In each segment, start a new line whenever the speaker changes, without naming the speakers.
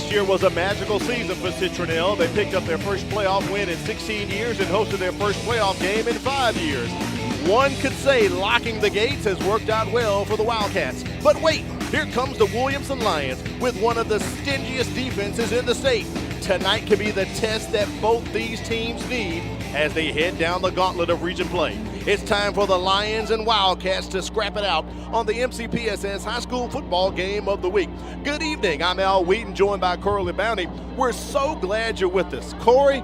Last year was a magical season for Citronelle. They picked up their first playoff win in 16 years and hosted their first playoff game in 5 years. One could say locking the gates has worked out well for the Wildcats. But wait, here comes the Williamson Lions with one of the stingiest defenses in the state. Tonight could be the test that both these teams need as they head down the gauntlet of region play. It's time for the Lions and Wildcats to scrap it out on the MCPSS High School Football Game of the Week. Good evening, I'm Al Wheaton, joined by Corey Bounty. We're so glad you're with us. Corey,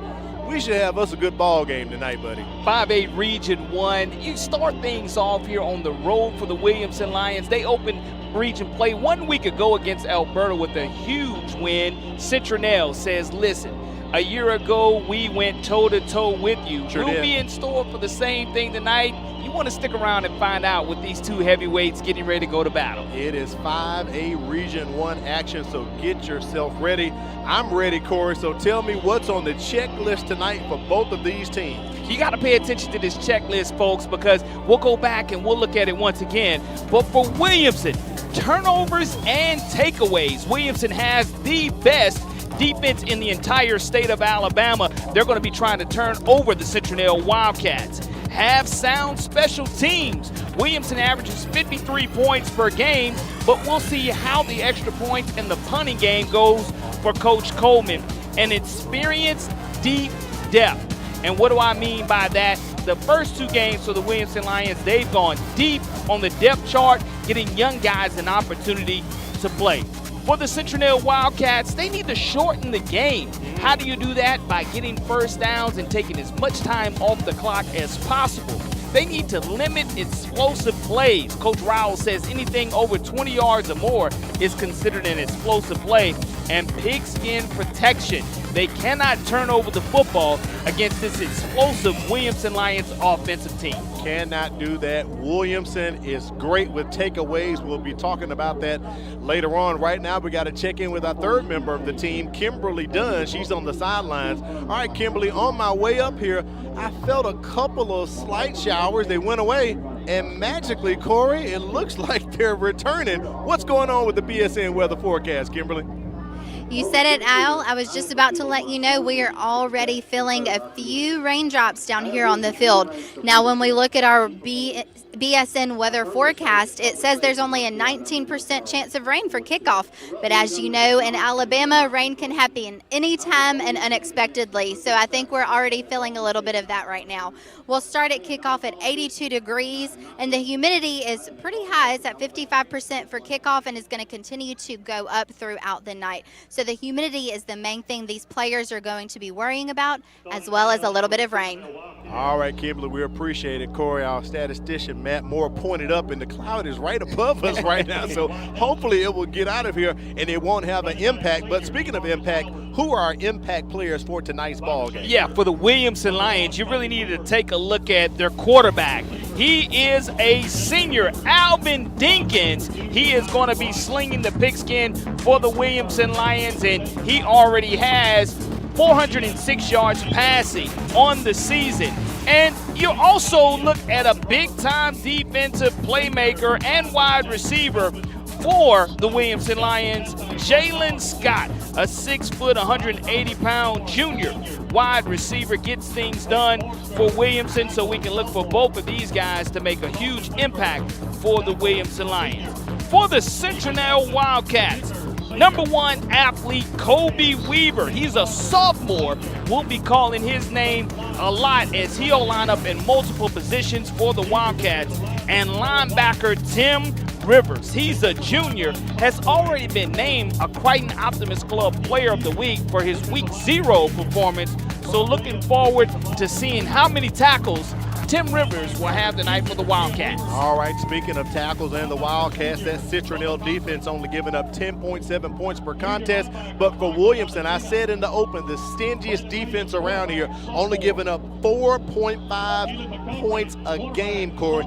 we should have us a good ball game tonight, buddy.
5A Region 1. You start things off here on the road for the Williamson Lions. They opened region play 1 week ago against Alberta with a huge win. Citronelle says, listen, a year ago we went toe-to-toe with you.
Sure
we'll
did.
be in store for the same thing tonight. You want to stick around and find out with these two heavyweights getting ready to go to battle.
It is 5A Region 1 action, so get yourself ready. I'm ready, Corey, so tell me what's on the checklist tonight for both of these teams.
You got to pay attention to this checklist, folks, because we'll go back and we'll look at it once again. But for Williamson, turnovers and takeaways. Williamson has the best defense in the entire state of Alabama. They're going to be trying to turn over the Citronelle Wildcats. Have sound special teams. Williamson averages 53 points per game, but we'll see how the extra points in the punting game goes for Coach Coleman. An experienced deep depth. And what do I mean by that? The first two games for the Williamson Lions, they've gone deep on the depth chart, getting young guys an opportunity to play. For the Citronelle Wildcats, they need to shorten the game. How do you do that? By getting first downs and taking as much time off the clock as possible. They need to limit explosive plays. Coach Rowell says anything over 20 yards or more is considered an explosive play. And pigskin protection. They cannot turn over the football against this explosive Williamson Lions offensive team.
Cannot do that. Williamson is great with takeaways. We'll be talking about that later on. Right now, we got to check in with our third member of the team, Kimberly Dunn. She's on the sidelines. All right, Kimberly, on my way up here, I felt a couple of slight showers. They went away, and magically, Corey, it looks like they're returning. What's going on with the BSN weather forecast, Kimberly?
You said it, Al. I was just about to let you know we are already feeling a few raindrops down here on the field. Now, when we look at our BSN weather forecast, it says there's only a 19% chance of rain for kickoff. But as you know, in Alabama, rain can happen anytime and unexpectedly. So I think we're already feeling a little bit of that right now. We'll start at kickoff at 82 degrees, and the humidity is pretty high. It's at 55% for kickoff and is going to continue to go up throughout the night. So the humidity is the main thing these players are going to be worrying about, as well as a little bit of rain.
All right, Kimberly, we appreciate it. Corey, our statistician, Matt Moore, pointed up, and the cloud is right above us right now. So hopefully it will get out of here, and it won't have an impact. But speaking of impact, who are our impact players for tonight's ball game?
Yeah, for the Williamson Lions, you really need to take a look at their quarterback. He is a senior, Alvin Dinkins. He is going to be slinging the pigskin for the Williamson Lions, and he already has 406 yards passing on the season. And you also look at a big-time defensive playmaker and wide receiver for the Williamson Lions, Jalen Scott, a 6-foot, 180-pound junior wide receiver, gets things done for Williamson, so we can look for both of these guys to make a huge impact for the Williamson Lions. For the Citronelle Wildcats, #1 athlete, Kobe Weaver. He's a sophomore. We'll be calling his name a lot as he'll line up in multiple positions for the Wildcats. And linebacker Tim Rivers, he's a junior, has already been named a Crichton Optimist Club Player of the Week for his Week 0 performance. So looking forward to seeing how many tackles Tim Rivers will have tonight for the Wildcats.
All right, speaking of tackles and the Wildcats, that Citronelle defense only giving up 10.7 points per contest. But for Williamson, I said in the open, the stingiest defense around here, only giving up 4.5 points a game, Corey.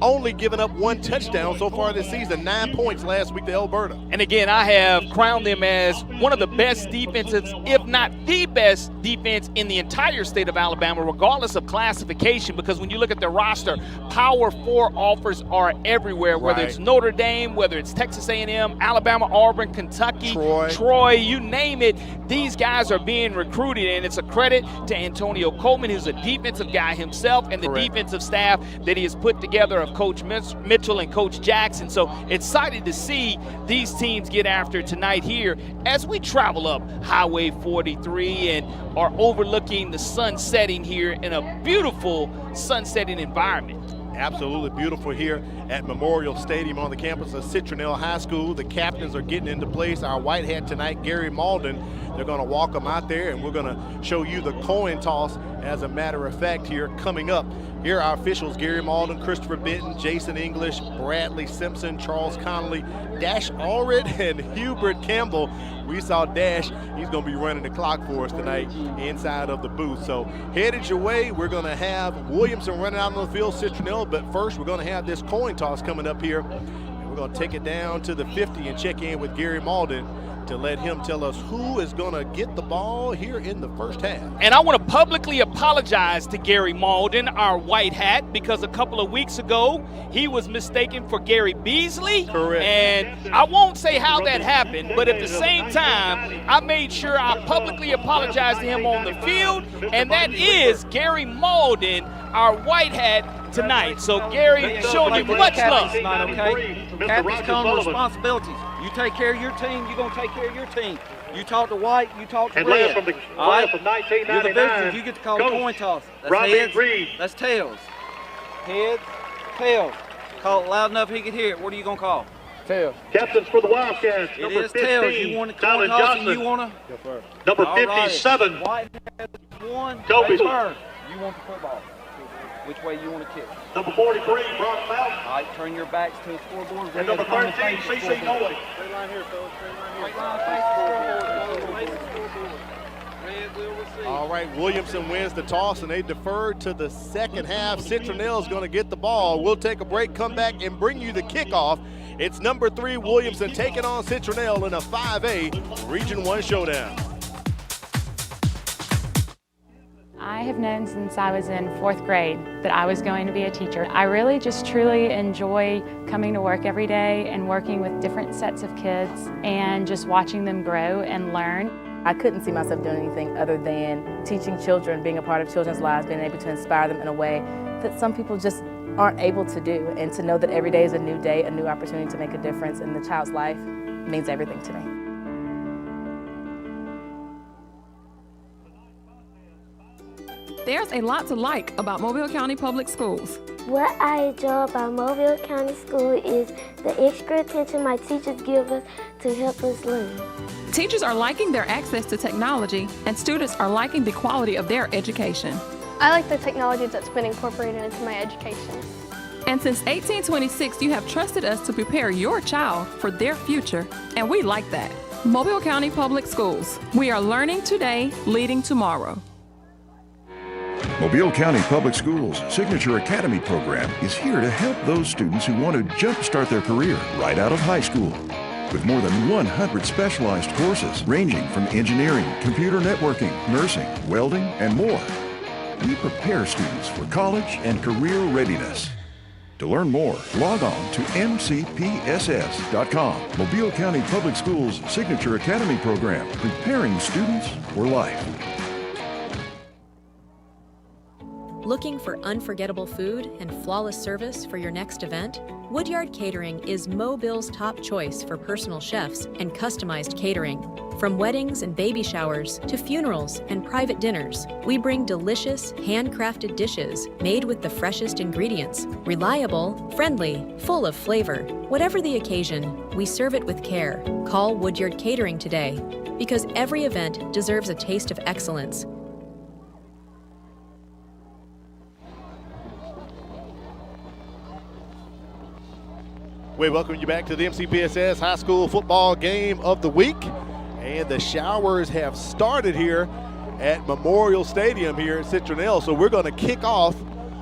Only giving up 1 touchdown so far this season, 9 points last week to Alberta.
And again, I have crowned them as one of the best defenses, if not the best defense in the entire state of Alabama, regardless of classification, because when you look at their roster, Power 4 offers are everywhere, whether it's Notre Dame, whether it's Texas A&M, Alabama, Auburn, Kentucky, Troy, you name it. These guys are being recruited, and it's a credit to Antonio Coleman, who's a defensive guy himself, and the defensive staff that he has put together of Coach Mitchell and Coach Jackson. So excited to see these teams get after tonight here as we travel up Highway 43 and are overlooking the sun setting here in a beautiful sunsetting environment.
Absolutely beautiful here at Memorial Stadium on the campus of Citronelle High School. The captains are getting into place. Our white hat tonight, Gary Malden, they're going to walk them out there, and we're going to show you the coin toss as a matter of fact here coming up. Here are our officials: Gary Malden, Christopher Benton, Jason English, Bradley Simpson, Charles Connolly, Dash Allred, and Hubert Campbell. We saw Dash. He's going to be running the clock for us tonight inside of the booth. So headed your way, we're going to have Williamson running out on the field, Citronelle, but first we're going to have this coin toss coming up here. And we're going to take it down to the 50 and check in with Gary Malden to let him tell us who is going to get the ball here in the first half.
And I want to publicly apologize to Gary Malden, our white hat, because a couple of weeks ago he was mistaken for Gary Beasley.
Correct.
And I won't say how that happened, but at the same time, I made sure I publicly apologized to him on the field, and that is Gary Malden, our white hat tonight. So Gary, showing you much love.
Okay? Captains come with responsibilities. You take care of your team, you're going to take care of your team. You talk to white, you talk to red.
From the
all right?
of 1999,
you're the visitors, you get to call the coin toss. That's heads, that's tails. Heads, tails. Call it loud enough he can hear it. What are you going to call?
Tails.
Captains for the Wildcats.
It
number
is
15,
tails. You want to coin toss and you want to?
Number 57.
Right. White has one.
Toby.
You want the football. Which way you want to kick?
Number 43, Brock Mountain.
All right, turn your backs to the scoreboard.
And number 13, CC Nolan.
Straight line here, fellas. Straight line here.
Straight line, face the scoreboard. Face the scoreboard. Red will receive.
All right, Williamson wins the toss, and they defer to the second half. Citronelle is going to get the ball. We'll take a break, come back, and bring you the kickoff. It's number 3, Williamson, taking on Citronelle in a 5A Region 1 showdown.
I have known since I was in 4th grade that I was going to be a teacher. I really just truly enjoy coming to work every day and working with different sets of kids and just watching them grow and learn.
I couldn't see myself doing anything other than teaching children, being a part of children's lives, being able to inspire them in a way that some people just aren't able to do. And to know that every day is a new day, a new opportunity to make a difference in the child's life means everything to me.
There's a lot to like about Mobile County Public Schools.
What I enjoy about Mobile County School is the extra attention my teachers give us to help us learn.
Teachers are liking their access to technology, and students are liking the quality of their education.
I like the technology that's been incorporated into my education.
And since 1826, you have trusted us to prepare your child for their future, and we like that. Mobile County Public Schools. We are learning today, leading tomorrow.
Mobile County Public Schools' Signature Academy program is here to help those students who want to jumpstart their career right out of high school. With more than 100 specialized courses ranging from engineering, computer networking, nursing, welding, and more, we prepare students for college and career readiness. To learn more, log on to MCPSSS.com. Mobile County Public Schools' Signature Academy program, preparing students for life.
Looking for unforgettable food and flawless service for your next event? Woodyard Catering is Mobile's top choice for personal chefs and customized catering. From weddings and baby showers to funerals and private dinners, we bring delicious, handcrafted dishes made with the freshest ingredients, reliable, friendly, full of flavor. Whatever the occasion, we serve it with care. Call Woodyard Catering today, because every event deserves a taste of excellence.
We welcome you back to the MCPSS High School Football Game of the Week. And the showers have started here at Memorial Stadium here in Citronelle. So we're going to kick off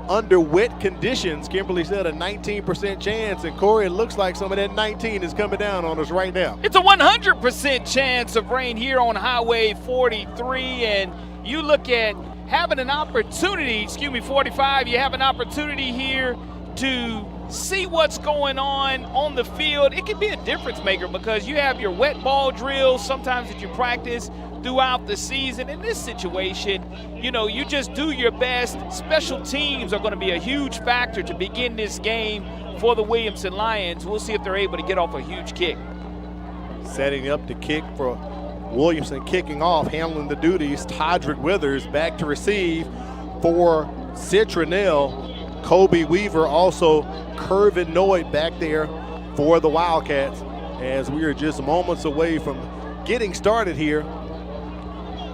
under wet conditions. Kimberly said a 19% chance, and Corey, it looks like some of that 19 is coming down on us right now.
It's a 100% chance of rain here on Highway 43, and you look at having an opportunity, 45, you have an opportunity here to see what's going on the field. It can be a difference maker because you have your wet ball drills sometimes that you practice throughout the season. In this situation, you just do your best. Special teams are going to be a huge factor to begin this game for the Williamson Lions. We'll see if they're able to get off a huge kick.
Setting up the kick for Williamson, kicking off, handling the duties. Todrick Withers back to receive for Citronelle. Kobe Weaver, also Curvin Noyd back there for the Wildcats, as we are just moments away from getting started here.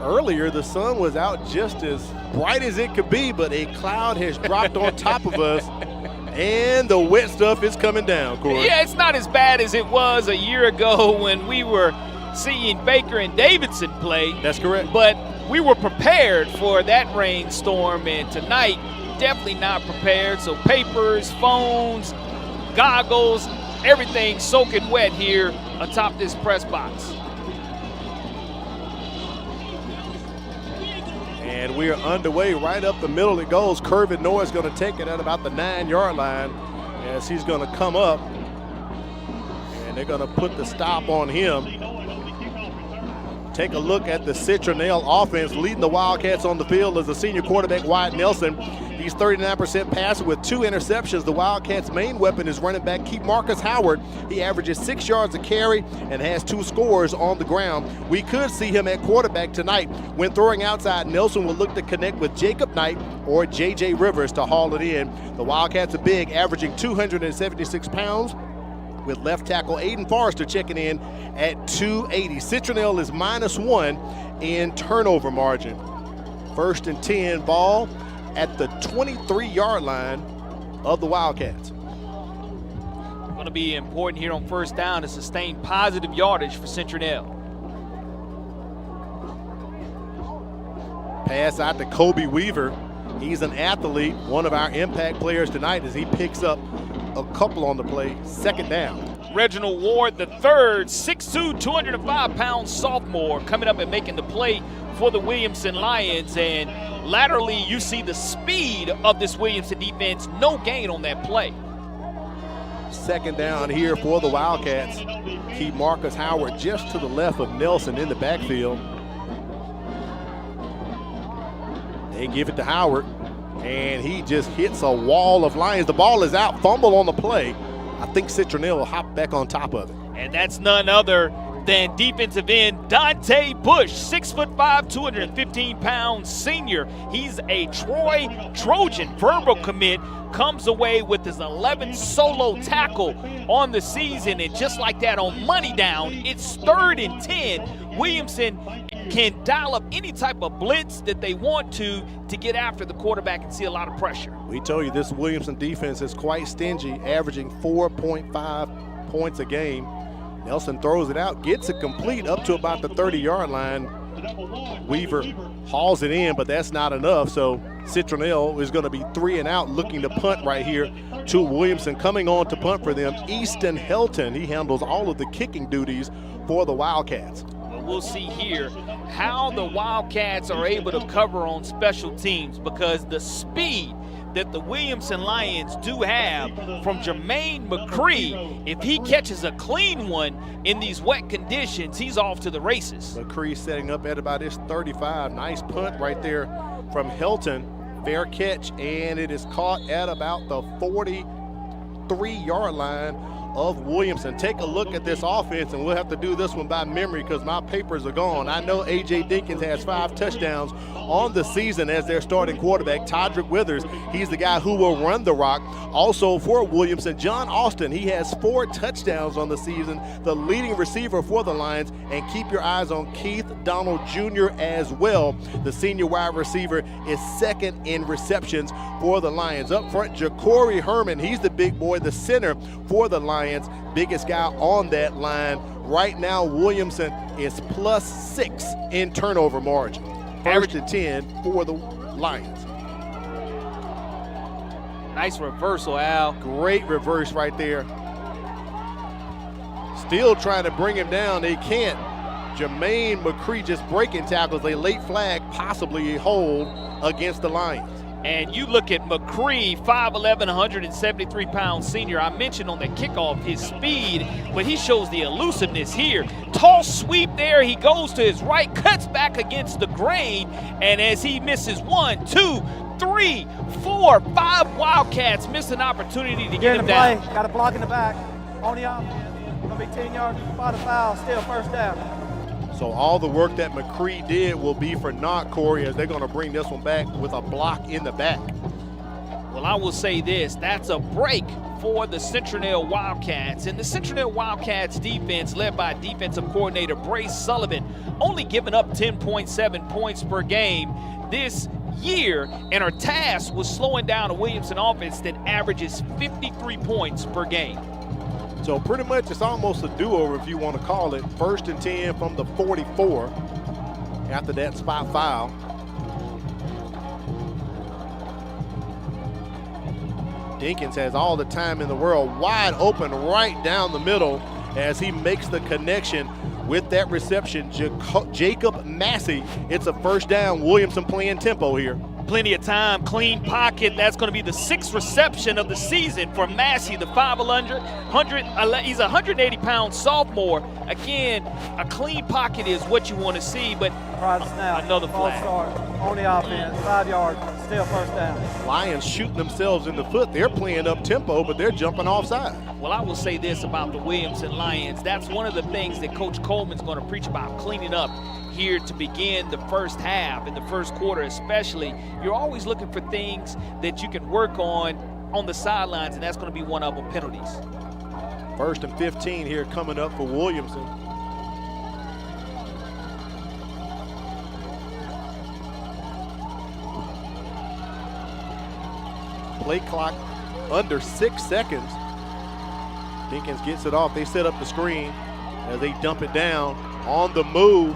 Earlier, the sun was out just as bright as it could be, but a cloud has dropped on top of us, and the wet stuff is coming down, Corey.
Yeah, it's not as bad as it was a year ago when we were seeing Baker and Davidson play.
That's correct.
But we were prepared for that rainstorm, and tonight, definitely not prepared. So papers, phones, goggles, everything soaking wet here atop this press box.
And we are underway. Right up the middle it goes. Curvin Noah is going to take it at about the 9-yard line as he's going to come up. And they're going to put the stop on him. Take a look at the Citronelle offense. Leading the Wildcats on the field is the senior quarterback, Wyatt Nelson. He's 39% passer with 2 interceptions. The Wildcats' main weapon is running back Marcus Howard. He averages 6 yards a carry and has 2 scores on the ground. We could see him at quarterback tonight. When throwing outside, Nelson will look to connect with Jacob Knight or J.J. Rivers to haul it in. The Wildcats are big, averaging 276 pounds, with left tackle Aiden Forrester checking in at 280. Citronelle is -1 in turnover margin. 1st and 10 ball at the 23-yard line of the Wildcats.
Going to be important here on 1st down to sustain positive yardage for Citronelle.
Pass out to Kobe Weaver. He's an athlete, one of our impact players tonight, as he picks up a couple on the play. 2nd down.
Reginald Ward III, 6'2", 205-pound sophomore, coming up and making the play for the Williamson Lions. And laterally, you see the speed of this Williamson defense. No gain on that play.
2nd down here for the Wildcats. Keep Marcus Howard just to the left of Nelson in the backfield. They give it to Howard, and he just hits a wall of Lions. The ball is out, fumble on the play. I think Citronelle will hop back on top of it.
And that's none other than defensive end Dante Bush, 6'5", 215-pound senior. He's a Troy Trojan verbal commit, comes away with his 11th solo tackle on the season. And just like that on money down, it's 3rd and 10. Williamson can dial up any type of blitz that they want to get after the quarterback and see a lot of pressure.
We told you this Williamson defense is quite stingy, averaging 4.5 points a game. Nelson throws it out, gets it complete up to about the 30-yard line. Weaver hauls it in, but that's not enough. So Citronelle is going to be 3 and out, looking to punt right here to Williamson. Coming on to punt for them, Easton Helton. He handles all of the kicking duties for the Wildcats.
We'll see here how the Wildcats are able to cover on special teams, because the speed that the Williamson Lions do have from Jermaine McCree, if he catches a clean one in these wet conditions, he's off to the races.
McCree setting up at about his 35. Nice punt right there from Helton. Fair catch, and it is caught at about the 43-yard line of Williamson. Take a look at this offense, and we'll have to do this one by memory because my papers are gone. I know A.J. Dinkins has 5 touchdowns on the season as their starting quarterback. Todrick Withers, he's the guy who will run the rock. Also for Williamson, John Austin, he has 4 touchdowns on the season, the leading receiver for the Lions. And keep your eyes on Keith Donald Jr. as well. The senior wide receiver is 2nd in receptions for the Lions. Up front, Ja'Cory Herman, he's the big boy, the center for the Lions. Biggest guy on that line. Right now, Williamson is +6 in turnover margin. 1st and 10 for the Lions.
Nice reversal, Al.
Great reverse right there. Still trying to bring him down. They can't. Jermaine McCree just breaking tackles. A late flag, possibly a hold against the Lions.
And you look at McCree, 5'11", 173-pound senior. I mentioned on the kickoff his speed, but he shows the elusiveness here. Toss sweep there. He goes to his right, cuts back against the grain, and as he misses 1, 2, 3, 4, 5 Wildcats miss an opportunity to get him down.
Got a block in the back. On the offense. Going to be 10 yards by the foul. Still first down.
So all the work that McCree did will be for naught, Corey, as they're going to bring this one back with a block in the back.
Well, I will say this. That's a break for the Citronelle Wildcats. And the Citronelle Wildcats defense, led by defensive coordinator Brace Sullivan, only giving up 10.7 points per game this year, and our task was slowing down a Williamson offense that averages 53 points per game.
So pretty much it's almost a do-over if you want to call it. 1st and 10 from the 44 after that spot foul. Dinkins has all the time in the world, wide open right down the middle as he makes the connection with that reception. Jacob Massey, it's a first down. Williamson playing tempo here.
Plenty of time, clean pocket. That's going to be the 6th reception of the season for Massey, the 5'11", he's a 180-pound sophomore. Again, a clean pocket is what you want to see, but another flag.
On the offense, 5 yards, still first down.
Lions shooting themselves in the foot. They're playing up tempo, but they're jumping offside.
Well, I will say this about the Williamson Lions. That's one of the things that Coach Coleman's going to preach about, cleaning up here to begin the first half, in the first quarter especially. You're always looking for things that you can work on the sidelines, and that's going to be one of them, penalties.
1st and 15 here coming up for Williamson. Play clock under 6 seconds. Dinkins gets it off. They set up the screen as they dump it down on the move.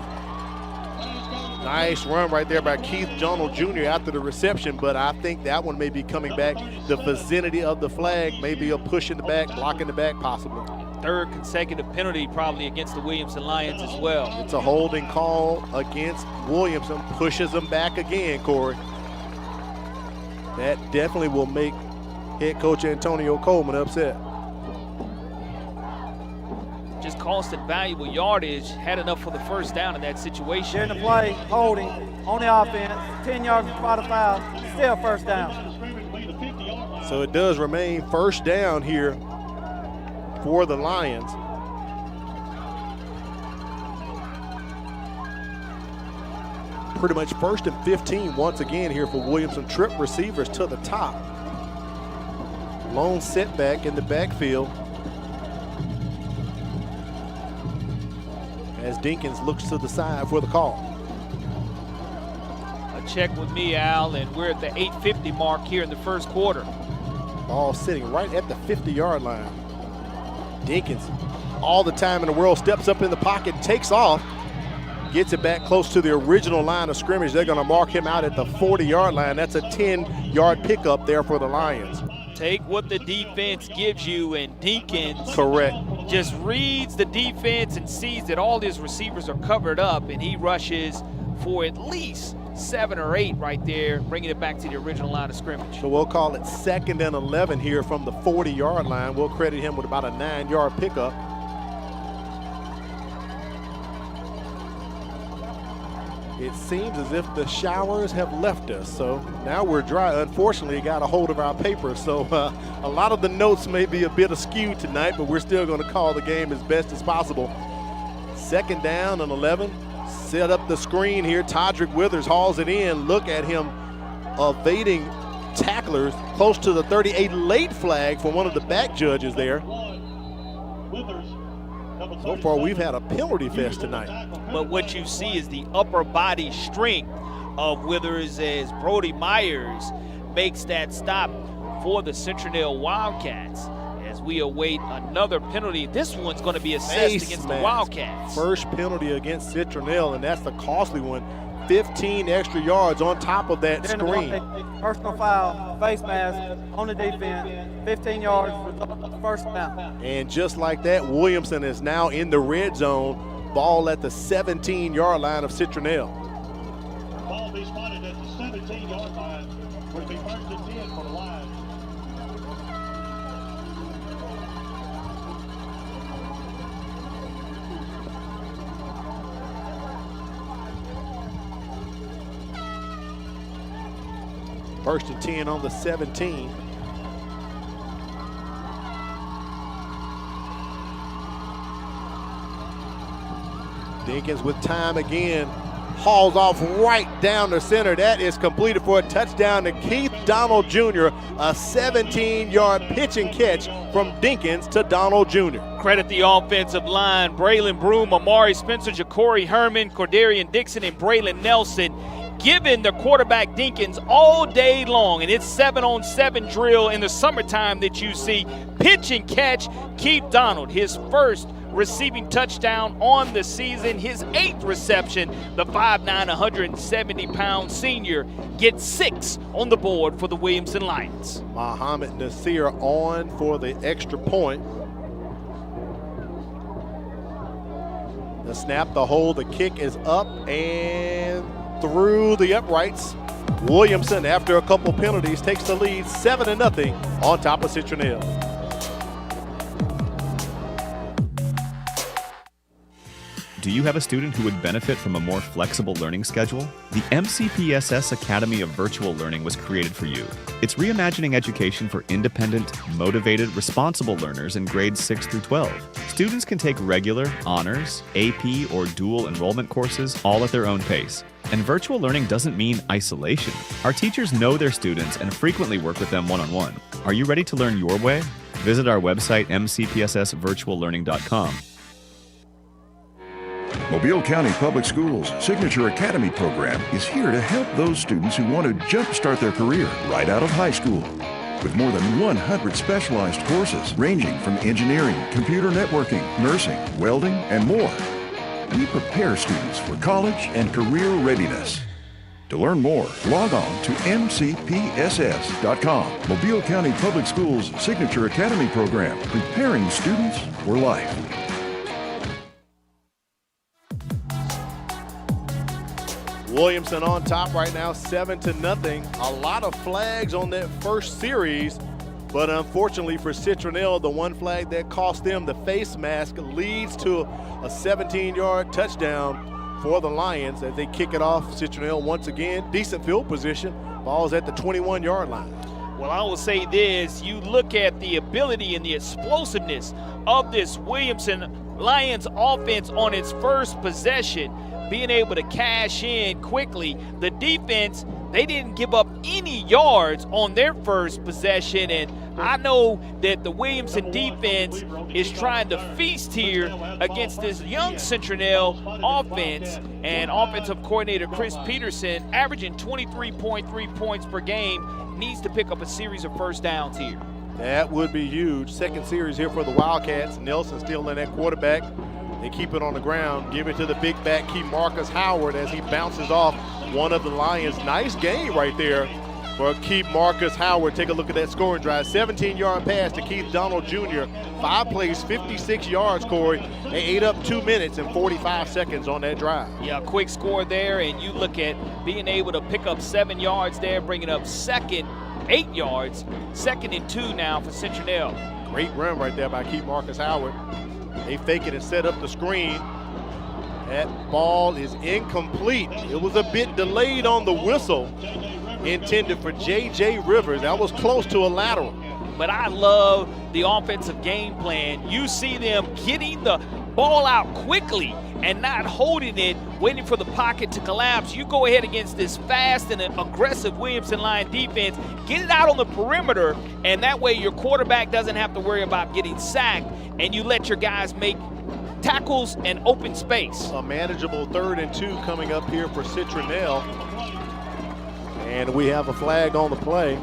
Nice run right there by Keith Johnell Jr. after the reception, but I think that one may be coming back. The vicinity of the flag, maybe a push in the back, block in the back possibly.
3rd consecutive penalty probably against the Williamson Lions as well.
It's a holding call against Williamson, pushes them back again, Corey. That definitely will make head coach Antonio Coleman upset.
Just costed valuable yardage, had enough for the first down in that situation.
During the play, holding on the offense, 10 yards by the foul, still first down.
So it does remain first down here for the Lions. Pretty much 1st and 15 once again here for Williamson. Trip receivers to the top. Lone setback in the backfield as Dinkins looks to the side for the call.
A check with me, Al, and we're at the 8:50 mark here in the first quarter.
Ball sitting right at the 50-yard line. Dinkins, all the time in the world, steps up in the pocket, takes off, gets it back close to the original line of scrimmage. They're going to mark him out at the 40-yard line. That's a 10-yard pickup there for the Lions.
Take what the defense gives you, and Dinkins
just
reads the defense and sees that all his receivers are covered up, and he rushes for at least 7 or 8 right there, bringing it back to the original line of scrimmage.
So we'll call it 2nd and 11 here from the 40-yard line. We'll credit him with about a 9-yard pickup. It seems as if the showers have left us, so now we're dry. Unfortunately, got a hold of our paper, so a lot of the notes may be a bit askew tonight, but we're still going to call the game as best as possible. 2nd down and 11. Set up the screen here. Todrick Withers hauls it in. Look at him evading tacklers close to the 38. Late flag for one of the back judges there. So far, we've had a penalty fest tonight.
But what you see is the upper body strength of Withers as Brody Myers makes that stop for the Citronelle Wildcats as we await another penalty. This one's going to be assessed against the Wildcats.
First penalty against Citronelle, and that's the costly one. 15 extra yards on top of that screen.
Personal foul, face mask on the defense, 15 yards, first down.
And just like that, Williamson is now in the red zone. Ball at the 17-yard line of Citronelle.
Ball will be spotted at the 17-yard line. Will be first and 10 for the Lions.
First and 10 on the 17. Dinkins with time again, hauls off right down the center. That is completed for a touchdown to Keith Donald Jr., a 17-yard pitch and catch from Dinkins to Donald Jr.
Credit the offensive line. Braylon Broom, Amari Spencer, Ja'Cory Herman, Cordarian Dixon, and Braylon Nelson giving the quarterback Dinkins all day long. And it's 7-on-7 drill in the summertime that you see. Pitch and catch, Keith Donald, his first receiving touchdown on the season, his 8th reception. The 5'9", 170-pound senior gets 6 on the board for the Williamson Lions.
Muhammad Nasir on for the extra point. The snap, the hold, the kick is up and through the uprights. Williamson, after a couple penalties, takes the lead 7-0 on top of Citronelle.
Do you have a student who would benefit from a more flexible learning schedule? The MCPSS Academy of Virtual Learning was created for you. It's reimagining education for independent, motivated, responsible learners in grades 6 through 12. Students can take regular, honors, AP, or dual enrollment courses all at their own pace. And virtual learning doesn't mean isolation. Our teachers know their students and frequently work with them one-on-one. Are you ready to learn your way? Visit our website, mcpssvirtuallearning.com.
Mobile County Public Schools' Signature Academy program is here to help those students who want to jumpstart their career right out of high school. With more than 100 specialized courses ranging from engineering, computer networking, nursing, welding, and more, we prepare students for college and career readiness. To learn more, log on to MCPSS.com. Mobile County Public Schools' Signature Academy program, preparing students for life.
Williamson on top right now, 7-0. A lot of flags on that first series, but unfortunately for Citronelle, the one flag that cost them the face mask leads to a 17-yard touchdown for the Lions as they kick it off. Citronelle once again, decent field position. Ball's at the 21-yard line.
Well, I will say this. You look at the ability and the explosiveness of this Williamson Lions offense on its first possession, being able to cash in quickly. The defense, they didn't give up any yards on their first possession, and I know that the Williamson defense is trying to feast here against this young Citronelle offense, and offensive coordinator Chris Peterson, averaging 23.3 points per game, needs to pick up a series of first downs here.
That would be huge. Second series here for the Wildcats. Nelson still in that quarterback. They keep it on the ground, give it to the big back, keep Marcus Howard as he bounces off one of the Lions. Nice game right there for keep Marcus Howard. Take a look at that scoring drive. 17-yard pass to Keith Donald Jr. 5 plays, 56 yards, Corey. They ate up 2 minutes and 45 seconds on that drive.
Yeah, quick score there, and you look at being able to pick up 7 yards there, bringing up 8 yards. 2nd and 2 now for Citronelle.
Great run right there by keep Marcus Howard. They fake it and set up the screen. That ball is incomplete. It was a bit delayed on the whistle intended for J.J. Rivers. That was close to a lateral.
But I love the offensive game plan. You see them getting the ball out quickly and not holding it, waiting for the pocket to collapse. You go ahead against this fast and aggressive Williamson Lion defense, get it out on the perimeter, and that way your quarterback doesn't have to worry about getting sacked, and you let your guys make tackles and open space.
A manageable 3rd and 2 coming up here for Citronelle. And we have a flag on the play.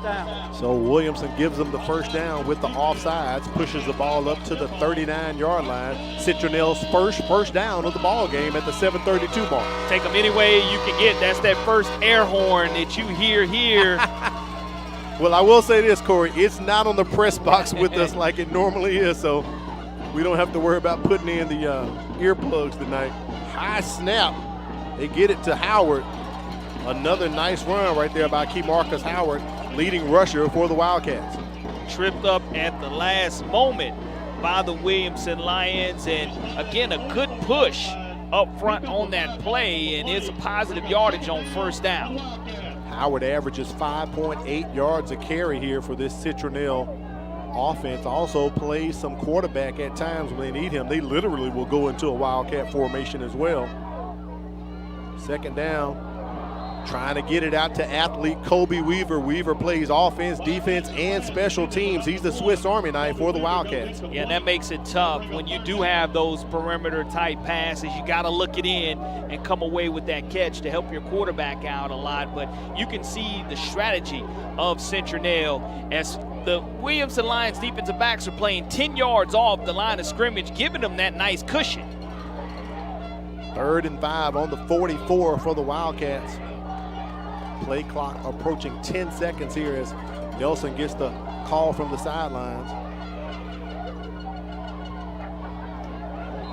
down.
So Williamson gives them the first down with the offsides, pushes the ball up to the 39-yard line. Citronelle's first down of the ball game at the 7:32 mark.
Take them any way you can get. That's that first air horn that you hear here.
Well, I will say this, Corey, it's not on the press box with us like it normally is, so we don't have to worry about putting in the earplugs tonight. High snap. They get it to Howard. Another nice run right there by Marcus Howard, leading rusher for the Wildcats.
Tripped up at the last moment by the Williamson Lions, and again, a good push up front on that play, and it's a positive yardage on first down.
Howard averages 5.8 yards a carry here for this Citronelle offense. Also plays some quarterback at times when they need him. They literally will go into a Wildcat formation as well. Second down, trying to get it out to athlete Kobe Weaver. Weaver plays offense, defense, and special teams. He's the Swiss Army knife for the Wildcats.
Yeah, and that makes it tough. When you do have those perimeter-type passes, you got to look it in and come away with that catch to help your quarterback out a lot. But you can see the strategy of Citronelle as the Williamson Lions defensive backs are playing 10 yards off the line of scrimmage, giving them that nice cushion.
3rd and 5 on the 44 for the Wildcats. Play clock approaching 10 seconds here as Nelson gets the call from the sidelines.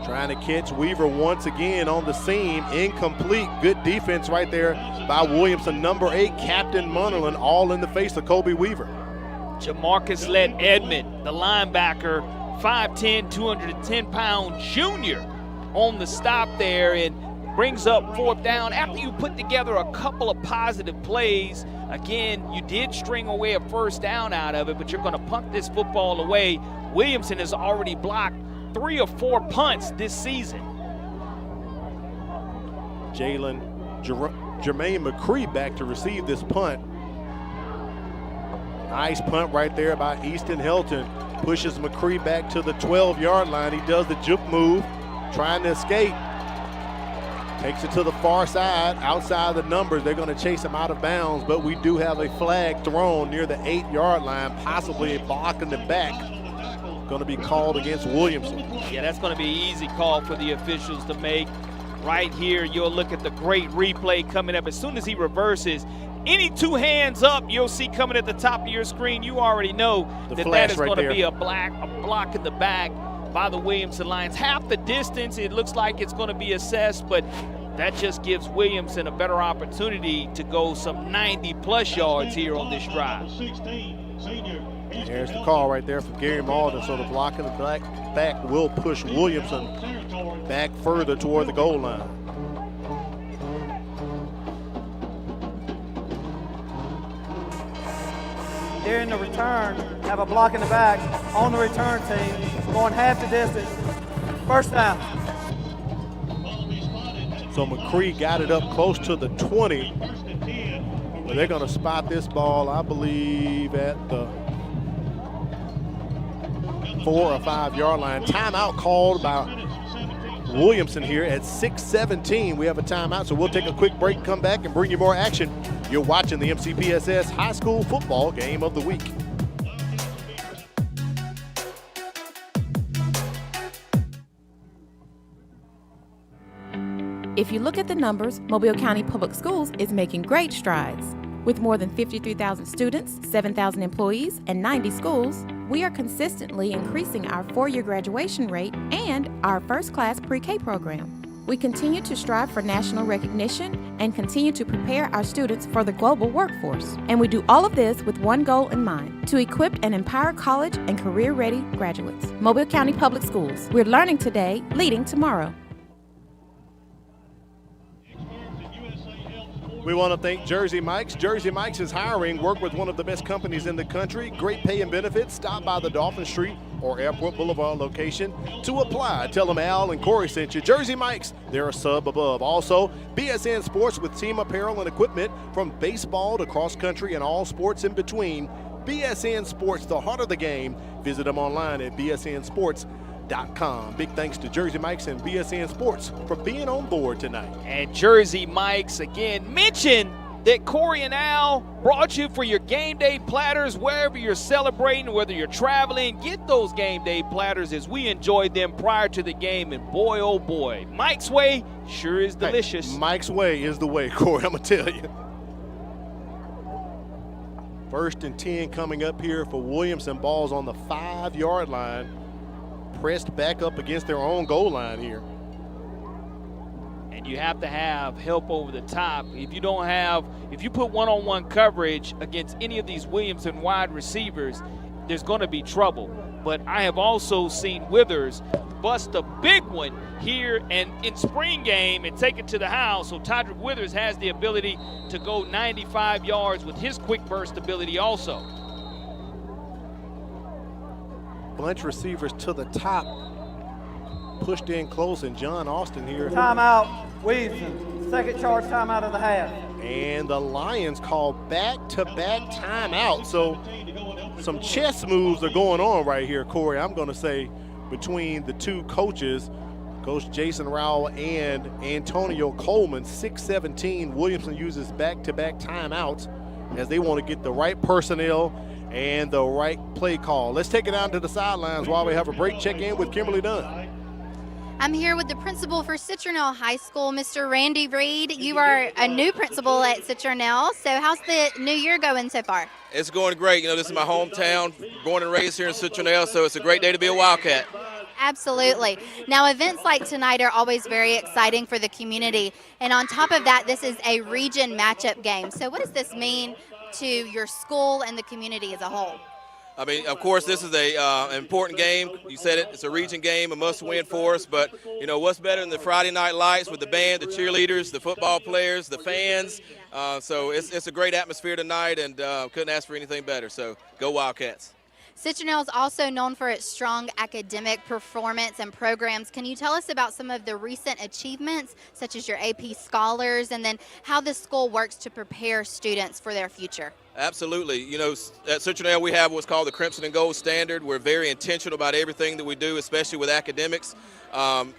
Trying to catch Weaver once again on the seam. Incomplete. Good defense right there by Williamson. Number 8, Captain Munnerlin, all in the face of Kobe Weaver.
Jamarcus Lett Edmond, the linebacker, 5'10", 210-pound junior on the stop there, and brings up 4th down after you put together a couple of positive plays. Again, you did string away a first down out of it, but you're going to punt this football away. Williamson has already blocked 3 or 4 punts this season.
Jermaine McCree back to receive this punt. Nice punt right there by Easton Helton. Pushes McCree back to the 12-yard line. He does the juke move, trying to escape. Takes it to the far side, outside the numbers. They're going to chase him out of bounds, but we do have a flag thrown near the 8-yard line, possibly blocking the back. Going to be called against Williamson.
Yeah, that's going to be an easy call for the officials to make. Right here, you'll look at the great replay coming up. As soon as he reverses, any 2 hands up you'll see coming at the top of your screen, you already know that is going to be a block in the back by the Williamson Lions. Half the distance, it looks like it's going to be assessed, but that just gives Williamson a better opportunity to go some 90-plus yards here on this drive.
There's the call right there from Gary Malden. So the block in the back will push Williamson back further toward the goal line.
During the return, have a block in the back on the return team, going half the distance. First down.
So McCree got it up close to the 20. But they're going to spot this ball, I believe, at the 4 or 5 yard line. Timeout called by Williamson here at 6:17. We have a timeout, so we'll take a quick break, come back, and bring you more action. You're watching the MCPSS High School Football Game of the Week.
If you look at the numbers, Mobile County Public Schools is making great strides. With more than 53,000 students, 7,000 employees, and 90 schools, we are consistently increasing our 4-year graduation rate and our first-class pre-K program. We continue to strive for national recognition and continue to prepare our students for the global workforce. And we do all of this with one goal in mind, to equip and empower college and career-ready graduates. Mobile County Public Schools. We're learning today, leading tomorrow.
We want to thank Jersey Mike's. Jersey Mike's is hiring. Work with one of the best companies in the country. Great pay and benefits. Stop by the Dolphin Street or Airport Boulevard location to apply. Tell them Al and Corey sent you. Jersey Mike's, they're a sub above. Also, BSN Sports with team apparel and equipment from baseball to cross country and all sports in between. BSN Sports, the heart of the game. Visit them online at bsnsports.com. Big thanks to Jersey Mike's and BSN Sports for being on board tonight.
And Jersey Mike's, again, mention that Corey and Al brought you for your game day platters wherever you're celebrating, whether you're traveling. Get those game day platters as we enjoyed them prior to the game. And boy, oh boy, Mike's Way sure is delicious.
Hey, Mike's Way is the way, Corey, I'm going to tell you. 1st and 10 coming up here for Williamson. Ball's on the 5-yard line. Pressed back up against their own goal line here.
And you have to have help over the top. If you put one-on-one coverage against any of these Williamson wide receivers, there's going to be trouble. But I have also seen Withers bust a big one here and in spring game and take it to the house. So Todrick Withers has the ability to go 95 yards with his quick burst ability also.
Bunch receivers to the top. Pushed in close, and John Austin here.
Timeout, Williamson. Second charge timeout of the half.
And the Lions call back-to-back timeout. So some chess moves are going on right here, Corey, I'm going to say, between the two coaches, Coach Jason Rowell and Antonio Coleman. 6-17, Williamson uses back-to-back timeouts as they want to get the right personnel and the right play call. Let's take it down to the sidelines while we have a break. Check in with Kimberly Dunn.
I'm here with the principal for Citronelle High School, Mr. Randy Reed. You are a new principal at Citronelle, so how's the new year going so far?
It's going great. You know, this is my hometown, born and raised here in Citronelle, so it's a great day to be a Wildcat.
Absolutely. Now, events like tonight are always very exciting for the community, and on top of that, this is a region matchup game. So what does this mean to your school and the community as a whole?
I mean, of course, this is an important game. You said it. It's a region game, a must-win for us. But, you know, what's better than the Friday night lights with the band, the cheerleaders, the football players, the fans. So it's a great atmosphere tonight, and couldn't ask for anything better. So go Wildcats.
Citronelle is also known for its strong academic performance and programs. Can you tell us about some of the recent achievements, such as your AP Scholars, and then how the school works to prepare students for their future?
Absolutely. You know, at Citronelle we have what's called the Crimson and Gold Standard. We're very intentional about everything that we do, especially with academics.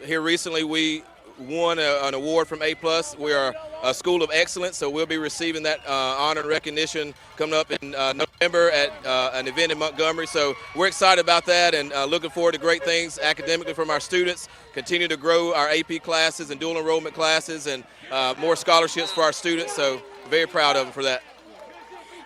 Here recently we won an award from A+. We are a School of Excellence, so we'll be receiving that honor and recognition coming up in November at an event in Montgomery. So we're excited about that and looking forward to great things academically from our students, continue to grow our AP classes and dual enrollment classes and more scholarships for our students. So very proud of them for that.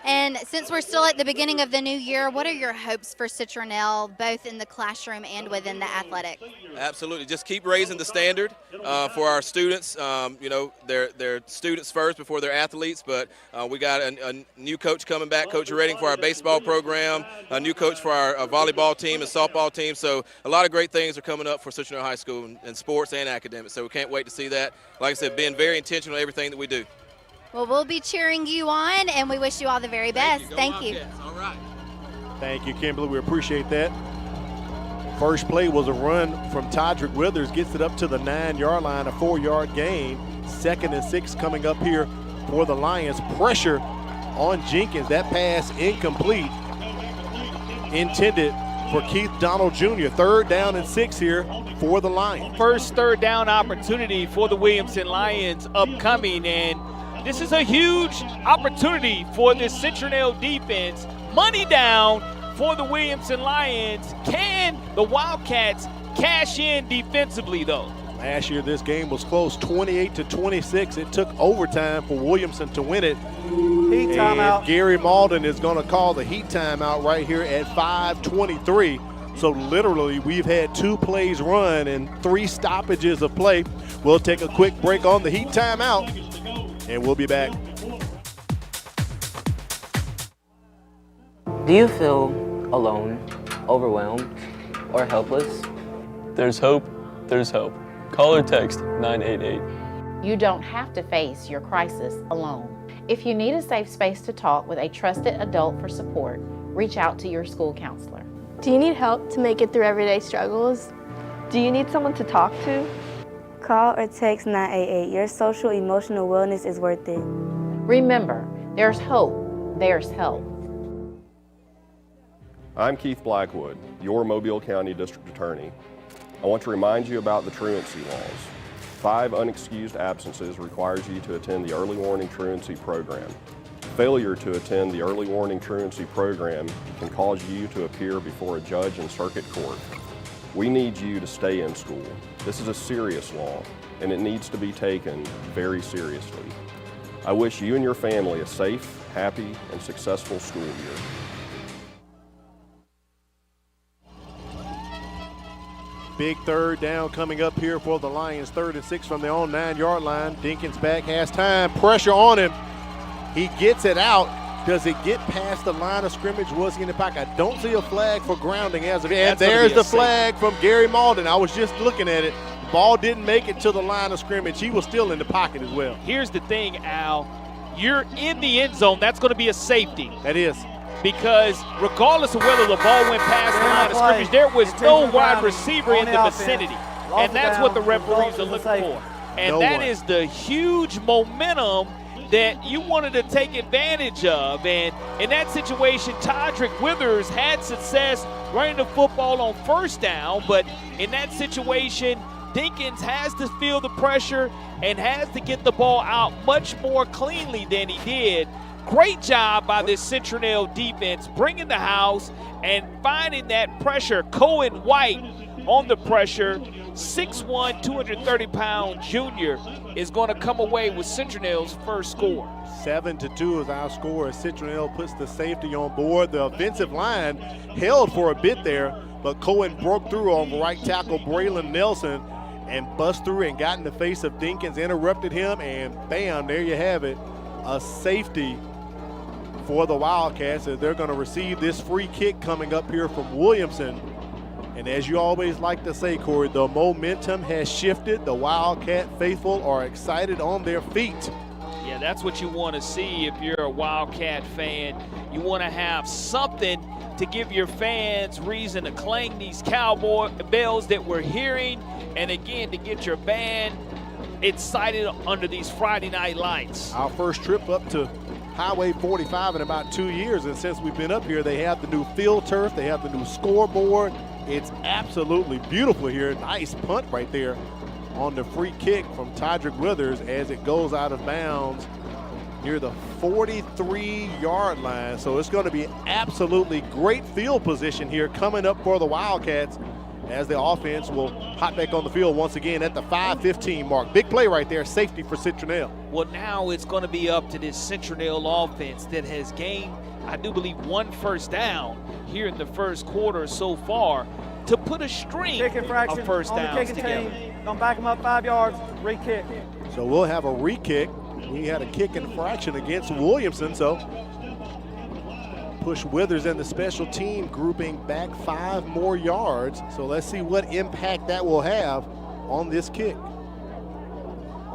And since we're still at the beginning of the new year, what are your hopes for Citronelle, both in the classroom and within the athletic?
Absolutely. Just keep raising the standard for our students. You know, they're students first before they're athletes, but we got a new coach coming back, Coach Redding, for our baseball program, a new coach for our volleyball team and softball team. So a lot of great things are coming up for Citronelle High School in sports and academics. So we can't wait to see that. Like I said, being very intentional in everything that we do.
Well, we'll be cheering you on, and we wish you all the very best. Thank you.
All right.
Thank you, Kimberly. We appreciate that. First play was a run from Todrick Withers, gets it up to the 9-yard line, a 4-yard gain. 2nd and 6 coming up here for the Lions. Pressure on Jenkins. That pass incomplete. Intended for Keith Donald Jr. 3rd down and 6 here for the Lions.
First 3rd down opportunity for the Williamson Lions upcoming, and this is a huge opportunity for this Citronelle defense. Money down for the Williamson Lions. Can the Wildcats cash in defensively, though?
Last year, this game was close, 28-26. It took overtime for Williamson to win it.
Heat timeout.
Gary Malden is going to call the heat timeout right here at 5:23. So literally, we've had 2 plays run and 3 stoppages of play. We'll take a quick break on the heat timeout, and we'll be back.
Do you feel alone, overwhelmed, or helpless?
There's hope, there's hope. Call or text 988.
You don't have to face your crisis alone. If you need a safe space to talk with a trusted adult for support, reach out to your school counselor.
Do you need help to make it through everyday struggles? Do you need someone to talk to?
Call or text 988. Your social emotional wellness is worth it.
Remember, there's hope, there's help.
I'm Keith Blackwood, your Mobile County District Attorney. I want to remind you about the truancy laws. 5 unexcused absences requires you to attend the early warning truancy program. Failure to attend the early warning truancy program can cause you to appear before a judge in circuit court. We need you to stay in school. This is a serious law, and it needs to be taken very seriously. I wish you and your family a safe, happy, and successful school year.
Big third down coming up here for the Lions. 3rd and 6 from their own 9-yard line. Dinkins back, has time, pressure on him. He gets it out. Does it get past the line of scrimmage? Was he in the pocket? I don't see a flag for grounding as of yet. And there's the flag from Gary Malden. I was just looking at it. The ball didn't make it to the line of scrimmage. He was still in the pocket as well.
Here's the thing, Al. You're in the end zone. That's going to be a safety.
That is.
Because regardless of whether the ball went past the line of scrimmage, there was no wide receiver in the vicinity. And that's what the referees are looking for. And that is the huge momentum that you wanted to take advantage of. And in that situation, Todrick Withers had success running the football on 1st down, but in that situation, Dinkins has to feel the pressure and has to get the ball out much more cleanly than he did. Great job by this Citronelle defense, bringing the house and finding that pressure. Cohen White on the pressure, 6'1", 230-pound junior, is going to come away with Citronelle's first score.
7-2 is our score as Citronelle puts the safety on board. The offensive line held for a bit there, but Cohen broke through on right tackle Braylon Nelson and bust through and got in the face of Dinkins, interrupted him, and bam, there you have it. A safety for the Wildcats as they're going to receive this free kick coming up here from Williamson. And as you always like to say, Corey, the momentum has shifted. The Wildcat faithful are excited on their feet.
Yeah, that's what you want to see if you're a Wildcat fan. You want to have something to give your fans reason to clang these cowboy bells that we're hearing, and again, to get your band excited under these Friday night lights.
Our first trip up to Highway 45 in about 2 years, and since we've been up here, they have the new field turf, they have the new scoreboard. It's absolutely beautiful here. Nice punt right there on the free kick from Todrick Withers as it goes out of bounds near the 43-yard line. So it's going to be absolutely great field position here coming up for the Wildcats as the offense will hop back on the field once again at the 5:15 mark. Big play right there, safety for Citronelle.
Well, now it's going to be up to this Citronelle offense that has gained, I do believe, 1 first down here in the first quarter so far to put a string of first downs together.
Gonna back them up 5 yards, re-kick.
So we'll have a re-kick. We had a kick infraction against Williamson, so push Withers and the special team grouping back 5 more yards. So let's see what impact that will have on this kick.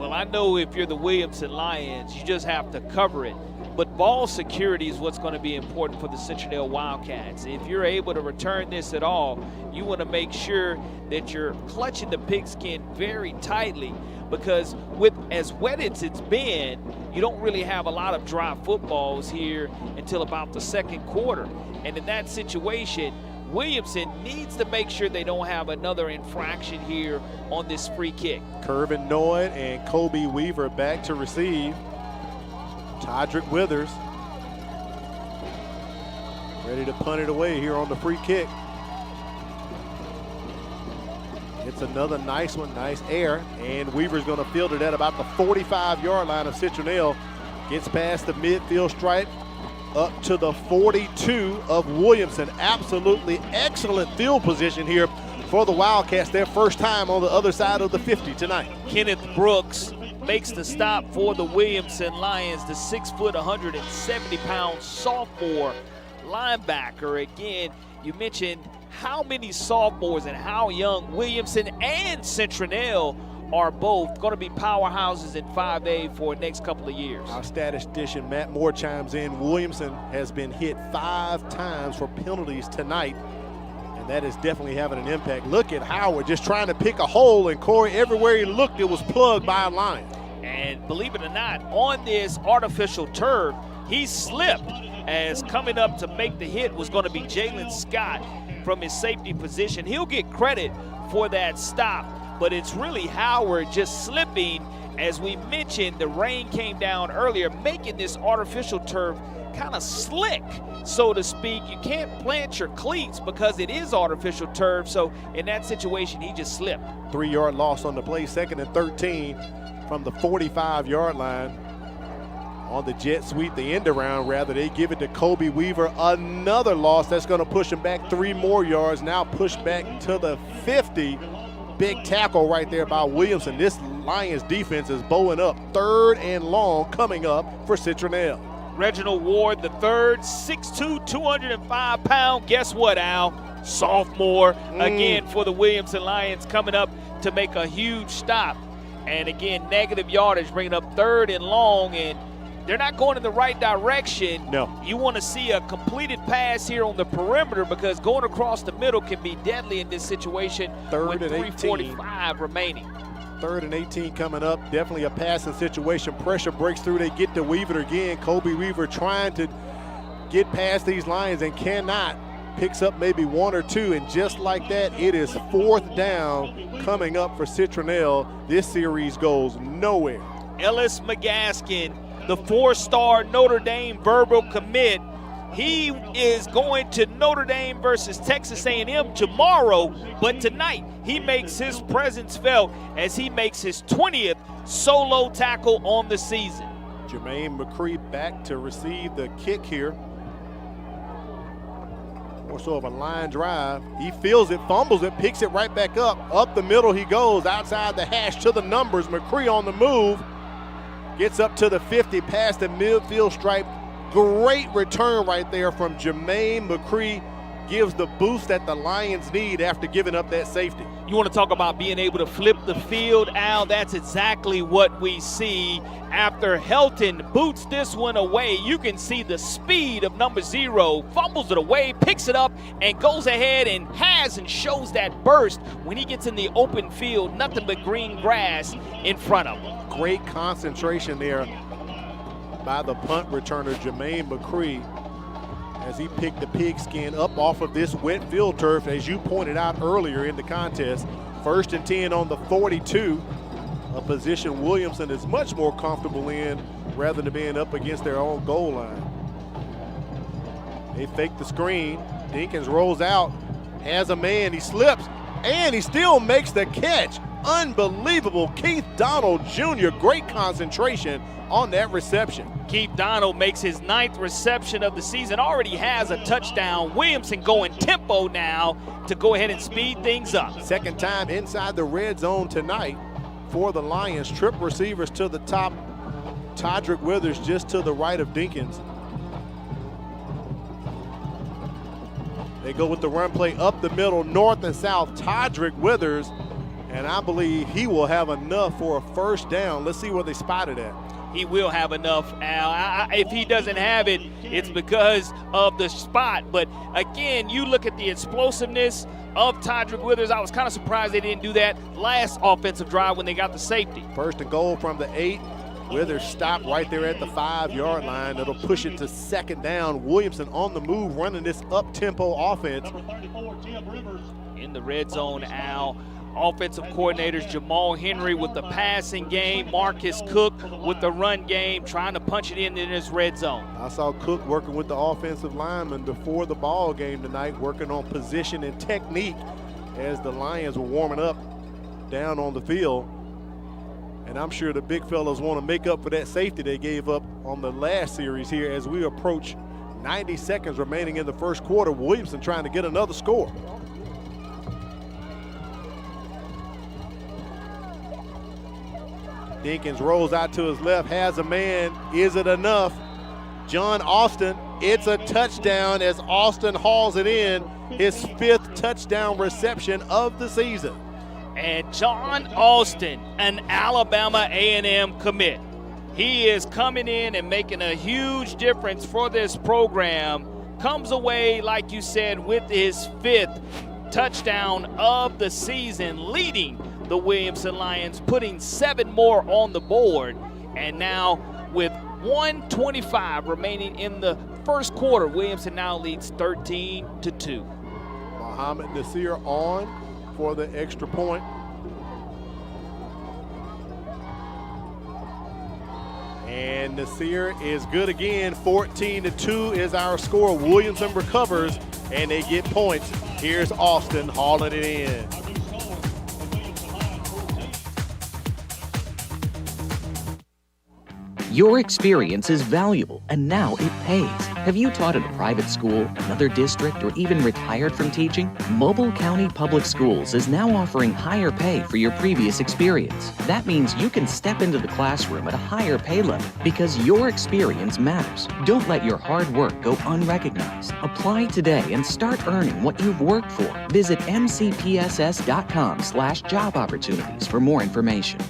Well, I know if you're the Williamson Lions, you just have to cover it. But ball security is what's going to be important for the Citronelle Wildcats. If you're able to return this at all, you want to make sure that you're clutching the pigskin very tightly, because with as wet as it's been, you don't really have a lot of dry footballs here until about the second quarter. And in that situation, Williamson needs to make sure they don't have another infraction here on this free kick.
Kervin Noyd and Kobe Weaver back to receive. Todrick Withers ready to punt it away here on the free kick. It's another nice one, nice air, and Weaver's going to field it at about the 45-yard line of Citronelle. Gets past the midfield stripe up to the 42 of Williamson. Absolutely excellent field position here for the Wildcats. Their first time on the other side of the 50 tonight.
Kenneth Brooks makes the stop for the Williamson Lions, the 6', 170-pound sophomore linebacker. Again, you mentioned how many sophomores and how young Williamson and Citronelle are both going to be powerhouses in 5A for the next couple of years.
Our statistician Matt Moore chimes in. Williamson has been hit 5 times for penalties tonight, and that is definitely having an impact. Look at Howard just trying to pick a hole, and Corey, everywhere he looked, it was plugged by a line.
And believe it or not, on this artificial turf, he slipped, as coming up to make the hit was going to be Jalen Scott from his safety position. He'll get credit for that stop. but it's really Howard just slipping. As we mentioned, the rain came down earlier, making this artificial turf kind of slick, so to speak. You can't plant your cleats because it is artificial turf, so in that situation, he just slipped.
3-yard loss on the play, 2nd and 13 from the 45-yard line. On the jet sweep, the end around rather, they give it to Kobe Weaver. Another loss that's going to push him back 3 more yards, now pushed back to the 50. Big tackle right there by Williamson. This Lions defense is bowing up. 3rd and long coming up for Citronelle.
Reginald Ward, the third, 6'2", 205-pound. Guess what, Al? Sophomore, again, for the Williamson Lions, coming up to make a huge stop. And again, negative yardage, bringing up 3rd and long, and they're not going in the right direction.
No.
You want to see a completed pass here on the perimeter because going across the middle can be deadly in this situation.
3rd
with
and
3:45 remaining.
3rd and 18 coming up. Definitely a passing situation. Pressure breaks through. They get to Weaver again. Kobe Weaver trying to get past these Lions and cannot. Picks up maybe 1 or 2, and just like that, it is 4th down coming up for Citronelle. This series goes nowhere.
Ellis McGaskin, the 4-star Notre Dame verbal commit. He is going to Notre Dame versus Texas A&M tomorrow, but tonight he makes his presence felt as he makes his 20th solo tackle on the season.
Jermaine McCree back to receive the kick here. More so of a line drive. He feels it, fumbles it, picks it right back up. Up the middle he goes, outside the hash to the numbers. McCree on the move. Gets up to the 50, past the midfield stripe. Great return right there from Jermaine McCree. Gives the boost that the Lions need after giving up that safety.
You want to talk about being able to flip the field, Al? That's exactly what we see. After Helton boots this one away, you can see the speed of number 0, fumbles it away, picks it up, and goes ahead and shows that burst when he gets in the open field. Nothing but green grass in front of him.
Great concentration there by the punt returner, Jermaine McCree, as he picked the pigskin up off of this wet field turf, as you pointed out earlier in the contest. 1st and 10 on the 42, a position Williamson is much more comfortable in rather than being up against their own goal line. They fake the screen. Dinkins rolls out, has a man, he slips, and he still makes the catch. Unbelievable. Keith Donald Jr., great concentration on that reception.
Keith Donald makes his 9th reception of the season, already has a touchdown. Williamson going tempo now to go ahead and speed things up.
2nd time inside the red zone tonight for the Lions. Trip receivers to the top. Todrick Withers just to the right of Dinkins. They go with the run play up the middle, north and south. Todrick Withers, and I believe he will have enough for a 1st down. Let's see where they spotted at.
He will have enough, Al. If he doesn't have it, it's because of the spot. But again, you look at the explosiveness of Todrick Withers. I was kind of surprised they didn't do that last offensive drive when they got the safety.
1st and goal from the 8. Withers stopped right there at the 5-yard line. It'll push it to 2nd down. Williamson on the move, running this up-tempo offense.
In the red zone, Al. Offensive coordinators Jamal Henry with the passing game, Marcus Cook with the run game, trying to punch it in this red zone.
I saw Cook working with the offensive lineman before the ball game tonight, working on position and technique as the Lions were warming up down on the field. And I'm sure the big fellas want to make up for that safety they gave up on the last series here as we approach 90 seconds remaining in the 1st quarter. Williamson trying to get another score. Dinkins rolls out to his left, has a man. Is it enough? John Austin, it's a touchdown as Austin hauls it in, his 5th touchdown reception of the season.
And John Austin, an Alabama A&M commit. He is coming in and making a huge difference for this program. Comes away, like you said, with his 5th touchdown of the season, leading the Williamson Lions, putting 7 more on the board. And now with 1:25 remaining in the 1st quarter, Williamson now leads 13-2.
Muhammad Nasir on for the extra point. And Nasir is good again. 14-2 is our score. Williamson recovers, and they get points. Here's Austin hauling it in.
Your experience is valuable, and now it pays. Have you taught at a private school, another district, or even retired from teaching? Mobile County Public Schools is now offering higher pay for your previous experience. That means you can step into the classroom at a higher pay level because your experience matters. Don't let your hard work go unrecognized. Apply today and start earning what you've worked for. Visit mcpss.com/job opportunities for more information.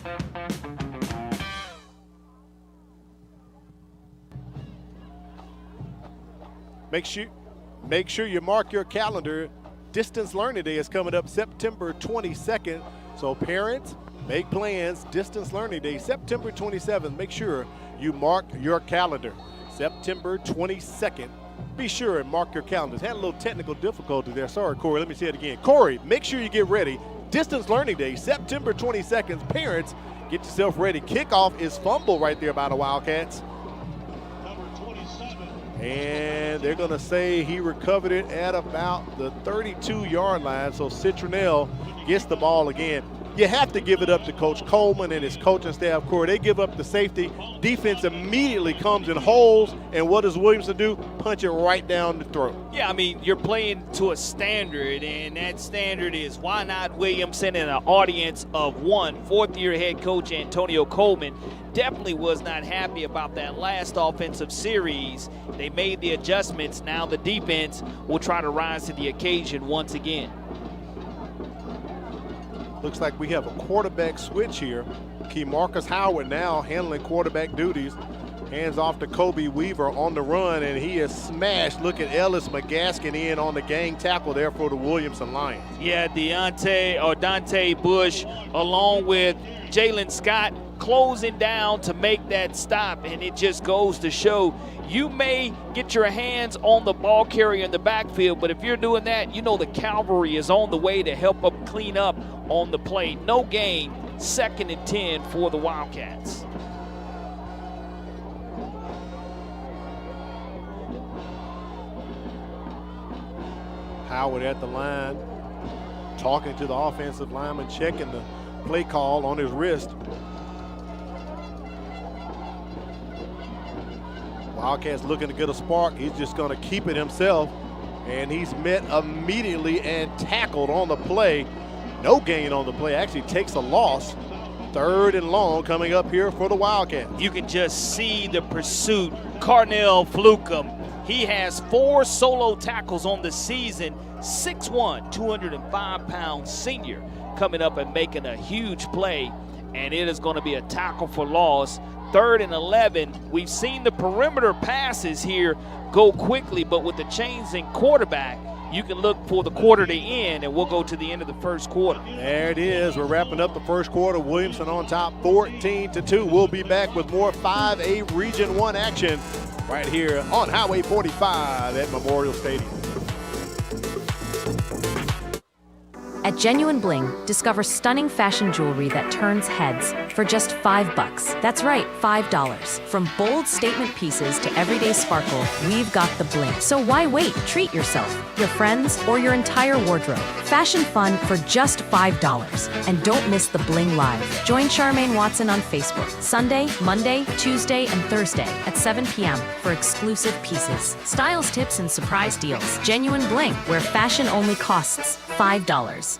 Make sure you mark your calendar. Distance Learning Day is coming up September 22nd. So parents, make plans. Distance Learning Day, September 27th. Make sure you mark your calendar. September 22nd. Be sure and mark your calendars. Had a little technical difficulty there. Sorry, Corey. Let me say it again. Corey, make sure you get ready. Distance Learning Day, September 22nd. Parents, get yourself ready. Kickoff is fumble right there by the Wildcats. And they're going to say he recovered it at about the 32-yard line. So Citronelle gets the ball again. You have to give it up to Coach Coleman and his coaching staff, Corey. They give up the safety. Defense immediately comes in holes. And what does Williamson do? Punch it right down the throat.
Yeah, I mean, you're playing to a standard, and that standard is why not Williamson and an audience of one. Fourth-year head coach Antonio Coleman definitely was not happy about that last offensive series. They made the adjustments. Now the defense will try to rise to the occasion once again.
Looks like we have a quarterback switch here. Marcus Howard now handling quarterback duties. Hands off to Kobe Weaver on the run, and he is smashed. Look at Ellis McGaskin in on the gang tackle there for the Williamson Lions.
Yeah, Dante Bush along with Jalen Scott closing down to make that stop, and it just goes to show you may get your hands on the ball carrier in the backfield, but if you're doing that, you know the cavalry is on the way to help them clean up on the play. No gain, 2nd and 10 for the Wildcats.
Howard at the line, talking to the offensive lineman, checking the play call on his wrist. Wildcats looking to get a spark. He's just going to keep it himself, and he's met immediately and tackled on the play. No gain on the play. Actually takes a loss. 3rd and long coming up here for the Wildcats.
You can just see the pursuit. Carnell Flukum, he has 4 solo tackles on the season. 6'1", 205-pound senior coming up and making a huge play, and it is going to be a tackle for loss. 3rd and 11. We've seen the perimeter passes here go quickly, but with the change in quarterback, you can look for the quarter to end, and we'll go to the end of the first quarter.
There it is. We're wrapping up the first quarter. Williamson on top, 14-2. We'll be back with more 5A Region 1 action right here on Highway 45 at Memorial Stadium.
At Genuine Bling, discover stunning fashion jewelry that turns heads for just $5. That's right, $5. From bold statement pieces to everyday sparkle, we've got the bling. So why wait? Treat yourself, your friends, or your entire wardrobe. Fashion fun for just $5. And don't miss the Bling Live. Join Charmaine Watson on Facebook, Sunday, Monday, Tuesday, and Thursday at 7 p.m. for exclusive pieces, styles tips, and surprise deals. Genuine Bling, where fashion only costs $5.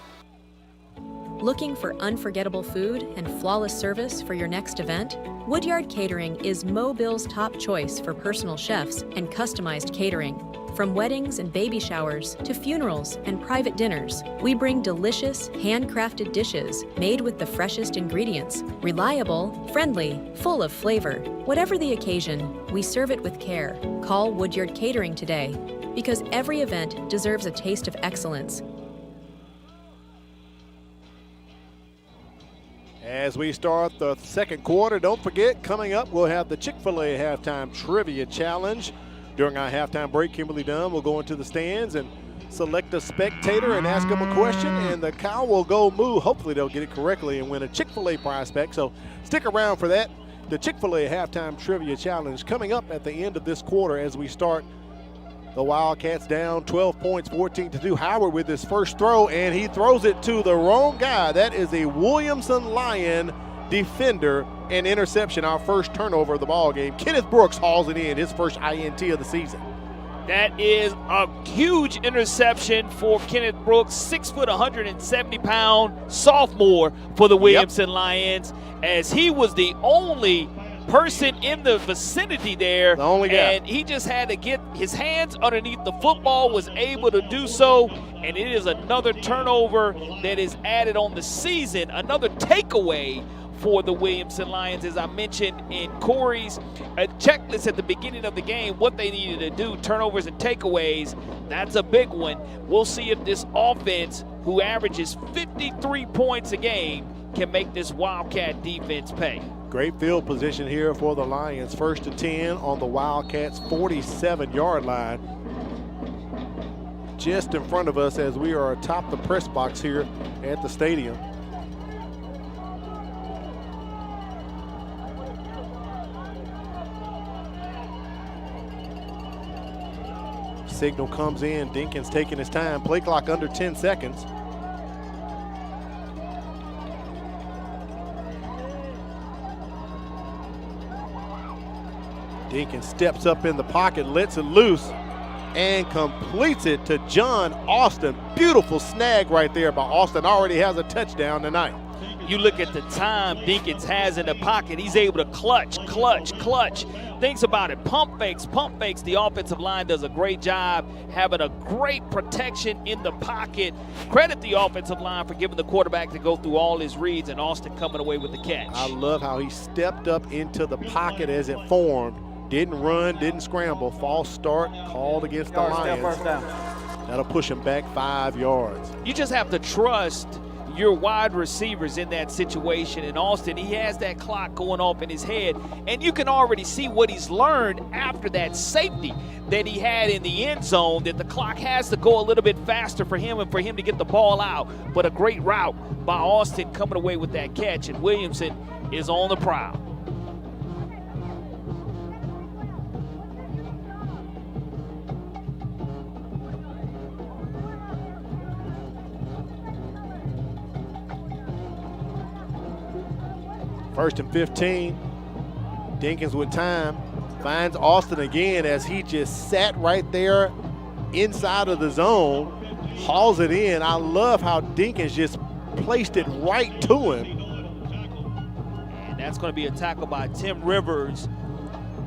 Looking for unforgettable food and flawless service for your next event? Woodyard Catering is Mobile's top choice for personal chefs and customized catering. From weddings and baby showers to funerals and private dinners, we bring delicious, handcrafted dishes made with the freshest ingredients, reliable, friendly, full of flavor. Whatever the occasion, we serve it with care. Call Woodyard Catering today, because every event deserves a taste of excellence.
As we start the second quarter, don't forget, coming up, we'll have the Chick-fil-A Halftime Trivia Challenge. During our halftime break, Kimberly Dunn will go into the stands and select a spectator and ask them a question, and the cow will go moo. Hopefully they'll get it correctly and win a Chick-fil-A prize pack. So stick around for that. the Chick-fil-A Halftime Trivia Challenge coming up at the end of this quarter as we start. The Wildcats down 12 points, 14-2. Howard with his first throw, and he throws it to the wrong guy. That is a Williamson Lion defender, and interception, our first turnover of the ball game. Kenneth Brooks hauls it in, his first INT of the season.
That is a huge interception for Kenneth Brooks, 6 foot, 170-pound sophomore for the Williamson Lions, as he was the only person in the vicinity there.
The only guy.
And he just had to get his hands underneath the football, was able to do so, and it is another turnover that is added on the season, another takeaway for the Williamson Lions. As I mentioned in Corey's checklist at the beginning of the game, what they needed to do, turnovers and takeaways, that's a big one. We'll see if this offense, who averages 53 points a game, can make this Wildcat defense pay.
Great field position here for the Lions. 1st and 10 on the Wildcats' 47-yard line. Just in front of us as we are atop the press box here at the stadium. Signal comes in. Dinkins taking his time. Play clock under 10 seconds. Dinkins steps up in the pocket, lets it loose, and completes it to John Austin. Beautiful snag right there by Austin. Already has a touchdown tonight.
You look at the time Dinkins has in the pocket. He's able to clutch. Thinks about it. Pump fakes. The offensive line does a great job having a great protection in the pocket. Credit the offensive line for giving the quarterback to go through all his reads, and Austin coming away with the catch.
I love how he stepped up into the pocket as it formed. Didn't run, didn't scramble. False start called against the Lions.
First down.
That'll push him back 5 yards.
You just have to trust your wide receivers in that situation. And Austin, he has that clock going off in his head, and you can already see what he's learned after that safety that he had in the end zone, that the clock has to go a little bit faster for him and for him to get the ball out. But a great route by Austin coming away with that catch, and Williamson is on the prowl.
First and 15. Dinkins with time. Finds Austin again as he just sat right there inside of the zone. Hauls it in. I love how Dinkins just placed it right to him.
And that's going to be a tackle by Tim Rivers,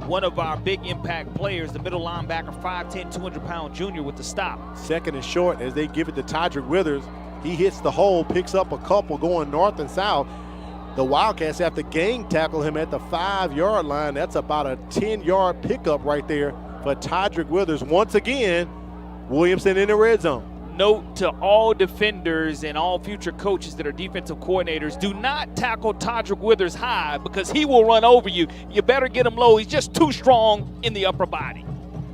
one of our big impact players, the middle linebacker, 5'10", 200-pound junior with the stop.
2nd and short as they give it to Tydrick Withers. He hits the hole, picks up a couple going north and south. The Wildcats have to gang tackle him at the 5-yard line. That's about a 10-yard pickup right there for Tydrick Withers. Once again, Williamson in the red zone.
Note to all defenders and all future coaches that are defensive coordinators, do not tackle Tydrick Withers high because he will run over you. You better get him low. He's just too strong in the upper body.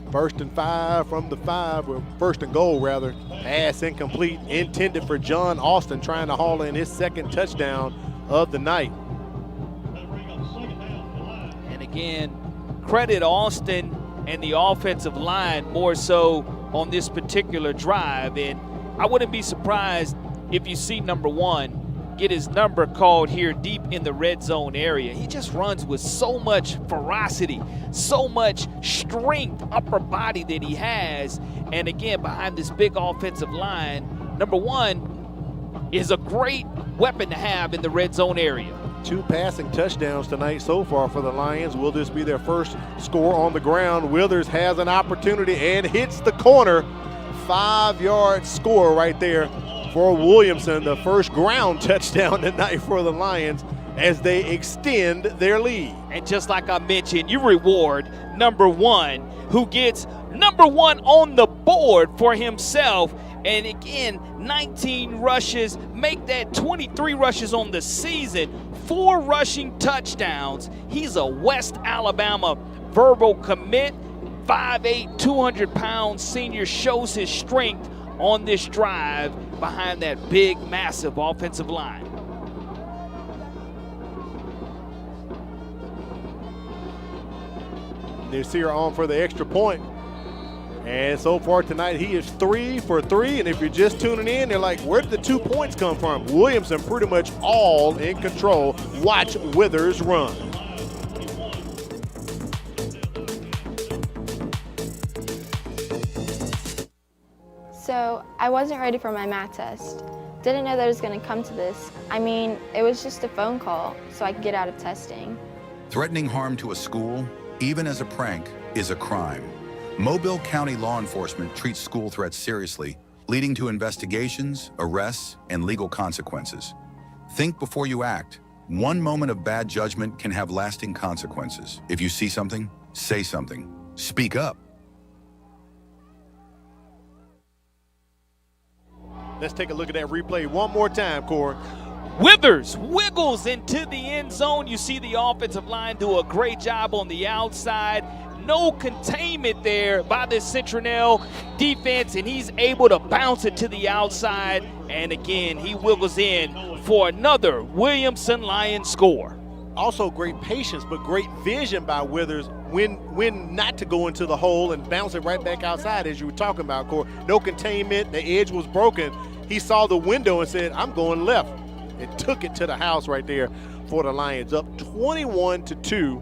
1st and 5 from the 5, or 1st and goal rather. Pass incomplete, intended for John Austin, trying to haul in his 2nd touchdown of the night.
And again, credit Austin and the offensive line more so on this particular drive. And I wouldn't be surprised if you see number 1 get his number called here deep in the red zone area. He just runs with so much ferocity, so much strength, upper body that he has. And again, behind this big offensive line, number 1 is a great weapon to have in the red zone area.
2 passing touchdowns tonight so far for the Lions. Will this be their first score on the ground? Withers has an opportunity and hits the corner. 5-yard score right there for Williamson. The first ground touchdown tonight for the Lions as they extend their lead.
And just like I mentioned, you reward number 1 who gets number 1 on the board for himself. And again, 19 rushes, make that 23 rushes on the season, 4 rushing touchdowns. He's a West Alabama verbal commit, 5'8", 200-pound senior, shows his strength on this drive behind that big, massive offensive line.
Nasir on for the extra point. And so far tonight, he is 3 for 3. And if you're just tuning in, they're like, where did the 2 points come from? Williamson pretty much all in control. Watch Withers run.
So I wasn't ready for my math test. Didn't know that it was going to come to this. I mean, it was just a phone call so I could get out of testing.
Threatening harm to a school, even as a prank, is a crime. Mobile County law enforcement treats school threats seriously, leading to investigations, arrests, and legal consequences. Think before you act. One moment of bad judgment can have lasting consequences. If you see something, say something. Speak up.
Let's take a look at that replay one more time, Corey.
Withers wiggles into the end zone. You see the offensive line do a great job on the outside. No containment there by this Citronelle defense, and he's able to bounce it to the outside. And again, he wiggles in for another Williamson Lions score.
Also great patience, but great vision by Withers when not to go into the hole and bounce it right back outside, as you were talking about, Corey. No containment, the edge was broken. He saw the window and said, I'm going left. And took it to the house right there for the Lions, up 21-2.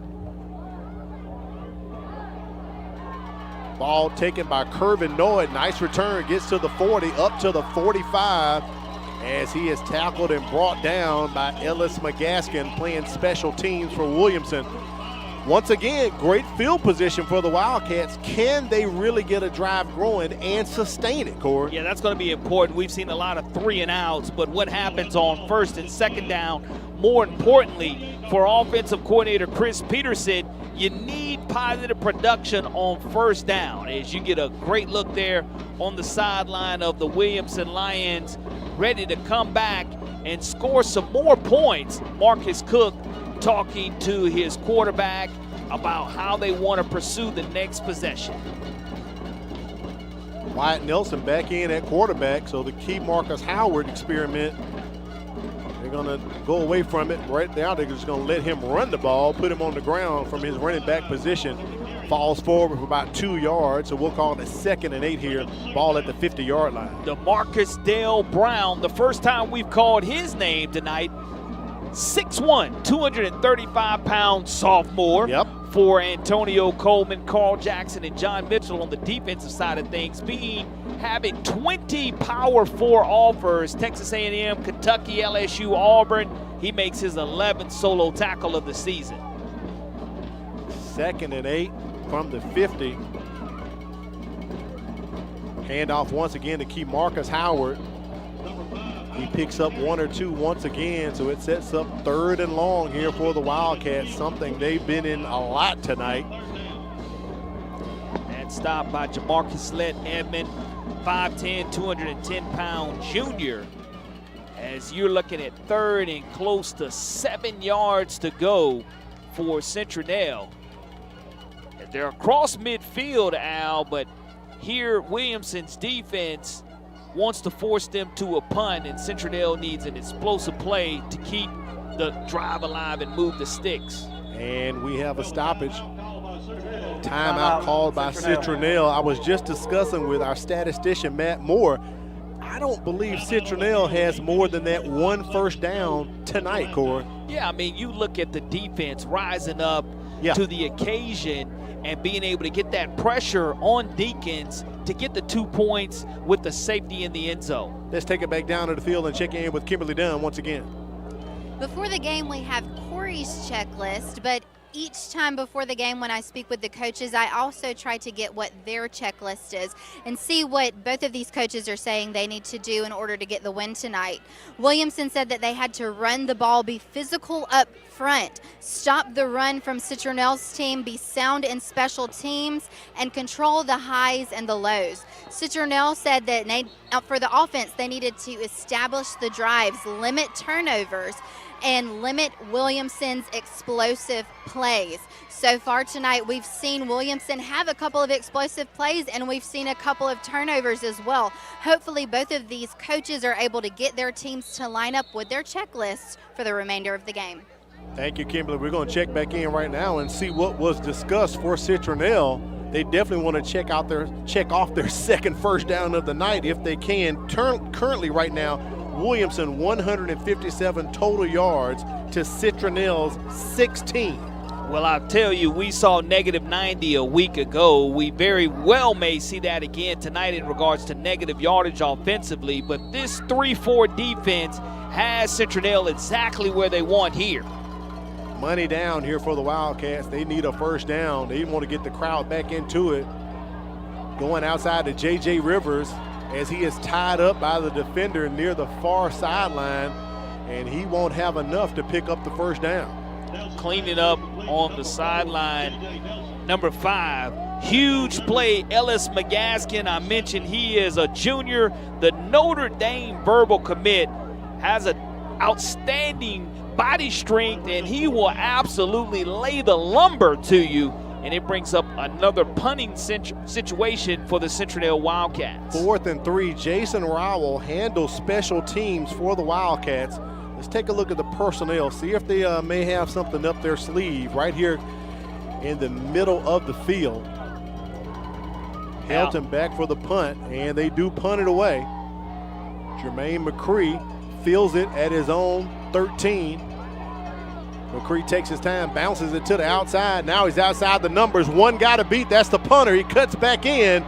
Ball taken by Kervin Noah. Nice return, gets to the 40, up to the 45, as he is tackled and brought down by Ellis McGaskin, playing special teams for Williamson. Once again, great field position for the Wildcats. Can they really get a drive going and sustain it, Corey?
Yeah, that's going to be important. We've seen a lot of 3-and-outs, but what happens on first and second down, more importantly, for offensive coordinator Chris Peterson, you need positive production on first down, as you get a great look there on the sideline of the Williamson Lions, ready to come back and score some more points. Marcus Cook talking to his quarterback about how they want to pursue the next possession.
Wyatt Nelson back in at quarterback, so the key Marcus Howard experiment, they're going to go away from it right now. They're just going to let him run the ball, put him on the ground from his running back position. Falls forward for about 2 yards, so we'll call it a 2nd and 8 here. Ball at the 50-yard line.
DeMarcus Dale Brown, the first time we've called his name tonight. 6'1", 235-pound sophomore.
Yep.
For Antonio Coleman, Carl Jackson, and John Mitchell on the defensive side of things, having 20 Power 4 offers, Texas A&M, Kentucky, LSU, Auburn. He makes his 11th solo tackle of the season.
2nd and 8 from the 50. Handoff once again to key Marcus Howard. He picks up 1 or 2 once again, so it sets up 3rd and long here for the Wildcats, something they've been in a lot tonight.
And stopped by Jamarcus Edmond, 5'10", 210-pound junior. As you're looking at 3rd and close to 7 yards to go for Citronelle. They're across midfield, Al, but here Williamson's defense wants to force them to a punt, and Citronelle needs an explosive play to keep the drive alive and move the sticks.
And we have a stoppage. Timeout called by Citronelle. I was just discussing with our statistician, Matt Moore. I don't believe Citronelle has more than that 1 first down tonight, Corey.
Yeah, I mean, you look at the defense rising up to the occasion and being able to get that pressure on Deacons to get the 2 points with the safety in the end zone.
Let's take it back down to the field and check in with Kimberly Dunn once again.
Before the game, we have Corey's checklist, but each time before the game when I speak with the coaches, I also try to get what their checklist is and see what both of these coaches are saying they need to do in order to get the win tonight. Williamson said that they had to run the ball, be physical up front, stop the run from Citronelle's team, be sound in special teams, and control the highs and the lows. Citronelle said that for the offense, they needed to establish the drives, limit turnovers, and limit Williamson's explosive plays. So far tonight, we've seen Williamson have a couple of explosive plays, and we've seen a couple of turnovers as well. Hopefully, both of these coaches are able to get their teams to line up with their checklists for the remainder of the game.
Thank you, Kimberly. We're going to check back in right now and see what was discussed for Citronelle. They definitely want to check off their second first down of the night if they can. Currently right now, Williamson 157 total yards to Citronelle's 16.
Well, I'll tell you, we saw negative 90 a week ago. We very well may see that again tonight in regards to negative yardage offensively, but this 3-4 defense has Citronelle exactly where they want here.
Money down here for the Wildcats. They need a first down. They want to get the crowd back into it. Going outside to J.J. Rivers as he is tied up by the defender near the far sideline, and he won't have enough to pick up the first down.
Cleaning up on the sideline, number 5. Huge play, Ellis McGaskin. I mentioned he is a junior. The Notre Dame verbal commit has an outstanding body strength, and he will absolutely lay the lumber to you. And it brings up another punting situation for the Citronelle Wildcats.
4th and 3, Jason Rowell handles special teams for the Wildcats. Let's take a look at the personnel, see if they may have something up their sleeve right here in the middle of the field. Helton back for the punt, and they do punt it away. Jermaine McCree fields it at his own 13. McCree takes his time, bounces it to the outside. Now he's outside the numbers. One guy to beat, that's the punter. He cuts back in.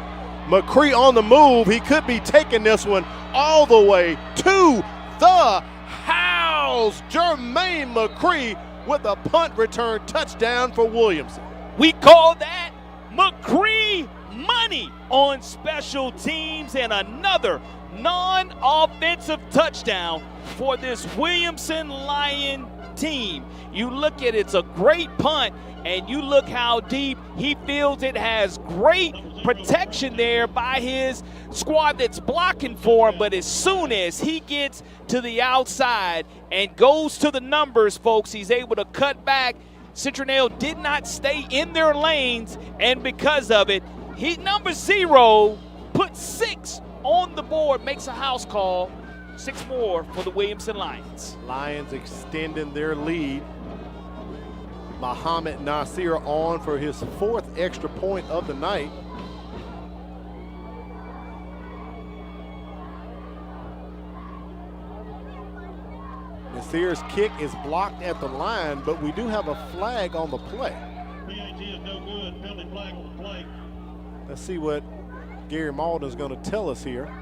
McCree on the move. He could be taking this one all the way to the house. Jermaine McCree with a punt return touchdown for Williamson.
We call that McCree money on special teams, and another non-offensive touchdown for this Williamson Lion team. You look at it's a great punt, and you look how deep he feels it has great protection there by his squad that's blocking for him, but as soon as he gets to the outside and goes to the numbers, folks, he's able to cut back. Citronelle did not stay in their lanes, and because of it, number 0 put 6 on the board, makes a house call. 6 more for the Williamson Lions.
Lions extending their lead. Muhammad Nasir on for his 4th extra point of the night. Nasir's kick is blocked at the line, but we do have a flag on the play.
PAT is no good. Penalty flag on the play.
Let's see what Gary Malden is going to tell us here.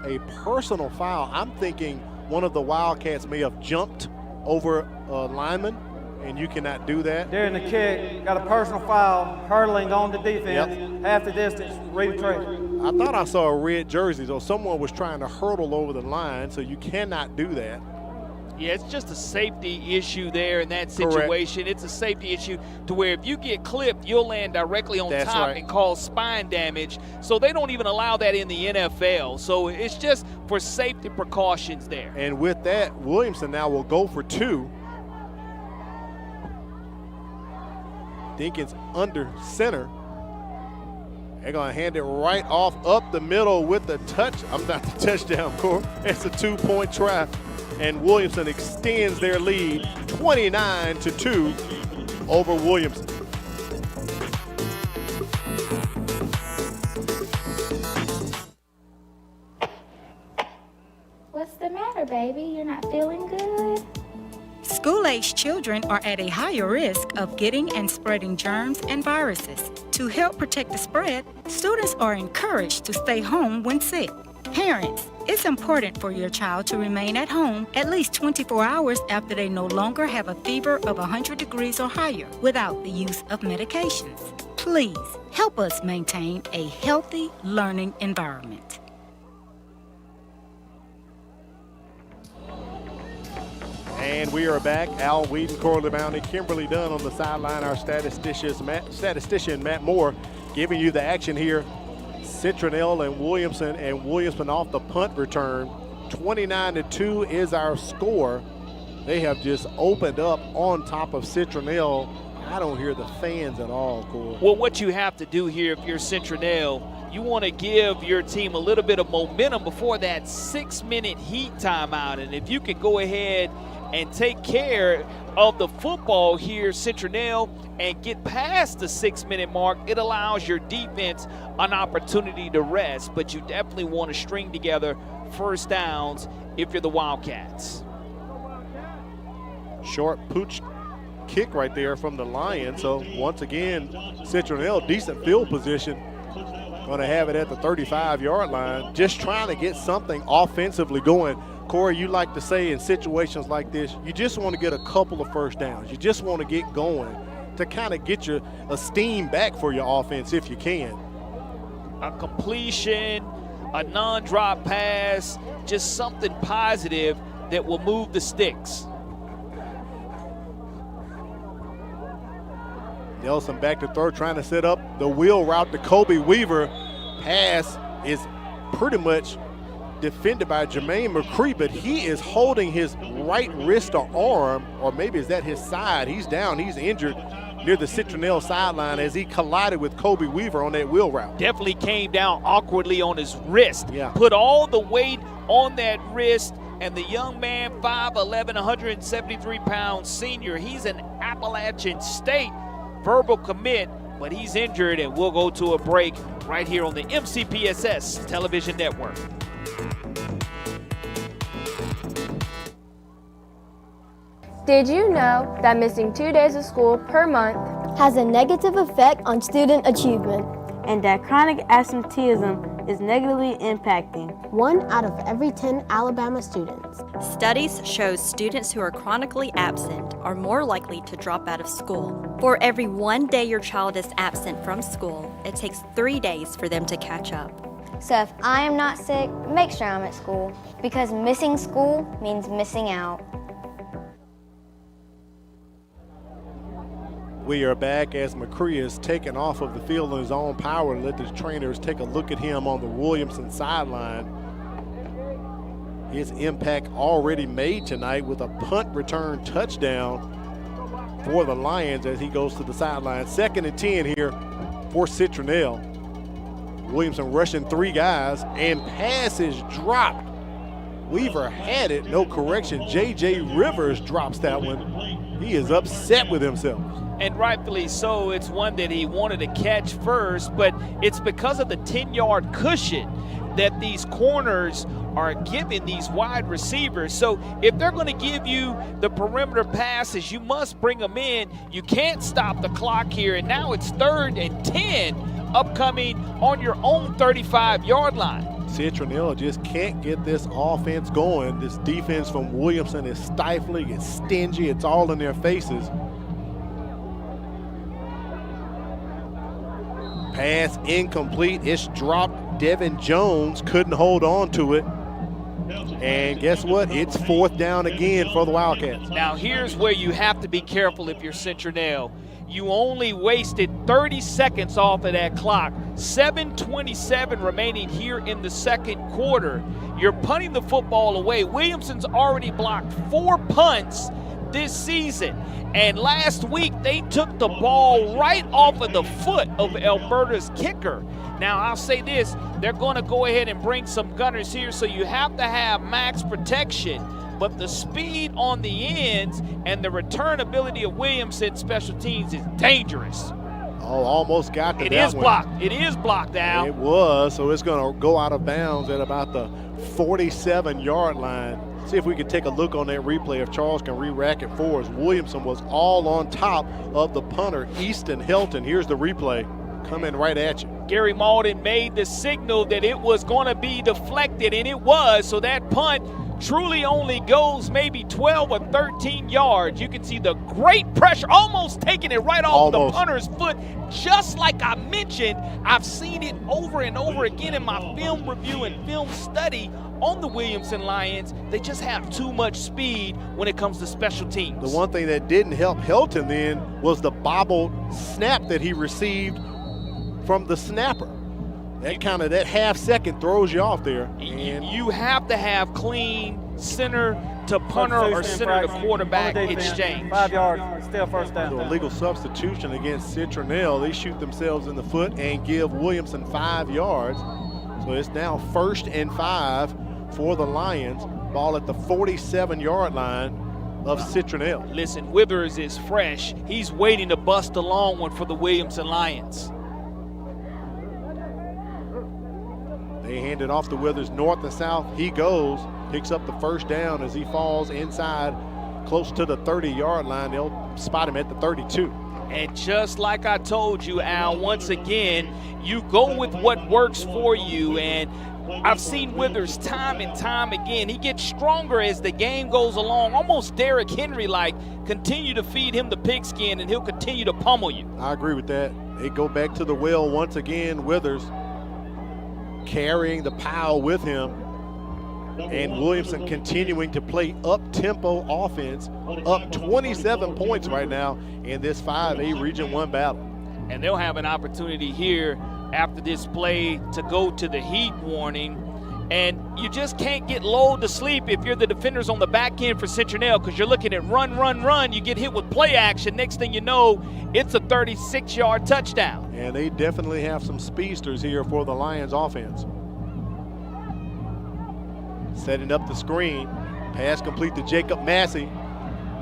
A personal foul. I'm thinking one of the Wildcats may have jumped over a lineman, and you cannot do that.
During the kick, got a personal foul, hurtling on the defense, half the distance, retrace.
I thought I saw a red jersey, though someone was trying to hurdle over the line, so you cannot do that.
Yeah, it's just a safety issue there in that situation. Correct. It's a safety issue to where if you get clipped, you'll land directly on top and cause spine damage. So they don't even allow that in the NFL. So it's just for safety precautions there.
And with that, Williamson now will go for 2. Dinkins under center. They're going to hand it right off up the middle with the touchdown, Cor. It's a 2-point try. And Williamson extends their lead 29-2 over Williamson.
What's the matter, baby? You're not feeling good?
School-aged children are at a higher risk of getting and spreading germs and viruses. To help protect the spread, students are encouraged to stay home when sick. Parents, it's important for your child to remain at home at least 24 hours after they no longer have a fever of 100 degrees or higher without the use of medications. Please help us maintain a healthy learning environment.
And we are back. Al Wheaton, Corley Bounty, Kimberly Dunn on the sideline. Our statistician Matt Moore giving you the action here. Citronelle and Williamson off the punt return. 29-2 is our score. They have just opened up on top of Citronelle. I don't hear the fans at all, Cole.
Well, what you have to do here if you're Citronelle, you want to give your team a little bit of momentum before that 6-minute heat timeout. And if you can go ahead and take care of the football here, Citronelle, and get past the 6-minute mark, it allows your defense an opportunity to rest. But you definitely want to string together first downs if you're the Wildcats.
Short pooch kick right there from the Lions. So once again, Citronelle, decent field position. Going to have it at the 35-yard line. Just trying to get something offensively going. Corey, you like to say in situations like this, you just want to get a couple of first downs. You just want to get going to kind of get your steam back for your offense if you can.
A completion, a non-drop pass, just something positive that will move the sticks.
Nelson back to throw, trying to set up the wheel route to Kobe Weaver. Pass is pretty much defended by Jermaine McCree, but he is holding his right wrist or arm, or maybe is that his side. He's down, he's injured near the Citronelle sideline as he collided with Kobe Weaver on that wheel route.
Definitely came down awkwardly on his wrist.
Yeah.
Put all the weight on that wrist, and the young man, 5'11", 173-pound senior, he's an Appalachian State verbal commit, but he's injured, and we'll go to a break right here on the MCPSS television network.
Did you know that missing 2 days of school per month
has a negative effect on student achievement?
And that chronic absenteeism is negatively impacting
1 out of every 10 Alabama students.
Studies show students who are chronically absent are more likely to drop out of school. For every 1 day your child is absent from school, it takes 3 days for them to catch up.
So if I am not sick, make sure I'm at school, because missing school means missing out.
We are back as McCree is taken off of the field on his own power. Let the trainers take a look at him on the Williamson sideline. His impact already made tonight with a punt return touchdown for the Lions as he goes to the sideline. 2nd and 10 here for Citronelle. Williamson rushing 3 guys, and pass is dropped. Weaver had it, no correction. J.J. Rivers drops that one. He is upset with himself.
And rightfully so. It's one that he wanted to catch first, but it's because of the 10-yard cushion that these corners are giving these wide receivers. So if they're going to give you the perimeter passes, you must bring them in. You can't stop the clock here, and now it's 3rd and 10 upcoming on your own 35-yard line.
Citronelle just can't get this offense going. This defense from Williamson is stifling, it's stingy, it's all in their faces. Pass incomplete, it's dropped. Devin Jones couldn't hold on to it. And guess what? It's 4th down again for the Wildcats.
Now here's where you have to be careful if you're Citronelle. You only wasted 30 seconds off of that clock. 7:27 remaining here in the 2nd quarter. You're punting the football away. Williamson's already blocked 4 punts this season. And last week, they took the ball right off of the foot of Alberta's kicker. Now, I'll say this, they're going to go ahead and bring some gunners here, so you have to have max protection. But the speed on the ends and the return ability of Williamson special teams is dangerous.
Oh, almost got to
it
that
is
one.
blocked. It is blocked, Al.
It was, so it's going to go out of bounds at about the 47-yard line. See if we can take a look on that replay if Charles can re-rack it for us. Williamson was all on top of the punter, Easton Helton. Here's the replay coming right at you.
Gary Malden made the signal that it was going to be deflected, and it was, so that punt truly only goes maybe 12 or 13 yards. You can see the great pressure, almost taking it right off the punter's foot. Just like I mentioned, I've seen it over and over again in my film review and film study on the Williamson Lions. They just have too much speed when it comes to special teams.
The one thing that didn't help Helton then was the bobbled snap that he received from the snapper. That half second throws you off there. And
you have to have clean center to punter or center to quarterback exchange.
5 yards, still first down.
A legal substitution against Citronelle. They shoot themselves in the foot and give Williamson 5 yards. So it's now 1st and 5 for the Lions. Ball at the 47-yard line of Citronelle.
Listen, Withers is fresh. He's waiting to bust a long one for the Williamson Lions.
They hand it off to Withers north and south. He goes, picks up the first down as he falls inside close to the 30-yard line. They'll spot him at the 32.
And just like I told you, Al, once again, you go with what works for you. And I've seen Withers time and time again. He gets stronger as the game goes along, almost Derrick Henry-like. Continue to feed him the pigskin, and he'll continue to pummel you.
I agree with that. They go back to the well once again. Withers carrying the pile with him. And Williamson continuing to play up-tempo offense, up 27 points right now in this 5A Region 1 battle.
And they'll have an opportunity here after this play to go to the heat warning. And you just can't get lulled to sleep if you're the defenders on the back end for Citronelle, because you're looking at run, run, run. You get hit with play action. Next thing you know, it's a 36-yard touchdown.
And they definitely have some speedsters here for the Lions offense. Setting up the screen. Pass complete to Jacob Massey.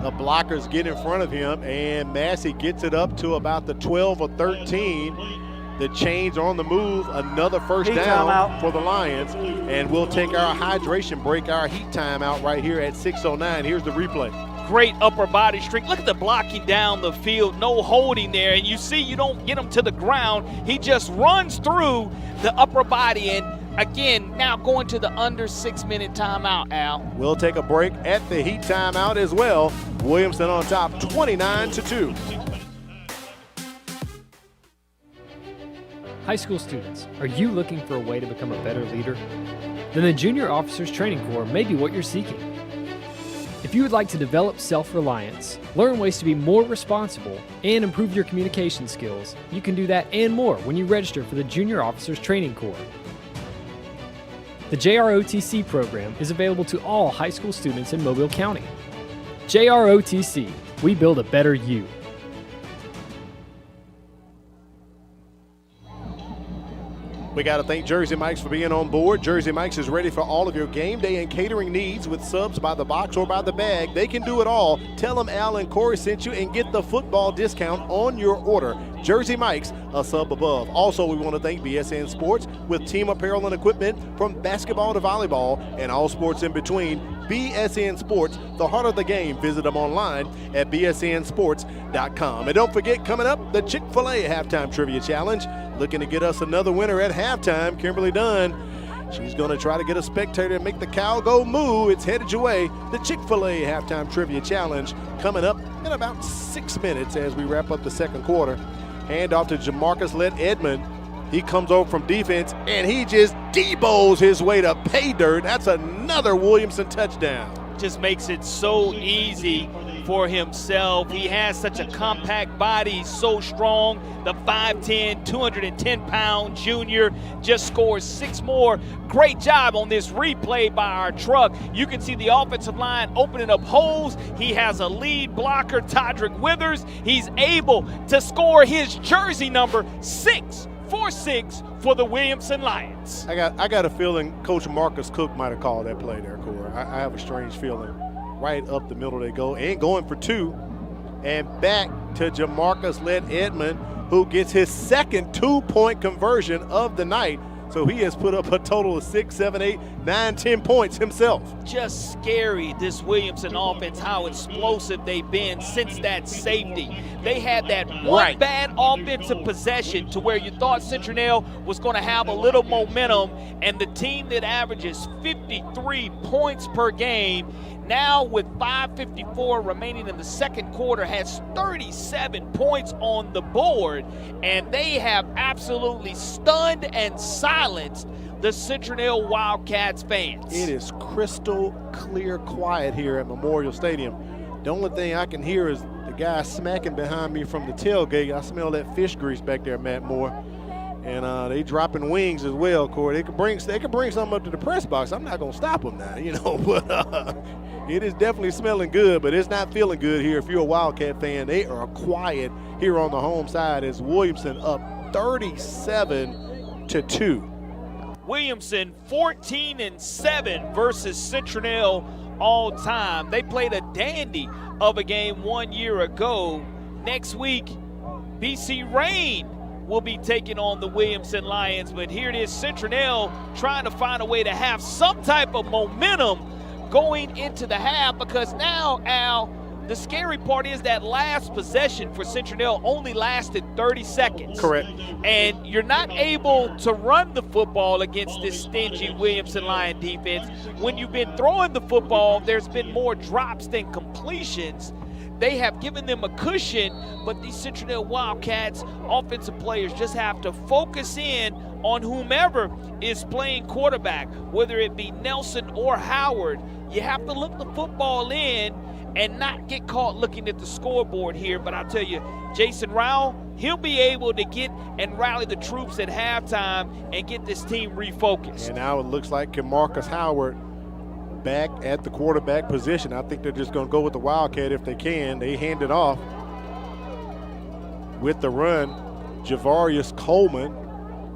The blockers get in front of him, and Massey gets it up to about the 12 or 13. The chains on the move. Another first down for the Lions. And we'll take our hydration break, our heat timeout right here at 6:09. Here's the replay.
Great upper body strength. Look at the blocking down the field. No holding there. And you see you don't get him to the ground. He just runs through the upper body. And again, now going to the under 6-minute timeout, Al.
We'll take a break at the heat timeout as well. Williamson on top, 29-2.
High school students, are you looking for a way to become a better leader? Then the Junior Officers Training Corps may be what you're seeking. If you would like to develop self-reliance, learn ways to be more responsible, and improve your communication skills, you can do that and more when you register for the Junior Officers Training Corps. The JROTC program is available to all high school students in Mobile County. JROTC, we build a better you.
We got to thank Jersey Mike's for being on board. Jersey Mike's is ready for all of your game day and catering needs with subs by the box or by the bag. They can do it all. Tell them Al and Corey sent you and get the football discount on your order. Jersey Mike's, a sub above. Also, we want to thank BSN Sports with team apparel and equipment from basketball to volleyball and all sports in between. BSN Sports, the heart of the game. Visit them online at bsnsports.com. And don't forget, coming up, the Chick-fil-A Halftime Trivia Challenge. Looking to get us another winner at halftime, Kimberly Dunn. She's going to try to get a spectator and make the cow go moo. It's headed your way. The Chick-fil-A Halftime Trivia Challenge coming up in about 6 minutes as we wrap up the second quarter. Hand off to Jamarcus Edmond. He comes over from defense, and he just debows his way to pay dirt. That's another Williamson touchdown.
Just makes it so easy for himself. He has such a compact body. He's so strong. The 5'10", 210-pound junior just scores 6 more. Great job on this replay by our truck. You can see the offensive line opening up holes. He has a lead blocker, Todrick Withers. He's able to score his jersey number 646 for the Williamson Lions.
I got a feeling Coach Marcus Cook might have called that play there, Corey. I have a strange feeling. Right up the middle they go, and going for 2. And back to Jamarcus Edmond, who gets his second 2-point conversion of the night. So he has put up a total of 6, 7, 8, 9, 10 points himself.
Just scary, this Williamson offense, how explosive they've been since that safety. They had that one bad offensive possession to where you thought Citronelle was going to have a little momentum, and the team that averages 53 points per game now with 5:54 remaining in the second quarter has 37 points on the board, and they have absolutely stunned and silenced the Citronelle Wildcats fans.
It is crystal clear quiet here at Memorial Stadium. The only thing I can hear is the guy smacking behind me from the tailgate. I smell that fish grease back there, Matt Moore. And they dropping wings as well, Corey. They could bring something up to the press box. I'm not going to stop them now, but it is definitely smelling good, but it's not feeling good here. If you're a Wildcat fan, they are quiet here on the home side as Williamson up 37-2.
Williamson 14-7 versus Citronelle all time. They played a dandy of a game 1 year ago. Next week, BC Rain will be taking on the Williamson Lions. But here it is, Citronelle trying to find a way to have some type of momentum going into the half, because now, Al, the scary part is that last possession for Citronelle only lasted 30 seconds.
Correct.
And you're not able to run the football against this stingy Williamson Lion defense. When you've been throwing the football, there's been more drops than completions. They have given them a cushion, but these Citronelle Wildcats offensive players just have to focus in on whomever is playing quarterback, whether it be Nelson or Howard. You have to look the football in and not get caught looking at the scoreboard here. But I'll tell you, Jason Rowell, he'll be able to get and rally the troops at halftime and get this team refocused.
And now it looks like Marcus Howard back at the quarterback position. I think they're just going to go with the Wildcat if they can. They hand it off with the run. Javarius Coleman,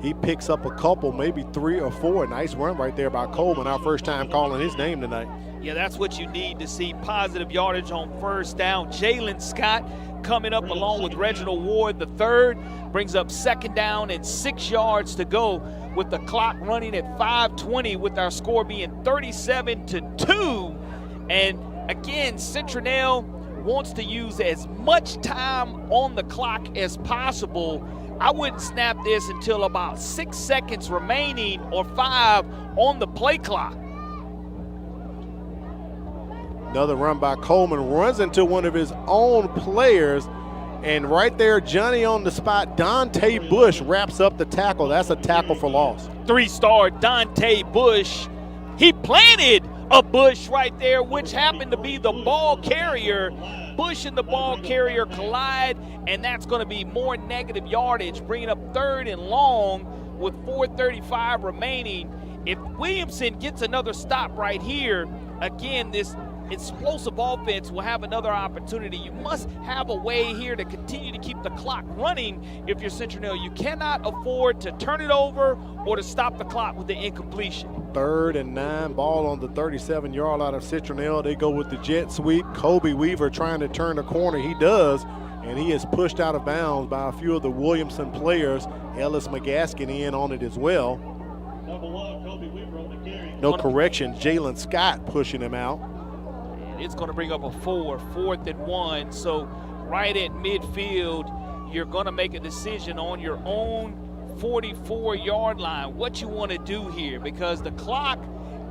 he picks up a couple, maybe 3 or 4. Nice run right there by Coleman, our first time calling his name tonight.
Yeah, that's what you need to see, positive yardage on first down. Jalen Scott coming up along with Reginald Ward the third, brings up 2nd down and 6 yards to go with the clock running at 5:20 with our score being 37-2. And again, Citronelle wants to use as much time on the clock as possible. I wouldn't snap this until about 6 seconds remaining or 5 on the play clock.
Another run by Coleman, runs into one of his own players, and right there, Johnny on the spot, Dante Bush wraps up the tackle. That's a tackle for loss.
3-star Dante Bush, he planted a bush right there, which happened to be the ball carrier. Bush and the ball carrier collide, and that's going to be more negative yardage, bringing up 3rd and long with 4:35 remaining. If Williamson gets another stop right here, again, this explosive offense will have another opportunity. You must have a way here to continue to keep the clock running if you're Citronelle. You cannot afford to turn it over or to stop the clock with the incompletion.
3rd and 9, ball on the 37-yard line of Citronelle. They go with the jet sweep. Kobe Weaver trying to turn the corner. He does, and he is pushed out of bounds by a few of the Williamson players. Ellis McGaskin in on it as well.
Number 1, Kobe Weaver on the carry.
No correction, Jalen Scott pushing him out.
It's going to bring up a 4th and 1. So right at midfield, you're going to make a decision on your own 44-yard line, what you want to do here, because the clock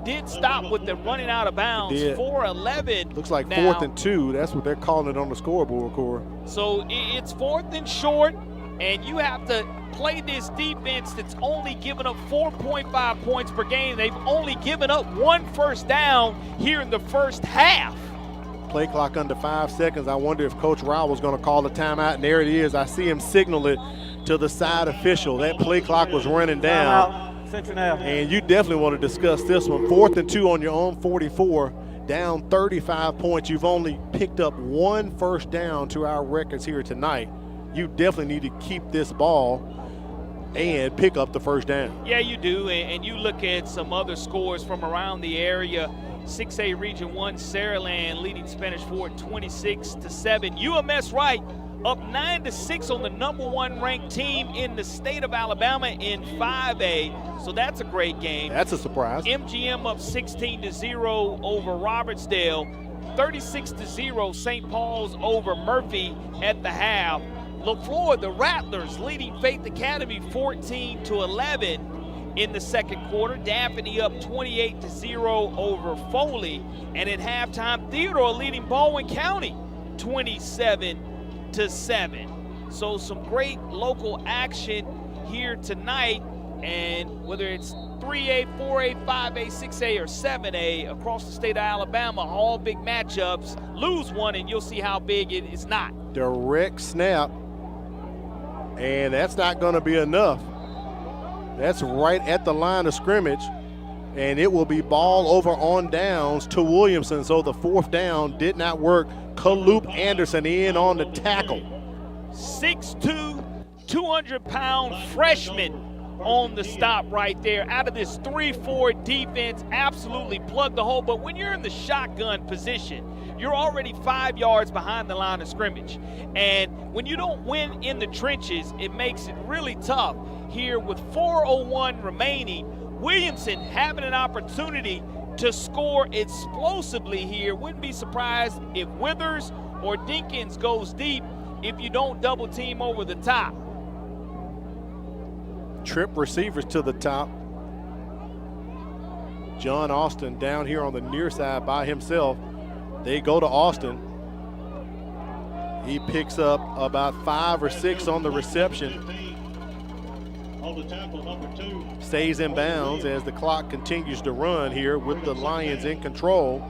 did stop with them running out of bounds. 4:11.
Looks like
now.
4th and 2. That's what they're calling it on the scoreboard, Corey.
So it's 4th and short, and you have to play this defense that's only given up 4.5 points per game. They've only given up 1 first down here in the first half.
Play clock under 5 seconds. I wonder if Coach Rowell was going to call the timeout, and there it is. I see him signal it to the side official. That play clock was running down. And you definitely want to discuss this one. 4th and 2 on your own 44, down 35 points. You've only picked up 1 first down to our records here tonight. You definitely need to keep this ball and pick up the first down.
Yeah, you do, and you look at some other scores from around the area. 6A Region 1, Saraland leading Spanish Fort 26-7. UMS Wright up 9-6 on the number 1 ranked team in the state of Alabama in 5A. So that's a great game.
That's a surprise.
MGM up 16-0 over Robertsdale. 36-0 St. Paul's over Murphy at the half. LaFleur, the Rattlers leading Faith Academy 14-11 in the second quarter. Daphne up 28-0 over Foley. And at halftime, Theodore leading Baldwin County 27-7. So some great local action here tonight. And whether it's 3A, 4A, 5A, 6A, or 7A across the state of Alabama, all big matchups. Lose one and you'll see how big it is not.
Direct snap. And that's not going to be enough. That's right at the line of scrimmage. And it will be ball over on downs to Williamson. So the 4th down did not work. Kaloop Anderson in on the tackle.
6'2", 200-pound freshman on the stop right there. Out of this 3-4 defense, absolutely plugged the hole. But when you're in the shotgun position, you're already 5 yards behind the line of scrimmage. And when you don't win in the trenches, it makes it really tough. Here with 4:01 remaining, Williamson having an opportunity to score explosively here. Wouldn't be surprised if Withers or Dinkins goes deep if you don't double team over the top.
Trip receivers to the top. John Austin down here on the near side by himself. They go to Austin. He picks up about 5 or 6 on the reception. Stays in bounds as the clock continues to run here with the Lions in control.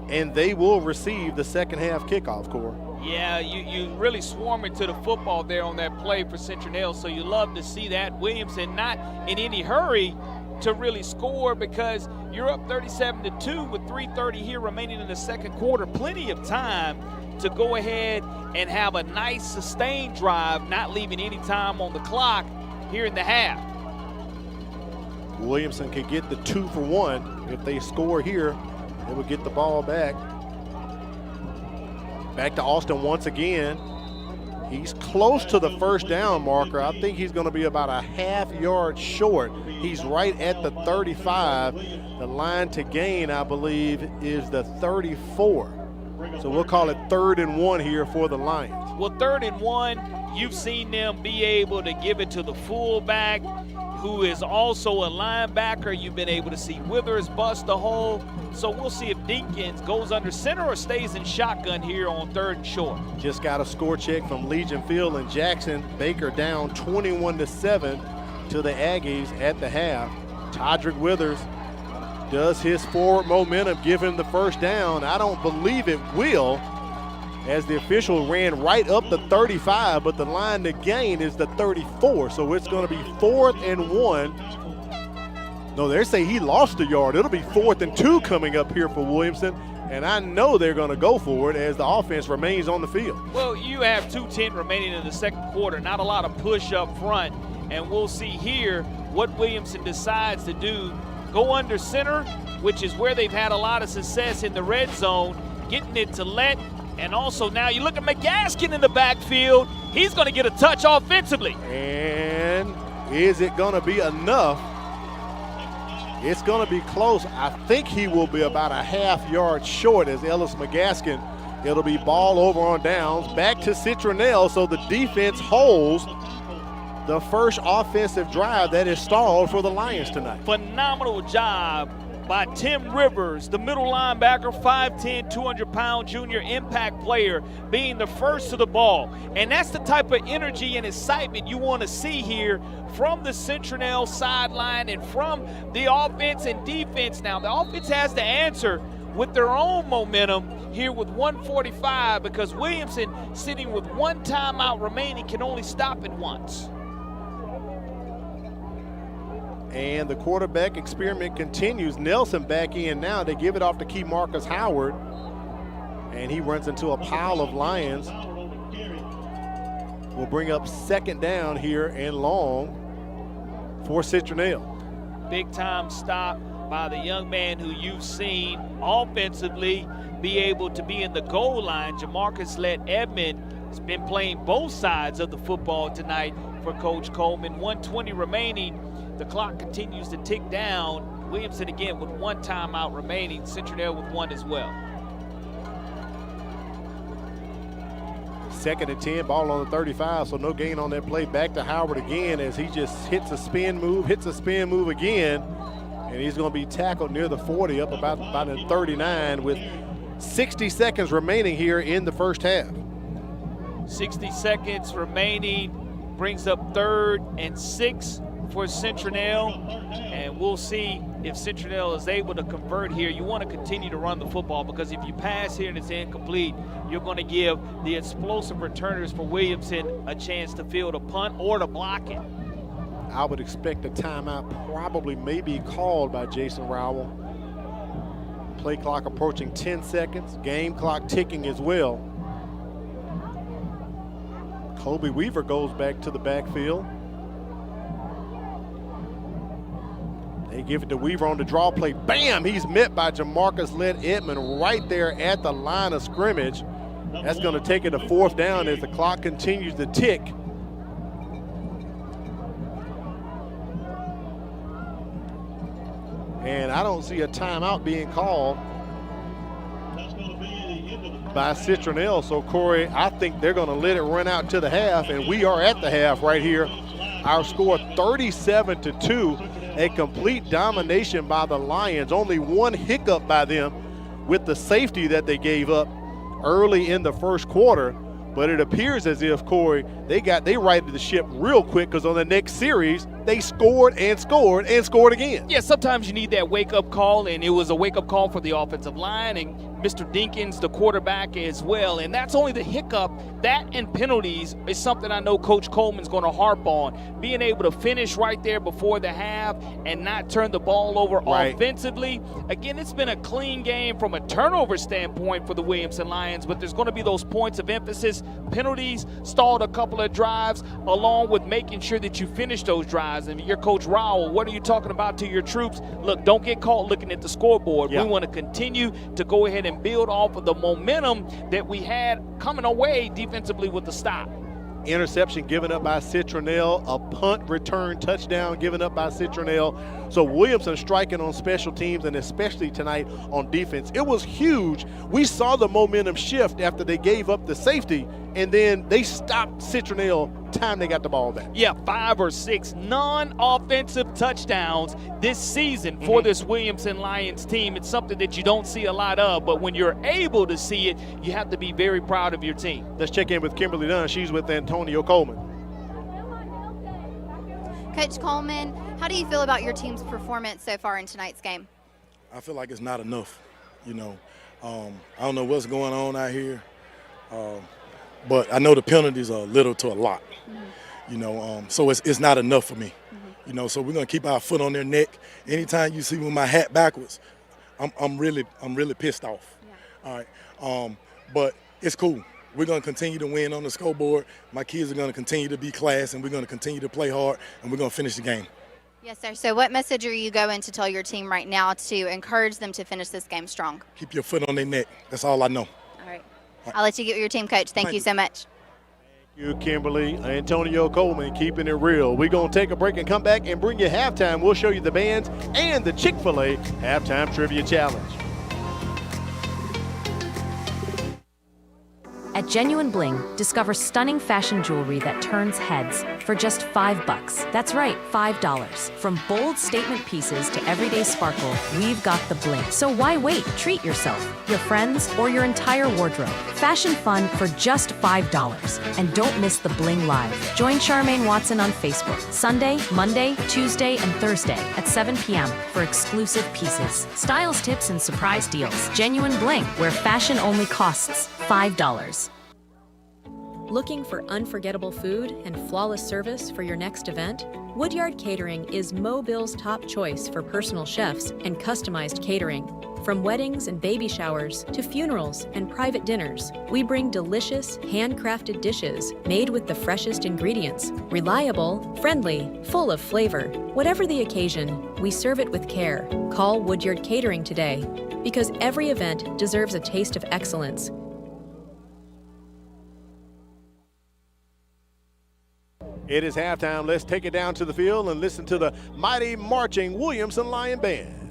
And they will receive the second half kickoff, Core.
Yeah, you really swarm into the football there on that play for Citronelle, so you love to see that. Williamson not in any hurry to really score because you're up 37-2 with 3:30 here remaining in the second quarter. Plenty of time to go ahead and have a nice sustained drive, not leaving any time on the clock here in the half.
Williamson could get the 2 for 1. If they score here, they would get the ball back. Back to Austin once again. He's close to the first down marker. I think he's going to be about a half-yard short. He's right at the 35. The line to gain, I believe, is the 34. So we'll call it 3rd and 1 here for the Lions.
Well, 3rd and 1, you've seen them be able to give it to the fullback, who is also a linebacker. You've been able to see Withers bust a hole. So we'll see if Dinkins goes under center or stays in shotgun here on 3rd and short.
Just got a score check from Legion Field and Jackson. Baker down 21-7 to the Aggies at the half. Todrick Withers does his forward momentum give him the first down? I don't believe it will, as the official ran right up the 35, but the line to gain is the 34. So it's going to be 4th and 1. No, they say he lost a yard. It'll be 4th and 2 coming up here for Williamson, and I know they're going to go for it as the offense remains on the field.
Well, you have 2:10 remaining in the second quarter. Not a lot of push up front, and we'll see here what Williamson decides to do. Go under center, which is where they've had a lot of success in the red zone, getting it to Let. And also now you look at McGaskin in the backfield. He's going to get a touch offensively.
And is it going to be enough? It's going to be close. I think he will be about a half-yard short as Ellis McGaskin. It'll be ball over on downs. Back to Citronelle, so the defense holds the first offensive drive that is stalled for the Lions tonight.
Phenomenal job by Tim Rivers, the middle linebacker, 5'10", 200-pound junior impact player, being the first to the ball. And that's the type of energy and excitement you want to see here from the Citronelle sideline and from the offense and defense. Now, the offense has to answer with their own momentum here with 1:45 because Williamson, sitting with 1 timeout remaining, can only stop it once.
And the quarterback experiment continues. Nelson back in now. They give it off to Key Marcus Howard. And he runs into a pile of Lions. Will bring up 2nd down here and long for Citronelle.
Big time stop by the young man who you've seen offensively be able to be in the goal line. Jamarcus Edmond has been playing both sides of the football tonight for Coach Coleman. 1:20 remaining. The clock continues to tick down. Williamson again with 1 timeout remaining. Citronelle with 1 as well.
2nd and 10, ball on the 35, so no gain on that play. Back to Howard again as he just hits a spin move again, and he's going to be tackled near the 40, up about the 39 with 60 seconds remaining here in the first half.
60 seconds remaining brings up 3rd and 6 for Citronelle, and we'll see if Citronelle is able to convert here. You want to continue to run the football because if you pass here and it's incomplete, you're going to give the explosive returners for Williamson a chance to field a punt or to block it.
I would expect a timeout probably may be called by Jason Rowell. Play clock approaching 10 seconds, game clock ticking as well. Kobe Weaver goes back to the backfield. They give it to Weaver on the draw play. Bam! He's met by Jamarcus Lynn-Edmond right there at the line of scrimmage. That's going to take it a 4th down as the clock continues to tick. And I don't see a timeout being called by Citronelle. So, Corey, I think they're going to let it run out to the half, and we are at the half right here. Our score 37-2, a complete domination by the Lions. Only one hiccup by them with the safety that they gave up early in the first quarter. But it appears as if, Corey, they righted the ship real quick, because on the next series, they scored and scored and scored again.
Yeah, sometimes you need that wake-up call, and it was a wake-up call for the offensive line and Mr. Dinkins, the quarterback, as well. And that's only the hiccup. That and penalties is something I know Coach Coleman's going to harp on. Being able to finish right there before the half and not turn the ball over offensively. Again, it's been a clean game from a turnover standpoint for the Williamson Lions, but there's going to be those points of emphasis. Penalties, stalled a couple of drives, along with making sure that you finish those drives. And your Coach Rowell, what are you talking about to your troops? Look, don't get caught looking at the scoreboard. We want to continue to go ahead and build off of the momentum that we had coming away defensively with the stop.
Interception given up by Citronelle, a punt return touchdown given up by Citronelle. So Williamson striking on special teams, and especially tonight on defense. It was huge. We saw the momentum shift after they gave up the safety, and then they stopped Citronelle time they got the ball back.
Yeah, 5 or 6 non-offensive touchdowns this season for this Williamson Lions team. It's something that you don't see a lot of, but when you're able to see it, you have to be very proud of your team.
Let's check in with Kimberly Dunn. She's with Antonio Coleman.
Coach Coleman, how do you feel about your team's performance so far in tonight's game?
I feel like it's not enough. You know, I don't know what's going on out here, but I know the penalties are little to a lot. You know, so it's not enough for me. You know, so we're gonna keep our foot on their neck. Anytime you see me with my hat backwards, I'm really pissed off. All right, but it's cool. We're going to continue to win on the scoreboard. My kids are going to continue to be class, and we're going to continue to play hard, and we're going to finish the game.
Yes, sir. So what message are you going to tell your team right now to encourage them to finish this game strong?
Keep your foot on their neck. That's all I know.
All right. I'll let you get with your team, Coach. Thank you so much.
Thank you, Kimberly. Antonio Coleman keeping it real. We're going to take a break and come back and bring you halftime. We'll show you the bands and the Chick-fil-A Halftime Trivia Challenge.
At Genuine Bling, discover stunning fashion jewelry that turns heads for just $5. That's right, $5. From bold statement pieces to everyday sparkle, we've got the bling. So why wait? Treat yourself, your friends, or your entire wardrobe. Fashion fun for just $5. And don't miss the Bling Live. Join Charmaine Watson on Facebook, Sunday, Monday, Tuesday, and Thursday at 7 p.m. for exclusive pieces, styles tips, and surprise deals. Genuine Bling, where fashion only costs $5.
Looking for unforgettable food and flawless service for your next event? Woodyard Catering is Mobile's top choice for personal chefs and customized catering. From weddings and baby showers to funerals and private dinners, we bring delicious, handcrafted dishes made with the freshest ingredients. Reliable, friendly, full of flavor. Whatever the occasion, we serve it with care. Call Woodyard Catering today, because every event deserves a taste of excellence.
It is halftime. Let's take it down to the field and listen to the mighty marching Williamson Lion Band.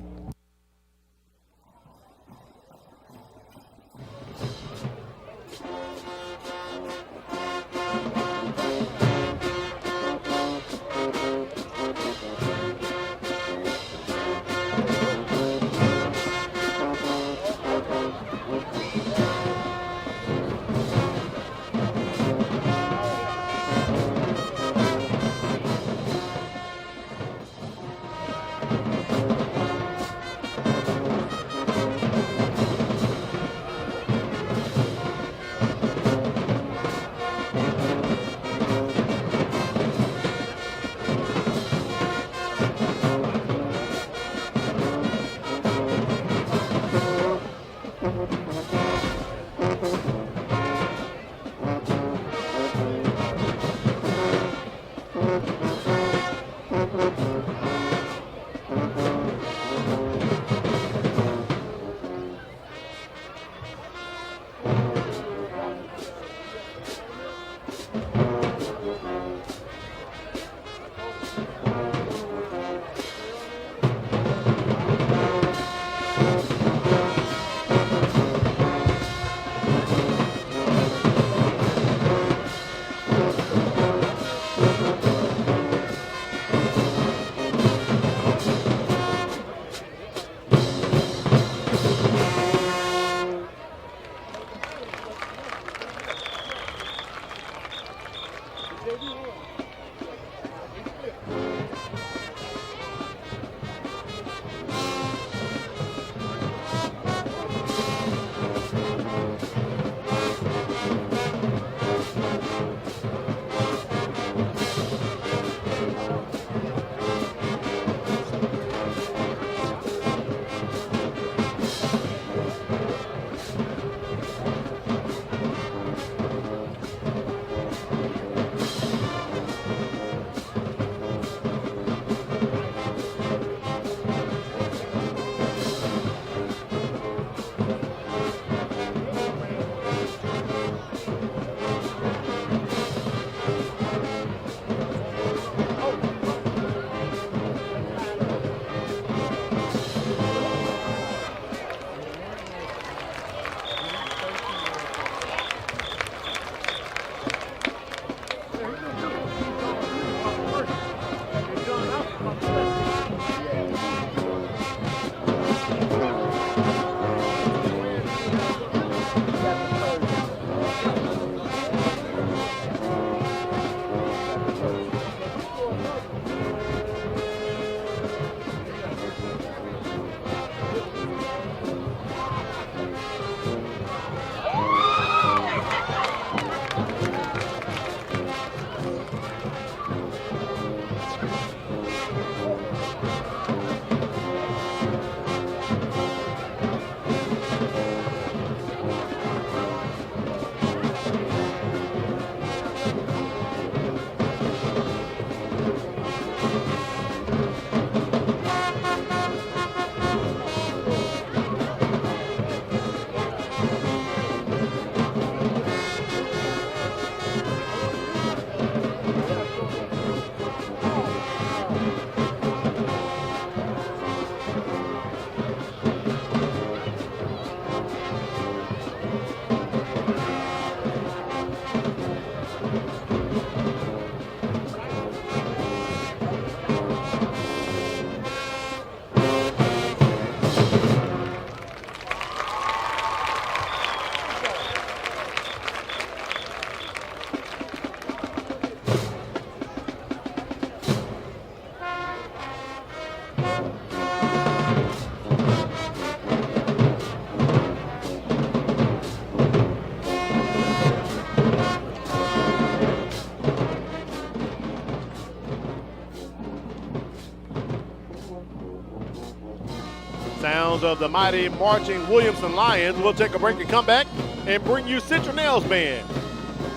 Sounds of the mighty marching Williamson Lions. We'll take a break and come back and bring you Citronelle's band.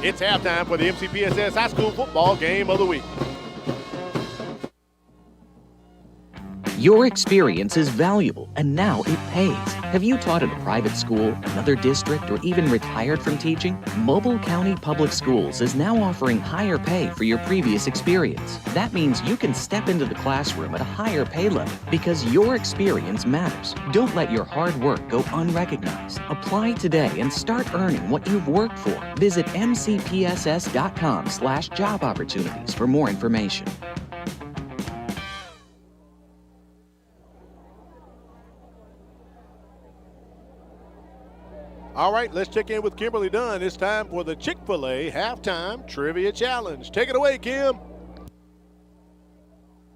It's halftime for the MCPSS High School Football Game of the Week.
Your experience is valuable, and now it pays. Have you taught at a private school, another district, or even retired from teaching? Mobile County Public Schools is now offering higher pay for your previous experience. That means you can step into the classroom at a higher pay level because your experience matters. Don't let your hard work go unrecognized. Apply today and start earning what you've worked for. Visit mcpss.com/job opportunities for more information.
All right, let's check in with Kimberly Dunn. It's time for the Chick-fil-A Halftime Trivia Challenge. Take it away, Kim.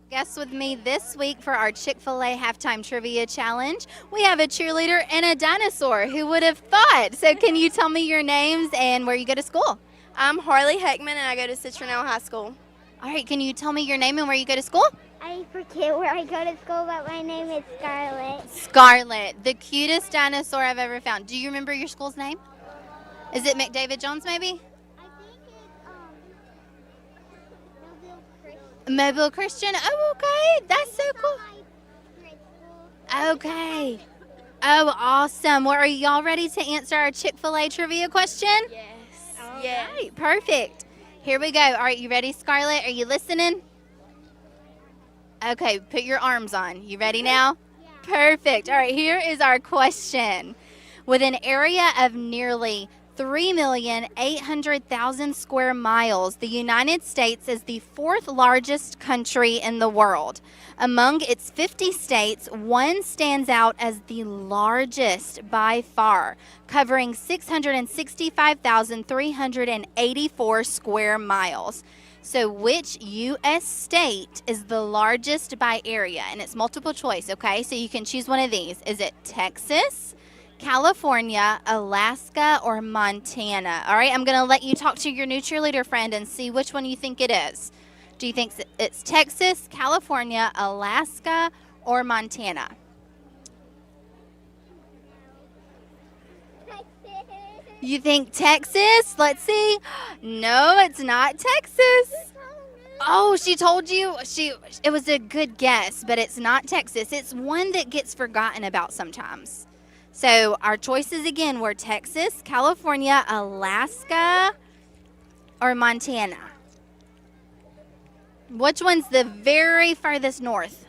Guests with me this week for our Chick-fil-A Halftime Trivia Challenge. We have a cheerleader and a dinosaur. Who would have thought? So can you tell me your names and where you go to school?
I'm Harley Heckman, and I go to Citronelle High School.
All right, can you tell me your name and where you go to school?
I forget where I go to school, but my name is Scarlett.
Scarlett, the cutest dinosaur I've ever found. Do you remember your school's name? Is it McDavid Jones, maybe?
I think it's
Mobile Christian. Oh, okay. That's so cool. Okay. Oh, awesome. Well, are y'all ready to answer our Chick-fil-A trivia question?
Yes.
All right. Perfect. Here we go. All right, you ready, Scarlett? Are you listening? Okay, put your arms on. You ready now? Yeah. Perfect. All right, here is our question. With an area of nearly 3,800,000 square miles, the United States is the fourth largest country in the world. Among its 50 states, one stands out as the largest by far, covering 665,384 square miles. So which U.S. state is the largest by area? And it's multiple choice, okay? So you can choose one of these. Is it Texas, California, Alaska, or Montana? All right, I'm going to let you talk to your new cheerleader friend and see which one you think it is. Do you think it's Texas, California, Alaska, or Montana? You think Texas? Let's see. No, it's not Texas. Oh, she told you. It was a good guess, but it's not Texas. It's one that gets forgotten about sometimes. So our choices again were Texas, California, Alaska, or Montana. Which one's the very farthest north?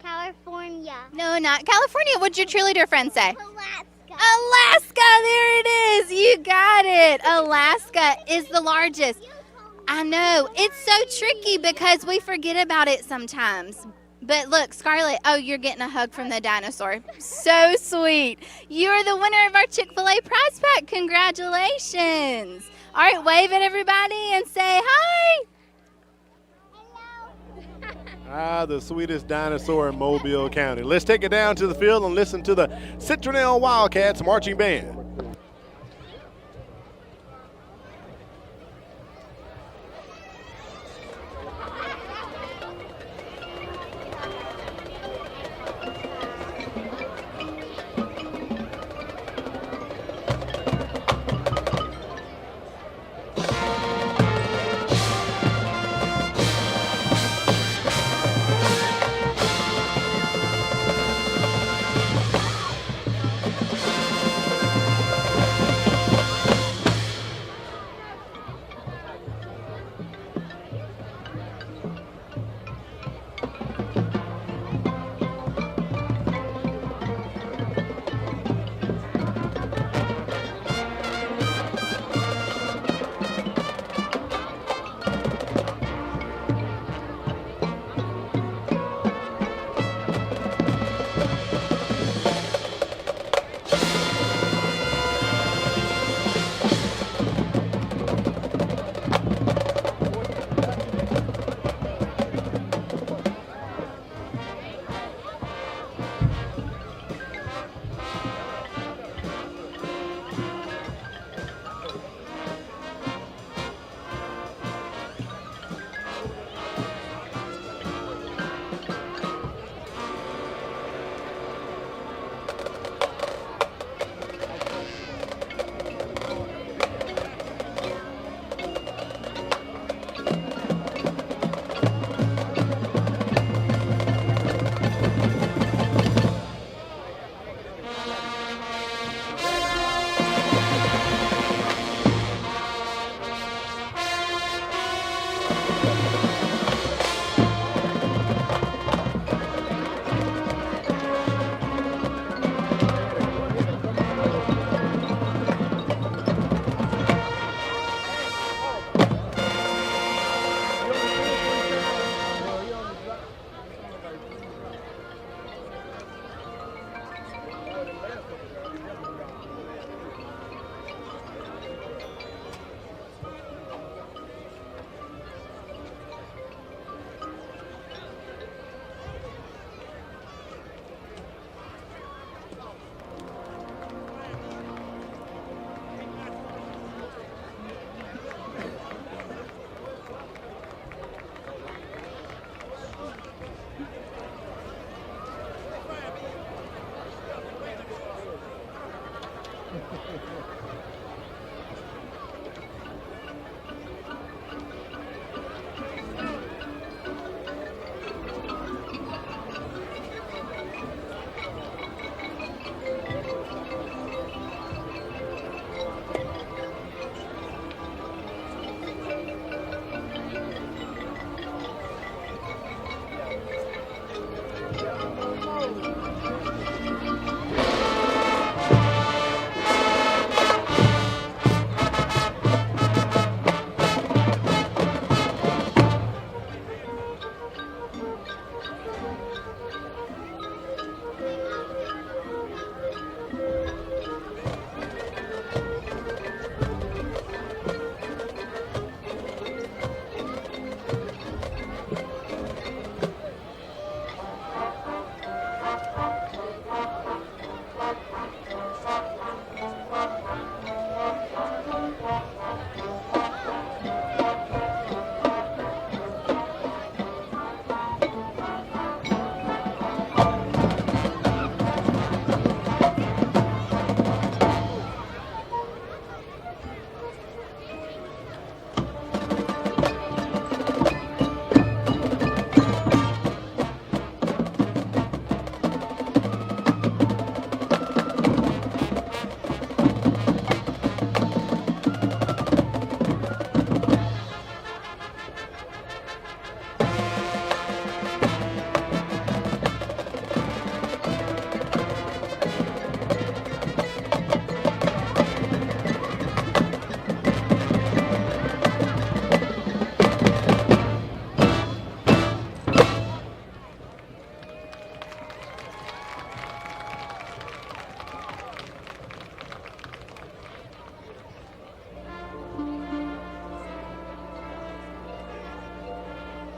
California.
No, not California. What'd your cheerleader friend say?
Alaska.
Alaska, there it is. You got it. Alaska is the largest. I know. It's so tricky because we forget about it sometimes. But look, Scarlett, oh, you're getting a hug from the dinosaur. So sweet. You're the winner of our Chick-fil-A prize pack. Congratulations. All right, wave at everybody and say hi.
The sweetest dinosaur in Mobile County. Let's take it down to the field and listen to the Citronelle Wildcats marching band.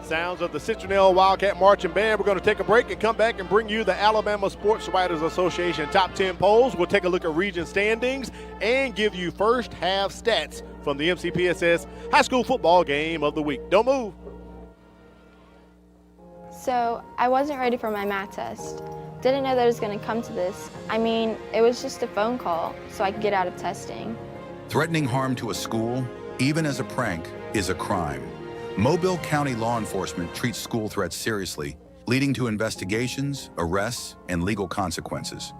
Sounds of the Citronelle Wildcat Marching Band. We're going to take a break and come back and bring you the Alabama Sports Writers Association top 10 polls. We'll take a look at region standings and give you first half stats from the MCPSS high school football game of the week. Don't move.
So I wasn't ready for my math test. Didn't know that it was going to come to this. I mean, it was just a phone call so I could get out of testing.
Threatening harm to a school, even as a prank, is a crime. Mobile County law enforcement treats school threats seriously, leading to investigations, arrests, and legal consequences.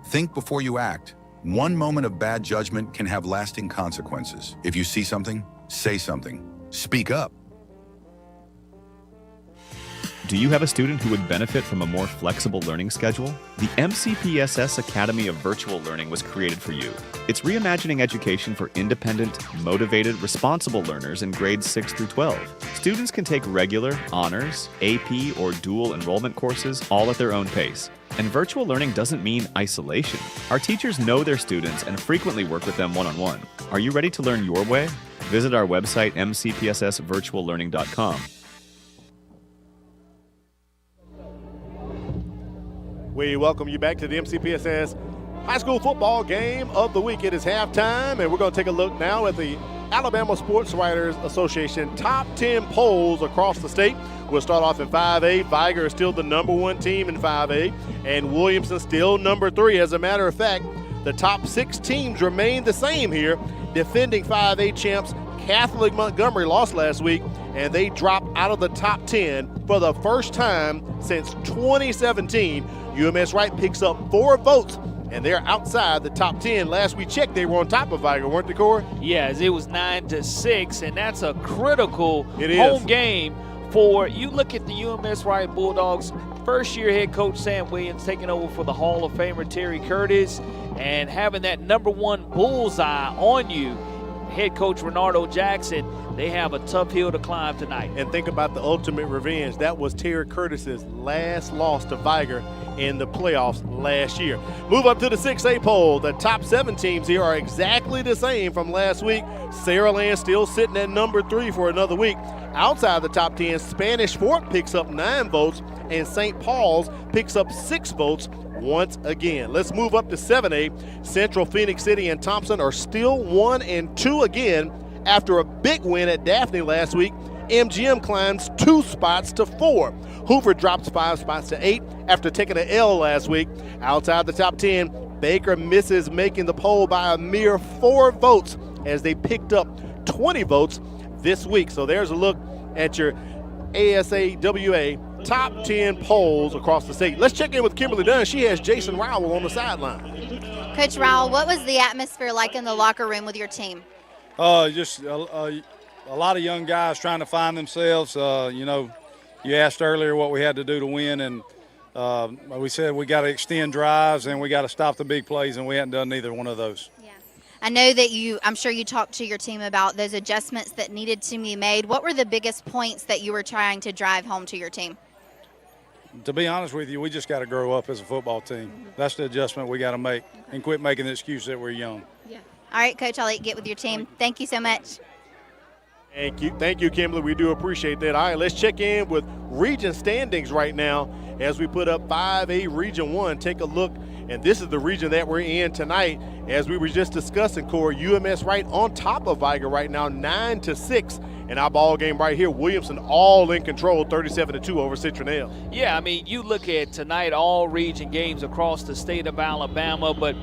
Think before you act. One moment of bad judgment can have lasting consequences. If you see something, say something. Speak up.
Do you have a student who would benefit from a more flexible learning schedule? The MCPSS Academy of Virtual Learning was created for you. It's reimagining education for independent, motivated, responsible learners in grades 6 through 12. Students can take regular, honors, AP, or dual enrollment courses all at their own pace. And virtual learning doesn't mean isolation. Our teachers know their students and frequently work with them one-on-one. Are you ready to learn your way? Visit our website, mcpssvirtuallearning.com.
We welcome you back to the MCPSS high school football game of the week. It is halftime, and we're going to take a look now at the Alabama Sports Writers Association top 10 polls across the state. We'll start off in 5A. Viger is still the #1 team in 5A, and Williamson still #3. As a matter of fact, the top 6 teams remain the same here. Defending 5A champs Catholic Montgomery lost last week, and they dropped out of the top 10 for the first time since 2017. UMS Wright picks up 4 votes, and they're outside the top 10. Last we checked, they were on top of Viger, weren't they, Corey?
Yes, it was 9-6, and that's a critical home game for you. Look at the UMS Wright Bulldogs. First-year head coach Sam Williams taking over for the Hall of Famer Terry Curtis, and having that #1 bullseye on you. Head coach Renardo Jackson, they have a tough hill to climb tonight.
And think about the ultimate revenge. That was Terry Curtis's last loss to Viger in the playoffs last year. Move up to the 6A poll. The top 7 teams here are exactly the same from last week. Saraland still sitting at #3 for another week. Outside the top 10, Spanish Fort picks up 9 votes, and St. Paul's picks up 6 votes once again. Let's move up to 7A. Central, Phoenix City, and Thompson are still 1 and 2 again after a big win at Daphne last week. MGM climbs 2 spots to 4. Hoover drops 5 spots to 8 after taking an L last week. Outside the top 10, Baker misses making the poll by a mere 4 votes as they picked up 20 votes this week. So there's a look at your ASAWA top 10 polls across the state. Let's check in with Kimberly Dunn. She has Jason Rowell on the sideline.
Coach Rowell, what was the atmosphere like in the locker room with your team?
Just a lot of young guys trying to find themselves. You asked earlier what we had to do to win, and we said we got to extend drives and we got to stop the big plays, and we hadn't done neither one of those.
I know that I'm sure you talked to your team about those adjustments that needed to be made. What were the biggest points that you were trying to drive home to your team?
To be honest with you, we just got to grow up as a football team. That's the adjustment we got to make, and quit making the excuse that we're young.
All right, Coach, I'll let you get with your team. Thank you so much.
Thank you, Kimberly. We do appreciate that. All right, let's check in with region standings right now as we put up 5A Region 1. Take a look, and this is the region that we're in tonight. As we were just discussing, Corey, UMS Wright on top of Viger right now, 9-6 in our ball game right here. Williamson all in control, 37-2 over Citronelle.
Yeah, I mean, you look at tonight, all region games across the state of Alabama, but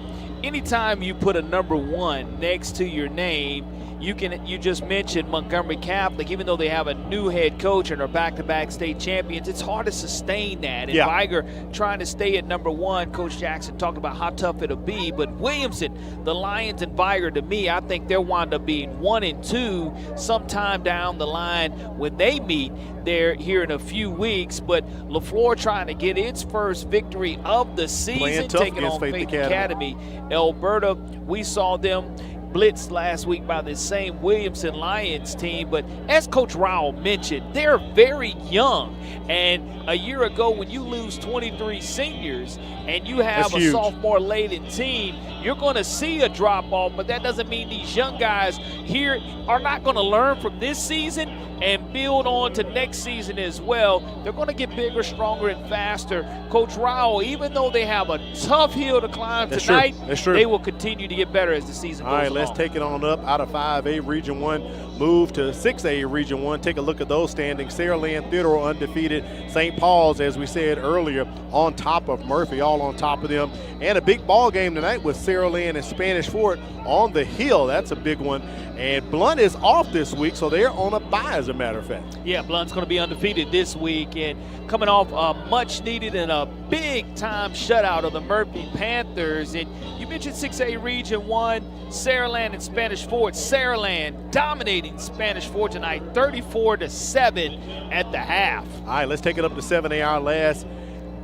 anytime you put a #1 next to your name, you just mentioned Montgomery Catholic. Even though they have a new head coach and are back-to-back state champions, it's hard to sustain that. And Viger trying to stay at #1. Coach Jackson talked about how tough it'll be. But Williamson, the Lions and Viger, to me, I think they'll wind up being 1 and 2 sometime down the line when they meet there here in a few weeks. But LaFleur trying to get its first victory of the season, taking on Faith Academy. Alberta, we saw them blitzed last week by this same Williamson Lions team. But as Coach Rowell mentioned, they're very young. And a year ago, when you lose 23 seniors and you have a sophomore-laden team, you're going to see a drop-off, but that doesn't mean these young guys here are not going to learn from this season and build on to next season as well. They're going to get bigger, stronger, and faster. Coach Rowell, even though they have a tough hill to climb tonight, they will continue to get better as the season goes on.
All right, let's take it on up out of 5A Region 1, move to 6A Region 1. Take a look at those standings. Saraland Theodore undefeated. St. Paul's, as we said earlier, on top of Murphy, all on top of them. And a big ball game tonight with Saraland and Spanish Fort on the hill. That's a big one. And Blunt is off this week, so they're on a bye, as a matter of fact.
Yeah, Blunt's going to be undefeated this week, and coming off a much-needed and a big-time shutout of the Murphy Panthers. And you mentioned 6A Region 1, Saraland and Spanish Fort. Saraland dominating Spanish Fort tonight, 34-7 at the half.
All right, let's take it up to 7A, our last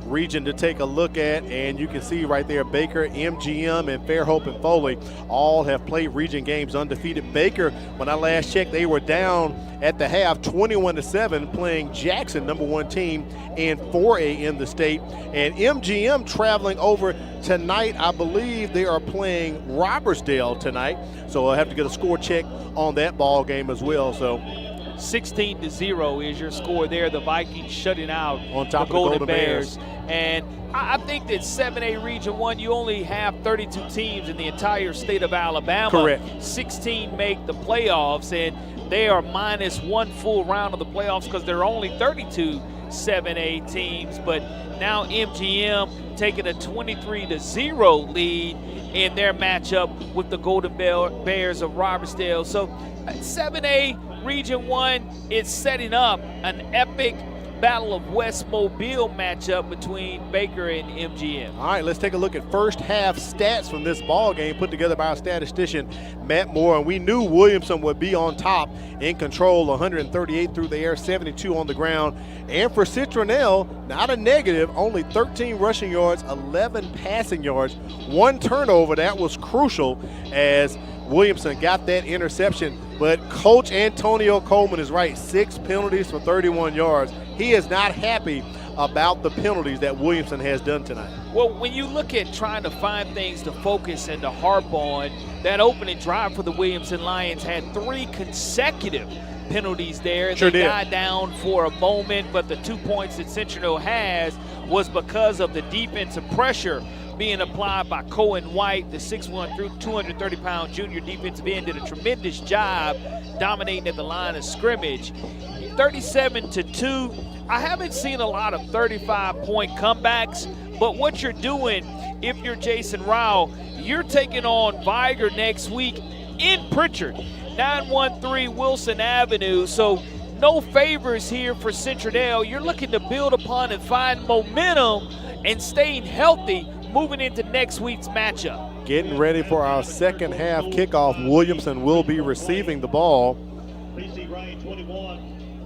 region to take a look at, and you can see right there Baker, MGM, and Fairhope and Foley all have played region games undefeated. Baker, when I last checked, they were down at the half 21-7 playing Jackson, number 1 team in 4A in the state. And MGM traveling over tonight. I believe they are playing Robertsdale tonight, so I'll have to get a score check on that ball game as well. So
16-0 is your score there. The Vikings shutting out
on top
the
of
Golden Bears. And I think that 7A Region 1, you only have 32 teams in the entire state of Alabama.
Correct.
16 make the playoffs, and they are minus 1 full round of the playoffs because there are only 32 7A teams. But now MGM taking a 23-0 lead in their matchup with the Golden Bears of Robertsdale. So 7A Region 1 is setting up an epic Battle of West Mobile matchup between Baker and MGM.
All right, let's take a look at first half stats from this ball game put together by our statistician, Matt Moore. And we knew Williamson would be on top in control, 138 through the air, 72 on the ground. And for Citronelle, not a negative, only 13 rushing yards, 11 passing yards, 1 turnover. That was crucial as Williamson got that interception. But Coach Antonio Coleman is right, 6 penalties for 31 yards. He is not happy about the penalties that Williamson has done tonight.
Well, when you look at trying to find things to focus and to harp on, that opening drive for the Williamson Lions had 3 consecutive penalties there.
Sure
they
did.
died down for a moment, but the 2 points that Citronelle has was because of the defensive pressure being applied by Cohen White, the 6'1", 230-pound junior defensive end, did a tremendous job dominating at the line of scrimmage. 37-2. I haven't seen a lot of 35-point comebacks, but what you're doing, if you're Jason Rowell, you're taking on Viger next week in Pritchard, 913 Wilson Avenue. So no favors here for Citronelle. You're looking to build upon and find momentum and staying healthy moving into next week's matchup.
Getting ready for our second half kickoff. Williamson will be receiving the ball.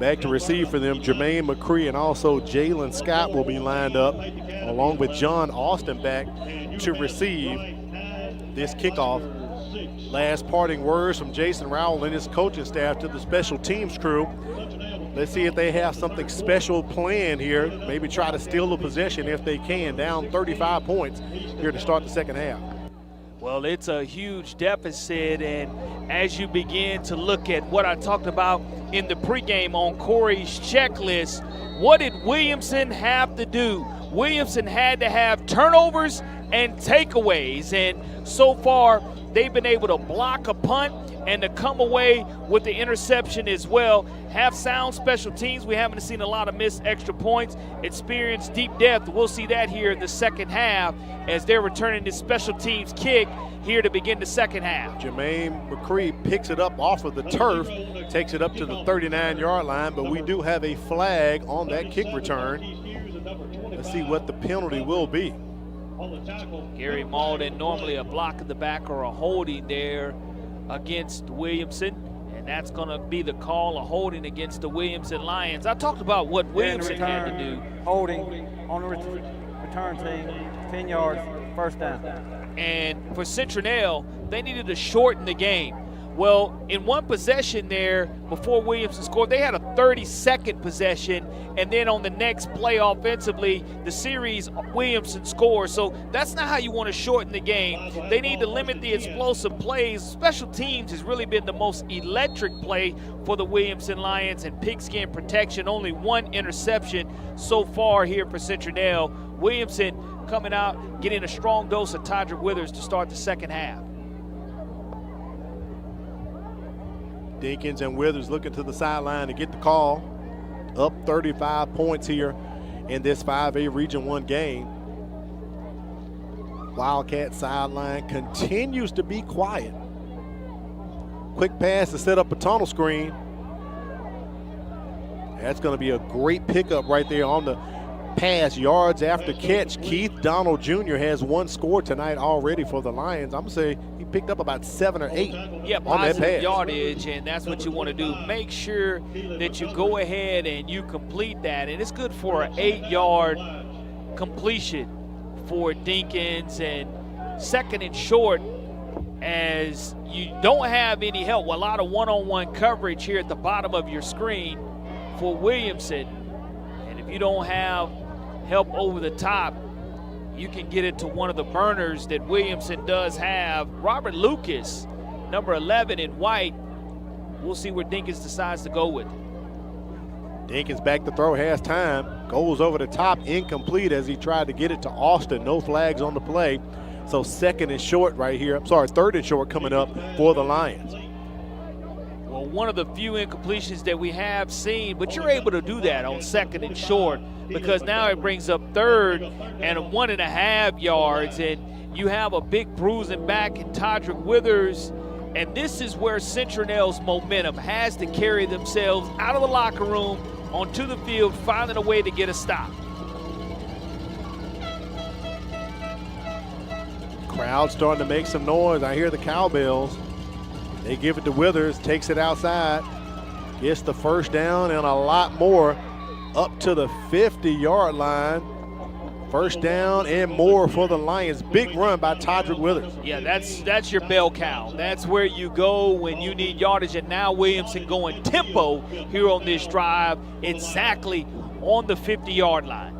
Back to receive for them, Jermaine McCree and also Jalen Scott will be lined up, along with John Austin back to receive this kickoff. Last parting words from Jason Rowell and his coaching staff to the special teams crew. Let's see if they have something special planned here. Maybe try to steal the possession if they can. Down 35 points here to start the second half.
Well, it's a huge deficit, and as you begin to look at what I talked about in the pregame on Corey's checklist, what did Williamson have to do? Williamson had to have turnovers and takeaways, and so far they've been able to block a punt and to come away with the interception as well. Have sound special teams. We haven't seen a lot of missed extra points. Experience deep depth. We'll see that here in the second half as they're returning this special teams kick here to begin the second half.
Jermaine McCree picks it up off of the turf, takes it up to the 39-yard line, but we do have a flag on that kick return. Let's see what the penalty will be.
Gary Malden, normally a block in the back or a holding there against Williamson, and that's going to be the call, a holding against the Williamson Lions. I talked about what Williamson had to do.
Holding on the return team, 10 yards, first down.
And for Citronelle, they needed to shorten the game. Well, in one possession there, before Williamson scored, they had a 30-second possession, and then on the next play offensively, the series, Williamson scores. So that's not how you want to shorten the game. They need to limit the explosive plays. Special teams has really been the most electric play for the Williamson Lions, and pigskin protection, only one interception so far here for Citronelle. Williamson coming out, getting a strong dose of Todrick Withers to start the second half.
Dinkins and Withers looking to the sideline to get the call. Up 35 points here in this 5A Region 1 game. Wildcat sideline continues to be quiet. Quick pass to set up a tunnel screen. That's going to be a great pickup right there on the pass, yards after catch. Keith Donald Jr. has one score tonight already for the Lions. I'm going to say he picked up about 7 or 8 on that pass.
Yardage, and that's what you want to do. Make sure that you go ahead and you complete that, and it's good for an 8-yard completion for Dinkins. And second and short, as you don't have any help, a lot of one-on-one coverage here at the bottom of your screen for Williamson. And if you don't have help over the top, you can get it to one of the burners that Williamson does have. Robert Lucas, number 11 in white. We'll see where Dinkins decides to go with it.
Dinkins back to throw, has time, goes over the top, incomplete as he tried to get it to Austin. No flags on the play. So second and short right here. I'm sorry, third and short coming up for the Lions.
Well, one of the few incompletions that we have seen, but you're able to do that on second and short, because now it brings up third and 1.5 yards, and you have a big bruising back in Todrick Withers, and this is where Citronelle's momentum has to carry themselves out of the locker room onto the field, finding a way to get a stop.
Crowd starting to make some noise. I hear the cowbells. They give it to Withers, takes it outside, gets the first down and a lot more up to the 50-yard line. First down and more for the Lions. Big run by Todrick Withers.
Yeah, that's your bell cow. That's where you go when you need yardage, and now Williamson going tempo here on this drive, exactly on the 50-yard line.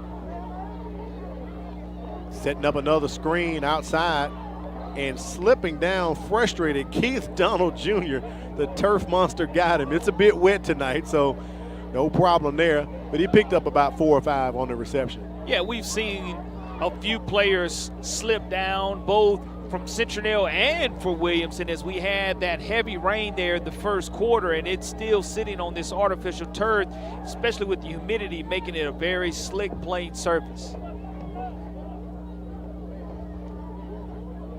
Setting up another screen outside and slipping down, frustrated. Keith Donald Jr., the turf monster, got him. It's a bit wet tonight, so no problem there. But he picked up about 4 or 5 on the reception.
Yeah, we've seen a few players slip down, both from Citronelle and for Williamson, as we had that heavy rain there in the first quarter, and it's still sitting on this artificial turf, especially with the humidity, making it a very slick, plain surface.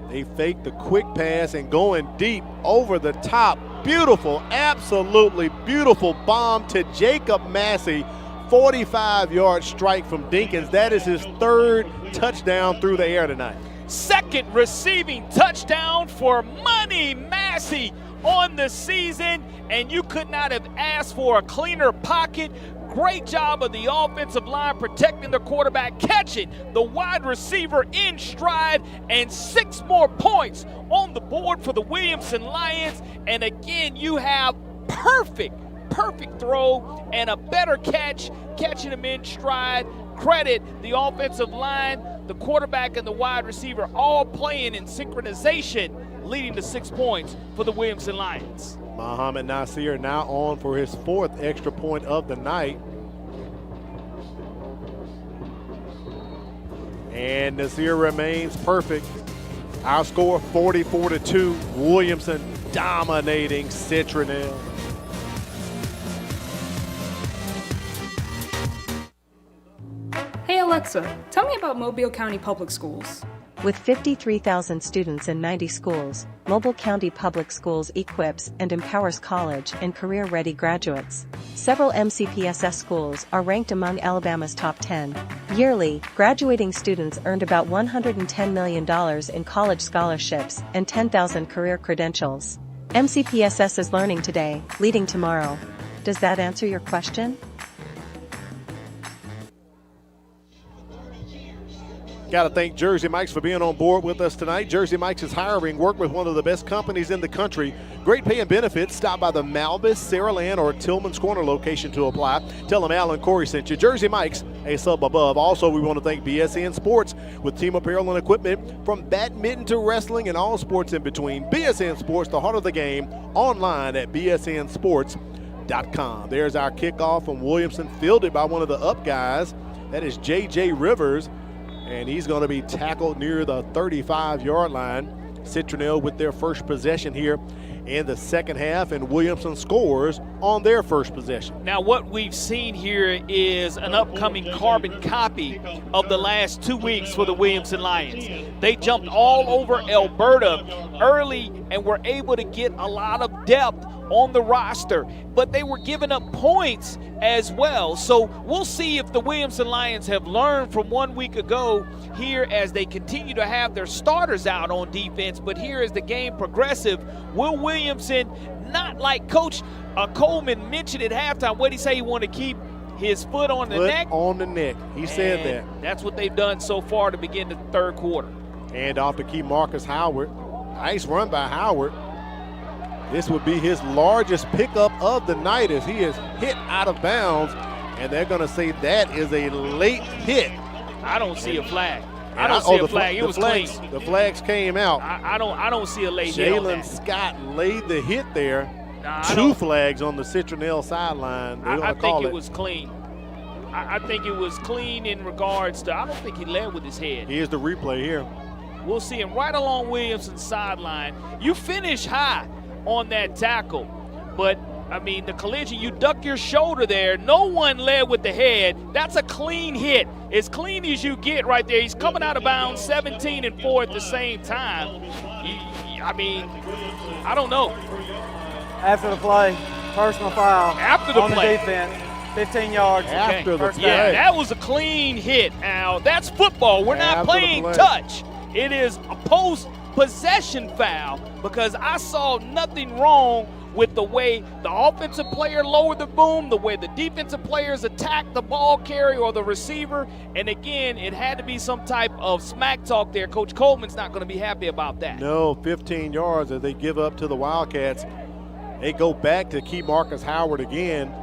They fake the quick pass and going deep over the top. Beautiful, absolutely beautiful bomb to Jacob Massey. 45-yard strike from Dinkins. That is his 3rd touchdown through the air tonight.
Second receiving touchdown for Money Massey on the season, and you could not have asked for a cleaner pocket. Great job of the offensive line protecting the quarterback, catching the wide receiver in stride, and 6 more points on the board for the Williamson Lions. And again, you have perfect throw and a better catch, catching him in stride. Credit the offensive line, the quarterback, and the wide receiver all playing in synchronization, leading to 6 points for the Williamson Lions.
Muhammad Nasir now on for his 4th extra point of the night. And Nasir remains perfect. Our score 44-2. Williamson dominating Citronelle.
Hey Alexa, tell me about Mobile County Public Schools.
With 53,000 students in 90 schools, Mobile County Public Schools equips and empowers college and career-ready graduates. Several MCPSS schools are ranked among Alabama's top 10. Yearly, graduating students earned about $110 million in college scholarships and 10,000 career credentials. MCPSS is learning today, leading tomorrow. Does that answer your question?
Got to thank Jersey Mike's for being on board with us tonight. Jersey Mike's is hiring. Work with one of the best companies in the country. Great pay and benefits. Stop by the Malbus, Saraland, or Tillman's Corner location to apply. Tell them Al and Corey sent you. Jersey Mike's, a sub above. Also, we want to thank BSN Sports with team apparel and equipment from badminton to wrestling and all sports in between. BSN Sports, the heart of the game, online at bsnsports.com. There's our kickoff from Williamson, fielded by one of the up guys. That is J.J. Rivers. And he's going to be tackled near the 35-yard line. Citronelle with their first possession here in the second half, and Williamson scores on their first possession.
Now, what we've seen here is an upcoming carbon copy of the last 2 weeks for the Williamson Lions. They jumped all over Alberta early and were able to get a lot of depth on the roster, but they were giving up points as well. So we'll see if the Williamson Lions have learned from 1 week ago here as they continue to have their starters out on defense. But here as the game progressive, will Williamson, not like Coach Coleman mentioned at halftime, what did he say? He wanted to keep his foot on the neck?
On the neck. He said that.
That's what they've done so far to begin the third quarter.
And off to keep Marcus Howard. Nice run by Howard. This would be his largest pickup of the night as he is hit out of bounds, and they're going to say that is a late hit.
I don't see a flag. I don't see a flag. It was clean.
The flags came out.
I don't see a late hit on that.
Jalen Scott laid the hit there. Two flags on the Citronelle sideline.
I think it was clean. I think it was clean in regards to, I don't think he led with his head.
Here's the replay here.
We'll see him right along Williamson's sideline. You finish high on that tackle, but I mean the collision, you duck your shoulder there. No one led with the head. That's a clean hit, as clean as you get right there. He's coming out of bounds 17 and 4 at the same time. I mean, I don't know.
After the play, personal foul.
After the
on
play.
the defense, 15 yards.
After the play.
Yeah, that was a clean hit, Al. That's football. We're not playing touch. It is a post-possession foul, because I saw nothing wrong with the way the offensive player lowered the boom, the way the defensive players attacked the ball carrier or the receiver. And again, it had to be some type of smack talk there. Coach Coleman's not going to be happy about that.
No, 15 yards that they give up to the Wildcats. They go back to keep Marcus Howard again.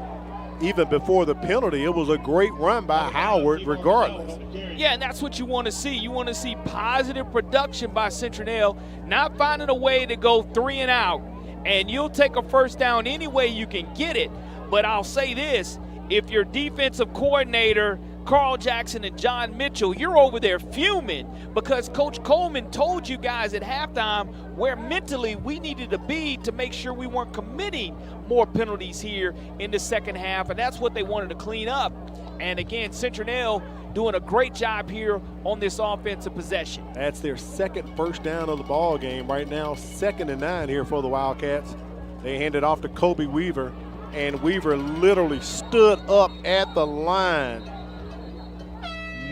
Even before the penalty, it was a great run by Howard regardless.
Yeah, and that's what you want to see. You want to see positive production by Citronelle, not finding a way to go 3 and out. And you'll take a first down any way you can get it. But I'll say this, if your defensive coordinator, Carl Jackson and John Mitchell, you're over there fuming because Coach Coleman told you guys at halftime where mentally we needed to be to make sure we weren't committing more penalties here in the second half, and that's what they wanted to clean up. And again, Citronelle doing a great job here on this offensive possession.
That's their second first down of the ball game right now. 2nd and 9 here for the Wildcats. They hand it off to Kobe Weaver, and Weaver literally stood up at the line.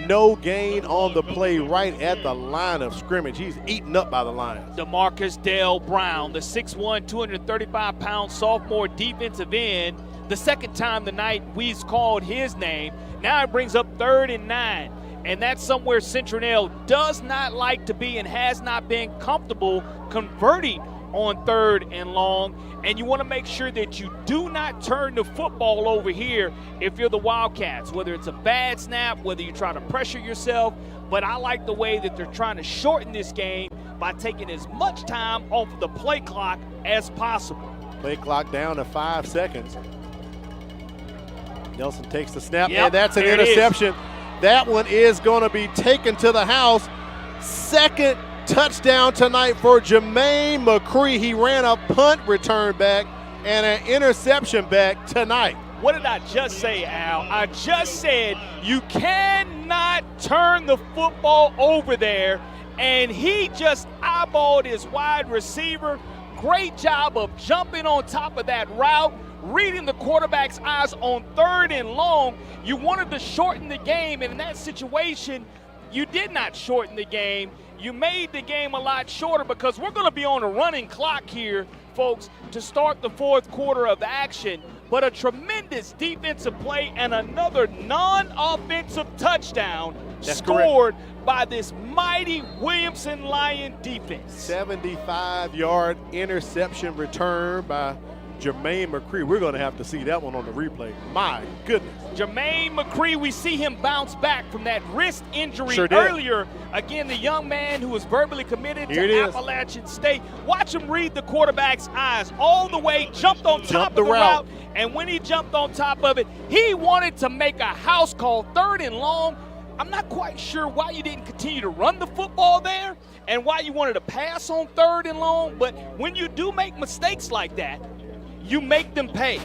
No gain on the play right at the line of scrimmage. He's eaten up by the Lions.
DeMarcus Dale Brown, the 6'1", 235-pound sophomore defensive end. The second time tonight we've called his name. Now it brings up 3rd and 9. And that's somewhere Citronelle does not like to be and has not been comfortable converting on 3rd and long. And you want to make sure that you do not turn the football over here if you're the Wildcats, whether it's a bad snap, whether you try to pressure yourself. But I like the way that they're trying to shorten this game by taking as much time off of the play clock as possible.
Play clock down to 5 seconds. Nelson takes the snap,
Yep,
and that's an interception. That one is going to be taken to the house. Second touchdown tonight for Jermaine McCree. He ran a punt return back and an interception back tonight.
What did I just say, Al? I just said you cannot turn the football over there, and he just eyeballed his wide receiver. Great job of jumping on top of that route, reading the quarterback's eyes on 3rd and long. You wanted to shorten the game, and in that situation, you did not shorten the game. You made the game a lot shorter because we're going to be on a running clock here, folks, to start the 4th quarter of action. but a tremendous defensive play and another non-offensive touchdown scored by this mighty Williamson Lion defense.
75-yard interception return by Jermaine McCree. We're going to have to see that one on the replay. My goodness.
Jermaine McCree, we see him bounce back from that wrist injury
Sure did.
earlier. Again, the young man who was verbally committed to Appalachian State. Watch him read the quarterback's eyes all the way, jumped on top of the route, and when he jumped on top of it, he wanted to make a house call, 3rd and long. I'm not quite sure why you didn't continue to run the football there and why you wanted to pass on 3rd and long, but when you do make mistakes like that, you make them pay.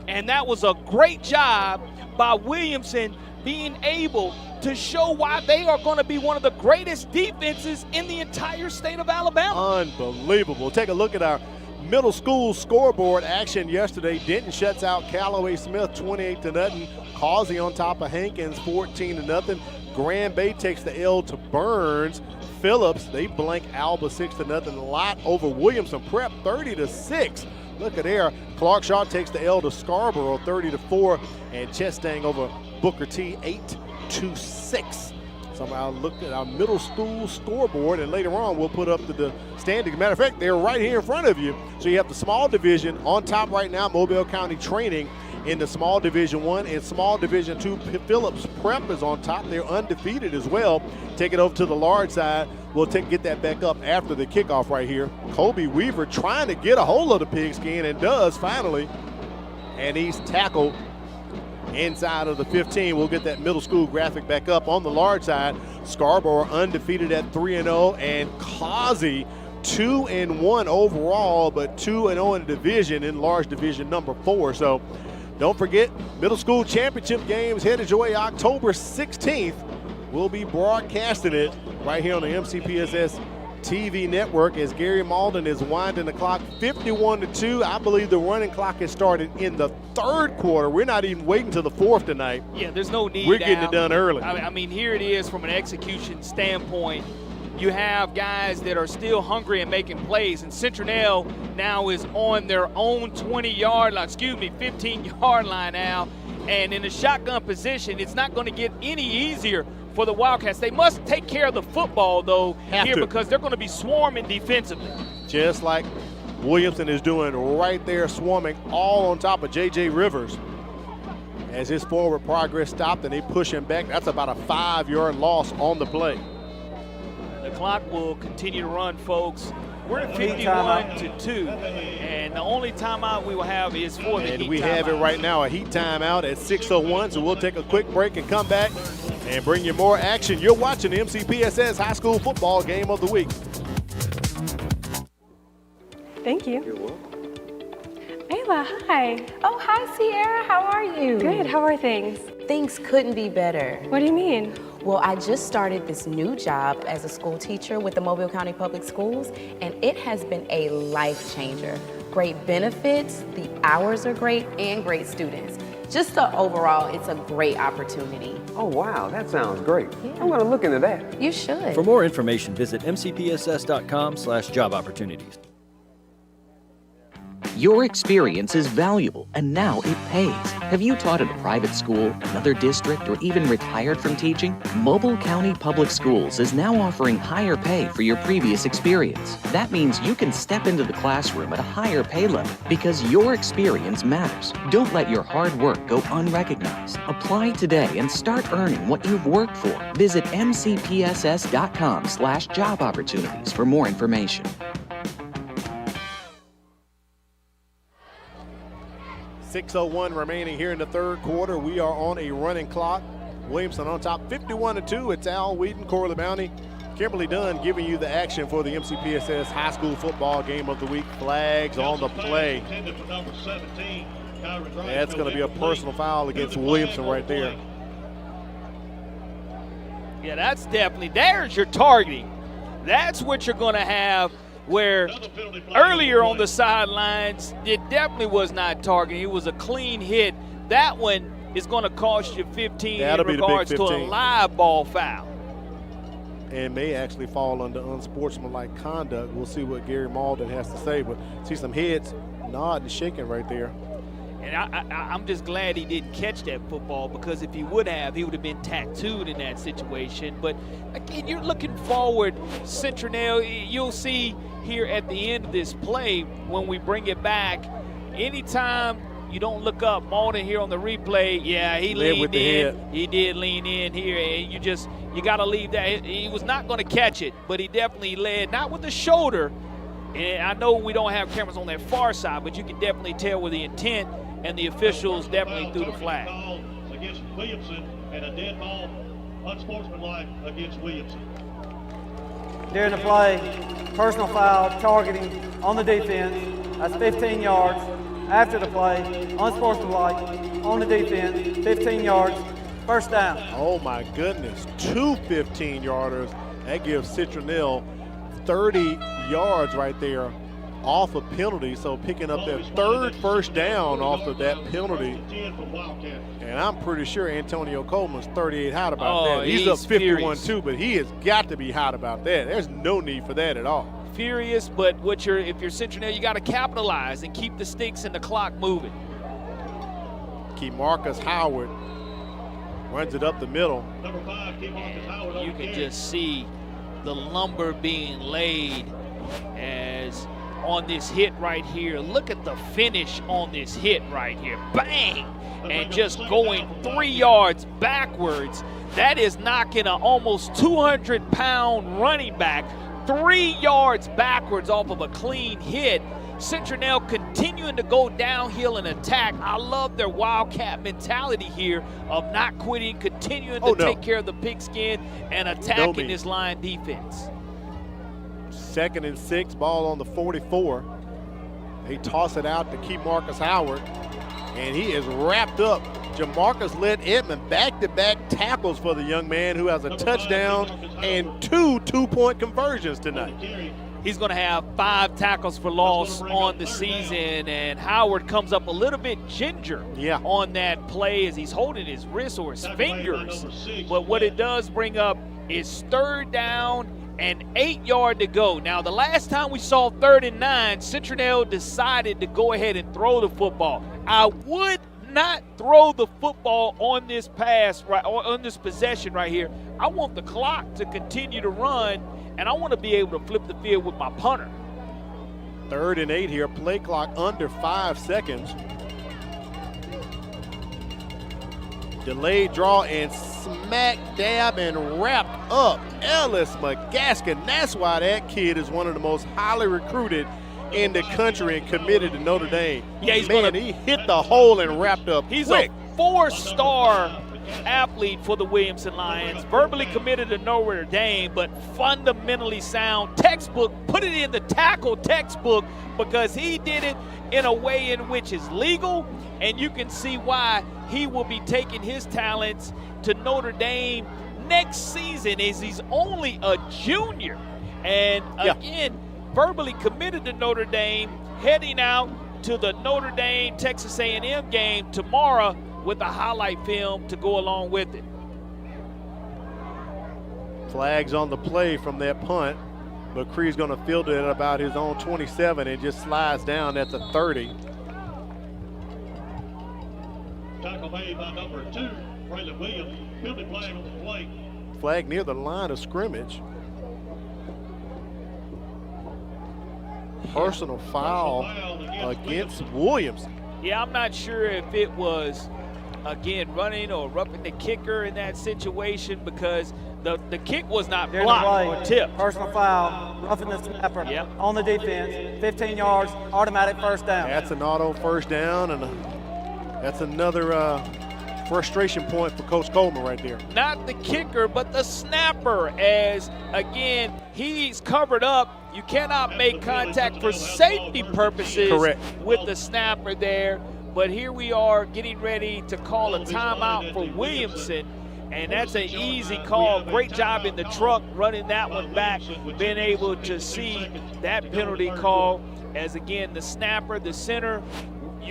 And that was a great job by Williamson being able to show why they are going to be one of the greatest defenses in the entire state of Alabama.
Unbelievable. Take a look at our middle school scoreboard action yesterday. Denton shuts out Callaway Smith 28-0. Causey on top of Hankins 14-0. Grand Bay takes the L to Burns. Phillips, they blank Alba 6-0. Lott over Williamson Prep 30-6. Look at there. Clark Shaw takes the L to Scarborough 30-4. And Chestang over Booker T 8-6. Somehow look at our middle school scoreboard, and later on we'll put up the standings. Matter of fact, they're right here in front of you. So you have the small division on top right now, Mobile County Training in the small division 1 and small division 2. Phillips Prep is on top. They're undefeated as well. Take it over to the large side. We'll get that back up after the kickoff right here. Kobe Weaver trying to get a hold of the pigskin and does finally. And he's tackled inside of the 15. We'll get that middle school graphic back up on the large side. Scarborough undefeated at 3-0, and Causey 2-1 overall, but 2-0 in the division in large division number 4. So don't forget, middle school championship games headed your way October 16th. We'll be broadcasting it right here on the MCPSS TV network as Gary Malden is winding the clock 51-2. I believe the running clock has started in the 3rd quarter. We're not even waiting till the 4th tonight.
Yeah, there's no need.
We're getting it done early.
I mean, here it is from an execution standpoint. You have guys that are still hungry and making plays, and Citronelle now is on their own 15-yard line now. And in a shotgun position, it's not going to get any easier for the Wildcats. They must take care of the football, though, because they're going to be swarming defensively.
Just like Williamson is doing right there, swarming all on top of J.J. Rivers. As his forward progress stopped and they push him back, that's about a 5-yard loss on the play.
The clock will continue to run, folks. We're at 51-2, and the only timeout we will have is for the heat
And we have it right now, a heat timeout at 6:01, so we'll take a quick break and come back and bring you more action. You're watching the MCPSS High School Football Game of the Week.
Thank you.
You're welcome.
Ayla, hi. Oh, hi, Sierra. How are you? Good. How are things?
Things couldn't be better.
What do you mean?
Well, I just started this new job as a school teacher with the Mobile County Public Schools, and it has been a life changer. Great benefits, the hours are great, and great students. Just overall, it's a great opportunity.
Oh, wow, that sounds great. Yeah. I'm going to look into that.
You should.
For more information, visit mcpss.com/job opportunities.
Your experience is valuable, and now it pays. Have you taught at a private school, another district, or even retired from teaching? Mobile County Public Schools is now offering higher pay for your previous experience. That means you can step into the classroom at a higher pay level because your experience matters. Don't let your hard work go unrecognized. Apply today and start earning what you've worked for. Visit mcpss.com/job opportunities for more information.
6:01 remaining here in the 3rd quarter. We are on a running clock. Williamson on top 51-2. It's Al Wheaton, Corley Bounty, Kimberly Dunn giving you the action for the MCPSS High School Football Game of the Week. Flags on the play. That's going to be a personal foul against Williamson right there.
Yeah, that's definitely, there's your targeting. That's what you're going to have, where earlier on the sidelines, it definitely was not targeting. It was a clean hit. That one is going to cost you 15 in regards to a live ball foul.
And may actually fall under unsportsmanlike conduct. We'll see what Gary Malden has to say, but see some heads nodding and shaking right there.
And I'm just glad he didn't catch that football, because if he would have been tattooed in that situation. But again, you're looking forward, Citronelle. You'll see here at the end of this play when we bring it back, anytime you don't look up, Malden here on the replay, yeah, he leaned in. He did lean in here, and you got to leave that. He was not going to catch it, but he definitely led, not with the shoulder. And I know we don't have cameras on that far side, but you can definitely tell with the intent, and the officials definitely threw the flag.
Against Williamson, and a dead ball, unsportsmanlike against Williamson.
During the play, personal foul, targeting on the defense. That's 15 yards. After the play, unsportsmanlike on the defense, 15 yards, first down.
Oh my goodness, 2 15-yarders. That gives Citronelle 30 yards right there off a penalty, so picking up their 3rd first down off of that penalty. And I'm pretty sure Antonio Coleman's 38 hot about that. He's up 51 too, but he has got to be hot about that. There's no need for that at all.
Furious, but if you're Citronelle, you got to capitalize and keep the sticks and the clock moving.
Marcus Howard runs it up the middle.
You can just see the lumber being laid as on this hit right here. Look at the finish on this hit right here. Bang! And just going 3 yards backwards. That is knocking an almost 200-pound running back 3 yards backwards off of a clean hit. Citronelle continuing to go downhill and attack. I love their Wildcat mentality here of not quitting, continuing to take care of the pigskin and attacking this line defense.
2nd and 6, ball on the 44. They toss it out to Marcus Howard, and he is wrapped up. Jamarcus led Edmond back-to-back tackles for the young man, who has a touchdown and 2 two-point conversions tonight.
He's going to have 5 tackles for loss on the season, and Howard comes up a little bit ginger on that play as he's holding his wrist or his fingers. But what it does bring up is 3rd down and 8 yards to go. Now, the last time we saw 3rd and 9, Citronelle decided to go ahead and throw the football. I would not throw the football on this pass, right, on this possession right here. I want the clock to continue to run, and I want to be able to flip the field with my punter.
3rd and 8 here, play clock under 5 seconds. Delayed draw and smack dab and wrapped up Ellis McGaskin. That's why that kid is one of the most highly recruited in the country and committed to Notre Dame.
Yeah,
he hit the hole and wrapped up
He's
quick.
a 4-star athlete for the Williamson Lions, verbally committed to Notre Dame, but fundamentally sound. Textbook, put it in the tackle textbook, because he did it in a way in which is legal, and you can see why he will be taking his talents to Notre Dame next season, as he's only a junior. And again, verbally committed to Notre Dame, heading out to the Notre Dame Texas A&M game tomorrow with a highlight film to go along with it.
Flags on the play from that punt. McCree's going to field it at about his own 27 and just slides down at the 30. Tackle made by number 2, Braylon Williams. Fielding flag on the play. Flag near the line of scrimmage. Personal foul against Williamson.
Yeah, I'm not sure if it was, again, running or roughing the kicker in that situation, because the kick was not blocked or tipped.
Personal foul, roughing the snapper on the defense, 15 yards, automatic first down.
That's an auto first down, and that's another frustration point for Coach Coleman right there.
Not the kicker, but the snapper, as, again, he's covered up. You cannot make contact for safety purposes with the snapper there. But here we are getting ready to call a timeout for Williamson, and that's an easy call. Great job in the truck running that one back, being able to see that penalty call as, again, the snapper, the center.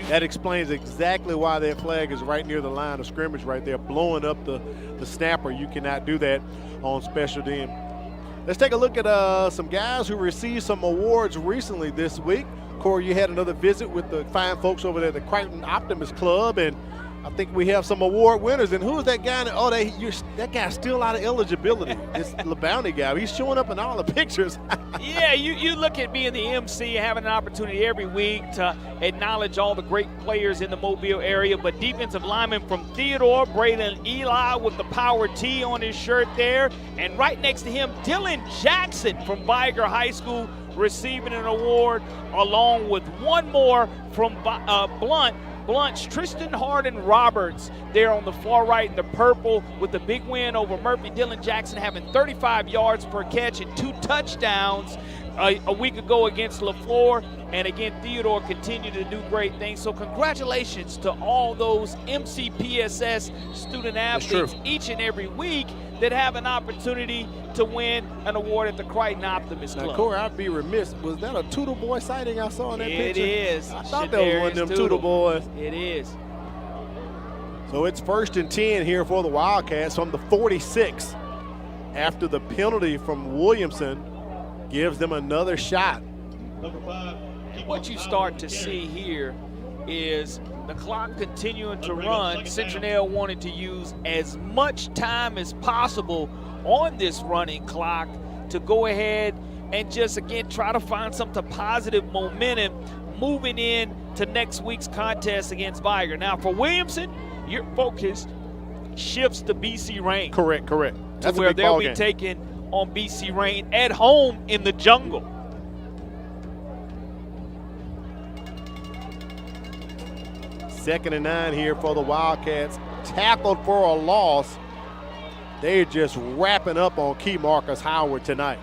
That explains exactly why that flag is right near the line of scrimmage right there, blowing up the snapper. You cannot do that on special team. Let's take a look at some guys who received some awards recently this week. Corey, you had another visit with the fine folks over there at the Crichton Optimist Club, and I think we have some award winners. And who is that guy? That guy's still out of eligibility. This LeBounty guy. He's showing up in all the pictures.
Yeah, you look at being the MC, having an opportunity every week to acknowledge all the great players in the Mobile area. But defensive lineman from Theodore, Braden Eli with the Power T on his shirt there. And right next to him, Dylan Jackson from Viger High School receiving an award, along with one more from Blunt's Tristan Harden Roberts there on the far right in the purple with the big win over Murphy. Dylan Jackson having 35 yards per catch and 2 touchdowns a week ago against LaFleur. And again, Theodore continued to do great things. So congratulations to all those MCPSS student athletes each and every week that have an opportunity to win an award at the Crichton Optimist Club.
Now, Corey, I'd be remiss. Was that a Tootle Boy sighting I saw in that picture?
It is.
I thought that was one of them Tootle Boys.
It is.
So it's 1st and 10 here for the Wildcats from the 46 after the penalty from Williamson gives them another shot.
What you start to see here is the clock continuing to run. Citronelle wanted to use as much time as possible on this running clock to go ahead and just, again, try to find some positive momentum moving in to next week's contest against Viger. Now, for Williamson, your focus shifts to BC Rain.
Correct.
That's where they'll be taking on BC Rain at home in the jungle.
Second and 9 here for the Wildcats. Tackled for a loss. They're just wrapping up on key Marcus Howard tonight.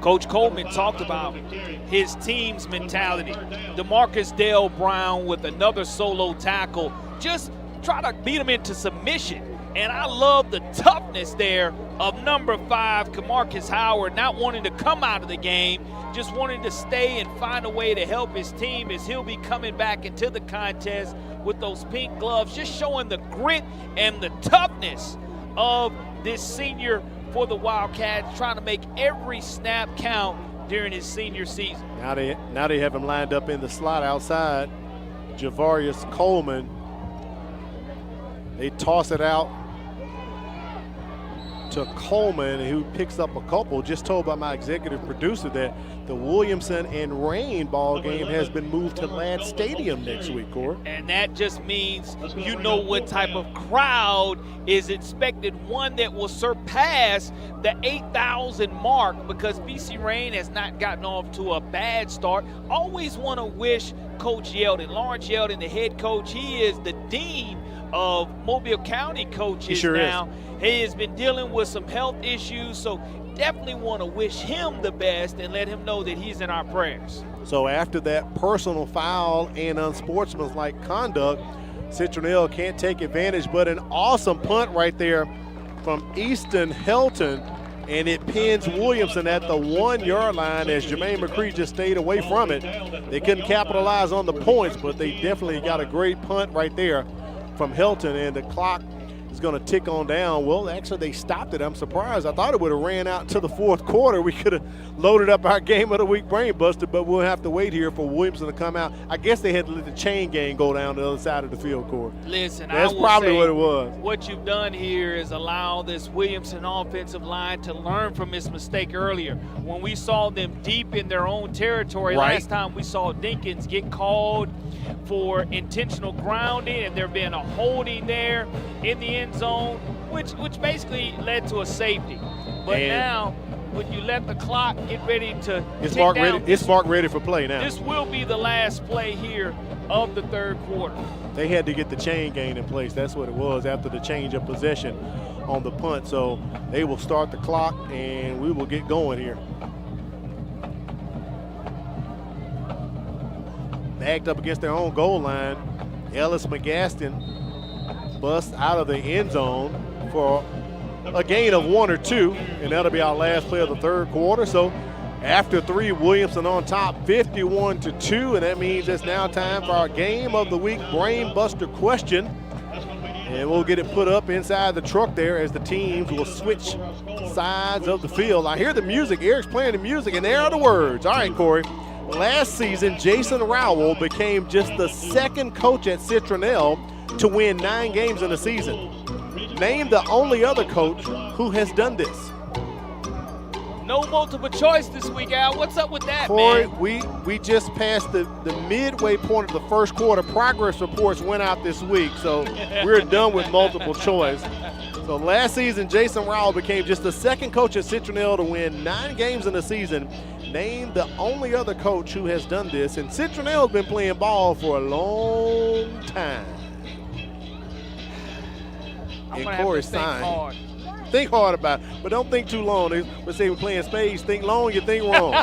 Coach Coleman talked about his team's mentality. DeMarcus Dale Brown with another solo tackle. Just try to beat him into submission. And I love the toughness there of number 5, Marcus Howard, not wanting to come out of the game, just wanting to stay and find a way to help his team as he'll be coming back into the contest with those pink gloves, just showing the grit and the toughness of this senior for the Wildcats, trying to make every snap count during his senior season.
Now they have him lined up in the slot outside. Javarius Coleman. They toss it out to Coleman, who picks up a couple. Just told by my executive producer that the Williamson and Rain ball game has been moved to Ladd Stadium next week, Corey.
And that just means you know what type of crowd is expected, one that will surpass the 8,000 mark, because BC Rain has not gotten off to a bad start. Always want to wish Coach Yeldon, Lawrence Yeldon, the head coach, he is the dean of Mobile County coaches now. He has been dealing with some health issues, so definitely want to wish him the best and let him know that he's in our prayers.
So after that personal foul and unsportsmanlike conduct, Citronelle can't take advantage, but an awesome punt right there from Easton Helton, and it pins Williamson at the 1-yard line as Jermaine McCree just stayed away from it. They couldn't capitalize on the points, but they definitely got a great punt right there from Helton, and the clock is going to tick on down. Well, actually, they stopped it. I'm surprised. I thought it would have ran out to the fourth quarter. We could have loaded up our Game of the Week brain buster, but we'll have to wait here for Williamson to come out. I guess they had to let the chain gang go down the other side of the field, Corey.
Listen,
that's probably what it was.
What you've done here is allow this Williamson offensive line to learn from his mistake earlier. When we saw them deep in their own territory last time, we saw Dinkins get called for intentional grounding, and there being a holding there in the end zone, which basically led to a safety. But now, when you let the clock get ready to
it's marked ready for play now.
This will be the last play here of the third quarter.
They had to get the chain gang in place. That's what it was after the change of possession on the punt. So they will start the clock, and we will get going here. Backed up against their own goal line, Ellis McGaston busts out of the end zone for a gain of 1 or 2, and that'll be our last play of the third quarter. So after 3, Williamson on top 51-2, and that means it's now time for our Game of the Week brain buster question. And we'll get it put up inside the truck there as the teams will switch sides of the field. I hear the music. Eric's playing the music, and there are the words. All right, Corey. Last season, Jason Rowell became just the second coach at Citronelle to win 9 games in a season. Name the only other coach who has done this.
No multiple choice this week, Al. What's up with that,
Corey,
man?
we just passed the midway point of the first quarter. Progress reports went out this week, so we're done with multiple choice. So last season, Jason Rowell became just the second coach at Citronelle to win 9 games in a season. Name the only other coach who has done this, and Citronelle's been playing ball for a long time.
I'm
And
gonna have to
Corey's
think
signed.
hard.
Think hard about it, but don't think too long. They say we're playing spades. Think long, you think wrong.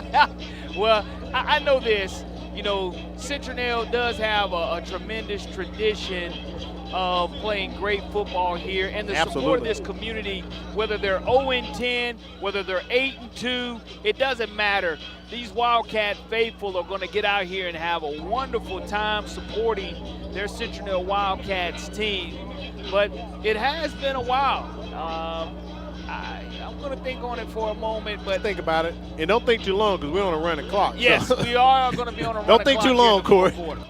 Well, I know this. You know, Citronelle does have a tremendous tradition of playing great football here, and the support of this community, whether they're 0-10, whether they're 8-2, it doesn't matter. These Wildcat faithful are going to get out here and have a wonderful time supporting their Citronelle Wildcats team. But it has been a while. I'm going to think on it for a moment, but
think about it, and don't think too long because we're on a running clock.
Yes,
so.
we are going to be on a running clock.
Don't think too long, Corey.
Quarter.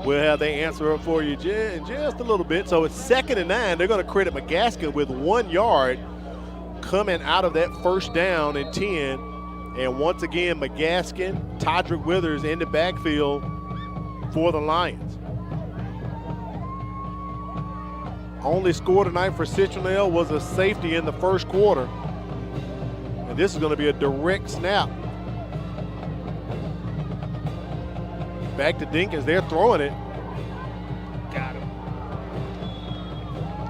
We'll have the answer up for you in just a little bit. So it's 2nd and 9. They're going to credit McGaskin with 1 yard coming out of that first down and 10. And once again, McGaskin, Todrick Withers in the backfield for the Lions. Only score tonight for Citronelle was a safety in the first quarter. And this is going to be a direct snap. Back to Dinkins. They're throwing it.
Got him.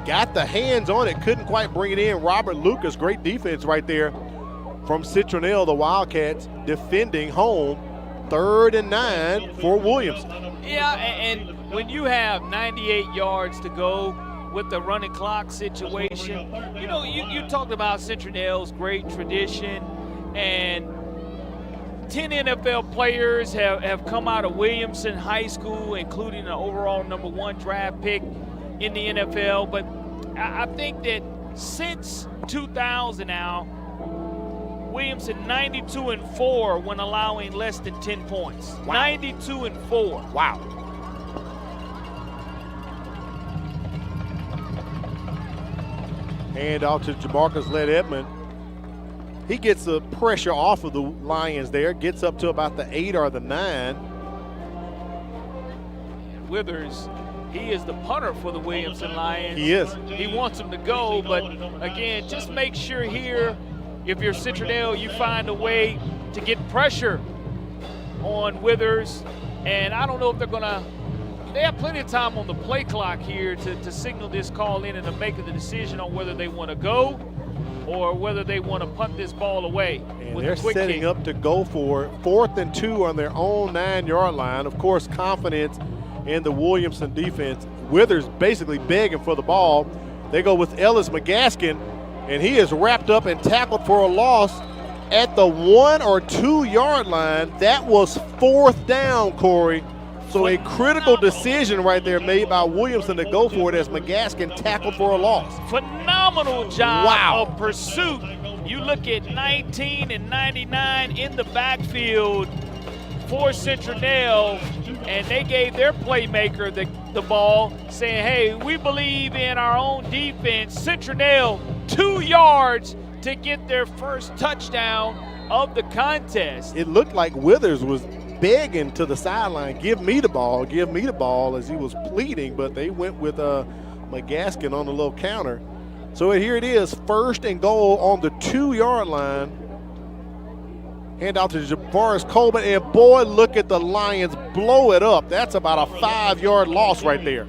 Got the hands on it. Couldn't quite bring it in. Robert Lucas, great defense right there from Citronelle. The Wildcats defending home. 3rd and 9 for Williamson.
Yeah, and when you have 98 yards to go with the running clock situation, you know, you talked about Citronelle's great tradition, and 10 NFL players have come out of Williamson High School, including an overall #1 draft pick in the NFL. But I think that since 2000 now, Williamson 92-4 when allowing less than 10 points. Wow. 92-4.
Wow. Hand off to Jamarcus Led-Edmond. He gets the pressure off of the Lions there, gets up to about the 8 or the 9.
Withers, he is the punter for the Williamson Lions.
He is.
He wants him to go, but again, just make sure here, if you're Citronelle, you find a way to get pressure on Withers. And I don't know if they're going to, they have plenty of time on the play clock here to signal this call in and to make the decision on whether they want to go or whether they want to punt this ball away.
And
with
they're
a quick
setting
kick.
up to go for it. 4th and 2 on their own 9-yard line. Of course, confidence in the Williamson defense. Withers basically begging for the ball. They go with Ellis McGaskin, and he is wrapped up and tackled for a loss at the 1 or 2 yard line. That was 4th down, Corey. So a critical decision right there made by Williamson to go for it as McGaskin tackled for a loss.
Phenomenal job
Wow.
of pursuit. You look at 19 and 99 in the backfield for Citronelle, and they gave their playmaker the ball, saying, hey, we believe in our own defense. Citronelle, 2 yards to get their first touchdown of the contest.
It looked like Withers was begging to the sideline, give me the ball, as he was pleading, but they went with McGaskin on the little counter. So here it is, 1st and goal on the 2 yard line. Hand out to Javaris Coleman, and boy, look at the Lions blow it up. That's about a 5-yard loss right there.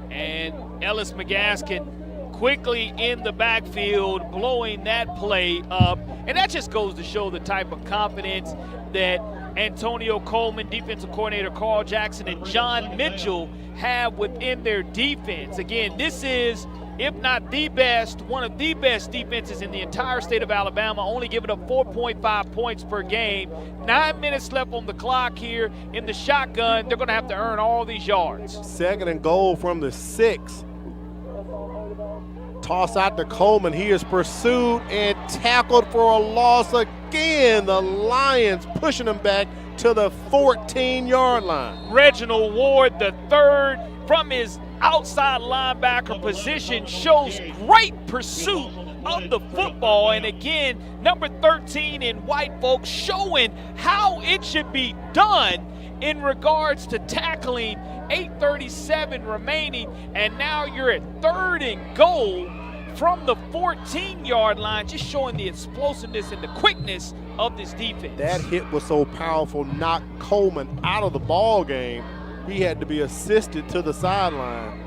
And Ellis McGaskin quickly in the backfield, blowing that play up. And that just goes to show the type of confidence that Antonio Coleman, defensive coordinator Carl Jackson, and John Mitchell have within their defense. Again, this is, if not the best, one of the best defenses in the entire state of Alabama, only giving up 4.5 points per game. 9 minutes left on the clock here in the shotgun. They're going to have to earn all these yards.
2nd and goal from the 6. Toss out to Coleman. He is pursued and tackled for a loss again. The Lions pushing him back to the 14-yard line.
Reginald Ward, the third, from his outside linebacker position, shows great pursuit of the football. And again, number 13 in white folks showing how it should be done in regards to tackling. 8:37 remaining, and now you're at 3rd and goal from the 14-yard line, just showing the explosiveness and the quickness of this defense.
That hit was so powerful, knocked Coleman out of the ball game. He had to be assisted to the sideline.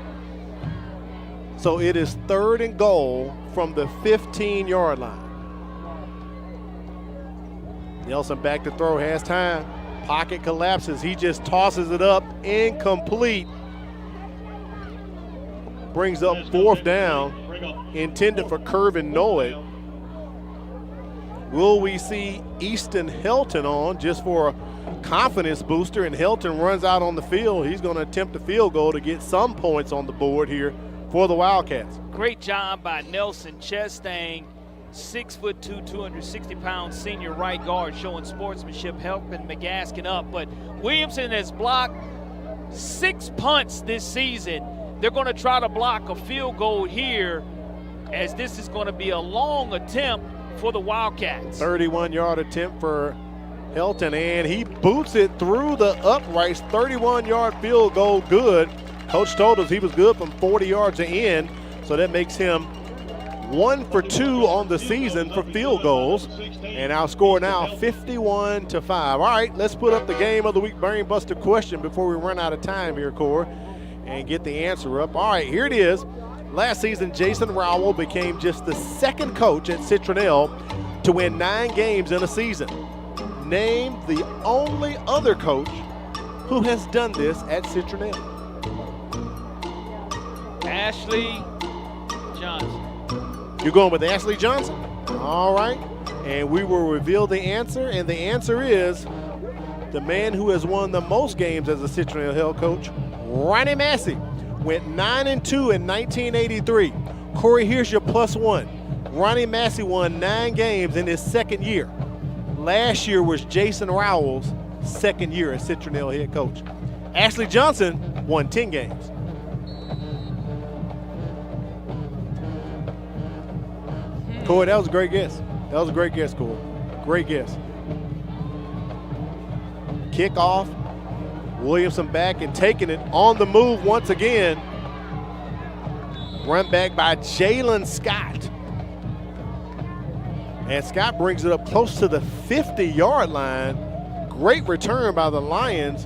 So it is 3rd and goal from the 15-yard line. Nelson back to throw, has time. Pocket collapses. He just tosses it up, incomplete. Brings up 4th down, intended for Curvin Noed. Will we see Easton Helton on just for a confidence booster? And Helton runs out on the field. He's going to attempt a field goal to get some points on the board here for the Wildcats.
Great job by Nelson Chastain. 6'2", 260-pound senior right guard, showing sportsmanship, helping McGaskin up. But Williamson has blocked 6 punts this season. They're going to try to block a field goal here, as this is going to be a long attempt for the Wildcats.
31-yard attempt for Helton, and he boots it through the uprights. 31-yard field goal good. Coach told us he was good from 40 yards in, so that makes him 1 for 2 on the season for field goals. And our score now 51-5. All right, let's put up the game of the week brain buster question before we run out of time here, Core, and get the answer up. All right, here it is. Last season, Jason Rowell became just the 2nd coach at Citronelle to win 9 games in a season. Name the only other coach who has done this at Citronelle.
Ashley Johnson.
You're going with Ashley Johnson? All right. And we will reveal the answer. And the answer is the man who has won the most games as a Citronelle head coach, Ronnie Massey, went 9-2 in 1983. Corey, here's your +1. Ronnie Massey won 9 games in his 2nd year. Last year was Jason Rowell's 2nd year as Citronelle head coach. Ashley Johnson won 10 games. Corey, that was a great guess. That was a great guess, Corey. Great guess. Kickoff. Williamson back and taking it on the move once again. Run back by Jalen Scott. And Scott brings it up close to the 50-yard line. Great return by the Lions.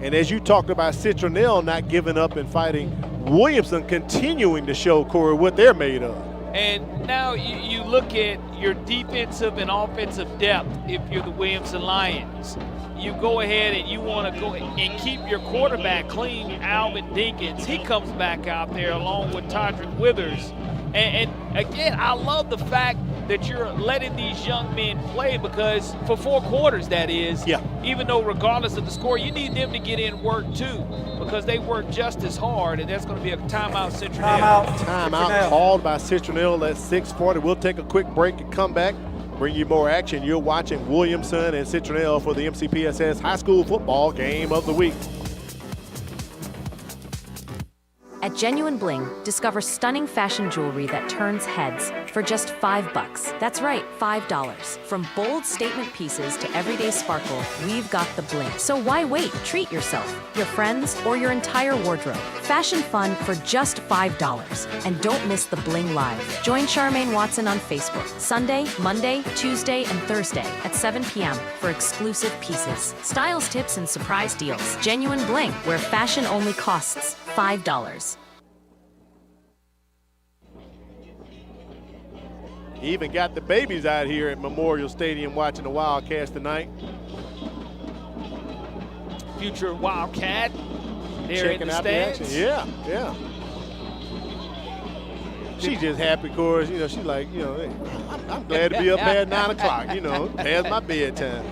And as you talked about Citronelle not giving up and fighting, Williamson continuing to show, Corey, what they're made of.
And now you look at your defensive and offensive depth if you're the Williamson Lions. You go ahead and you want to go and keep your quarterback clean, Alvin Dinkins. He comes back out there along with Todrick Withers. And again, I love the fact that you're letting these young men play, because for 4 quarters, that is, even though regardless of the score, you need them to get in work too, because they work just as hard, and that's going to be a timeout Citronelle.
Timeout called by Citronelle at 6:40. We'll take a quick break and come back, bring you more action. You're watching Williamson and Citronelle for the MCPSS High School Football Game of the Week.
At Genuine Bling, discover stunning fashion jewelry that turns heads for just $5. That's right, $5. From bold statement pieces to everyday sparkle, we've got the bling. So why wait? Treat yourself, your friends, or your entire wardrobe. Fashion fun for just $5. And don't miss the Bling Live. Join Charmaine Watson on Facebook, Sunday, Monday, Tuesday, and Thursday at 7 p.m. for exclusive pieces, styles, tips, and surprise deals. Genuine Bling, where fashion only costs $5.
Even got the babies out here at Memorial Stadium watching the Wildcats tonight.
Future Wildcat there in the stands.
Yeah. She's just happy, because, you know, she's like, you know, hey, I'm glad to be up at 9 o'clock, you know, past my bedtime.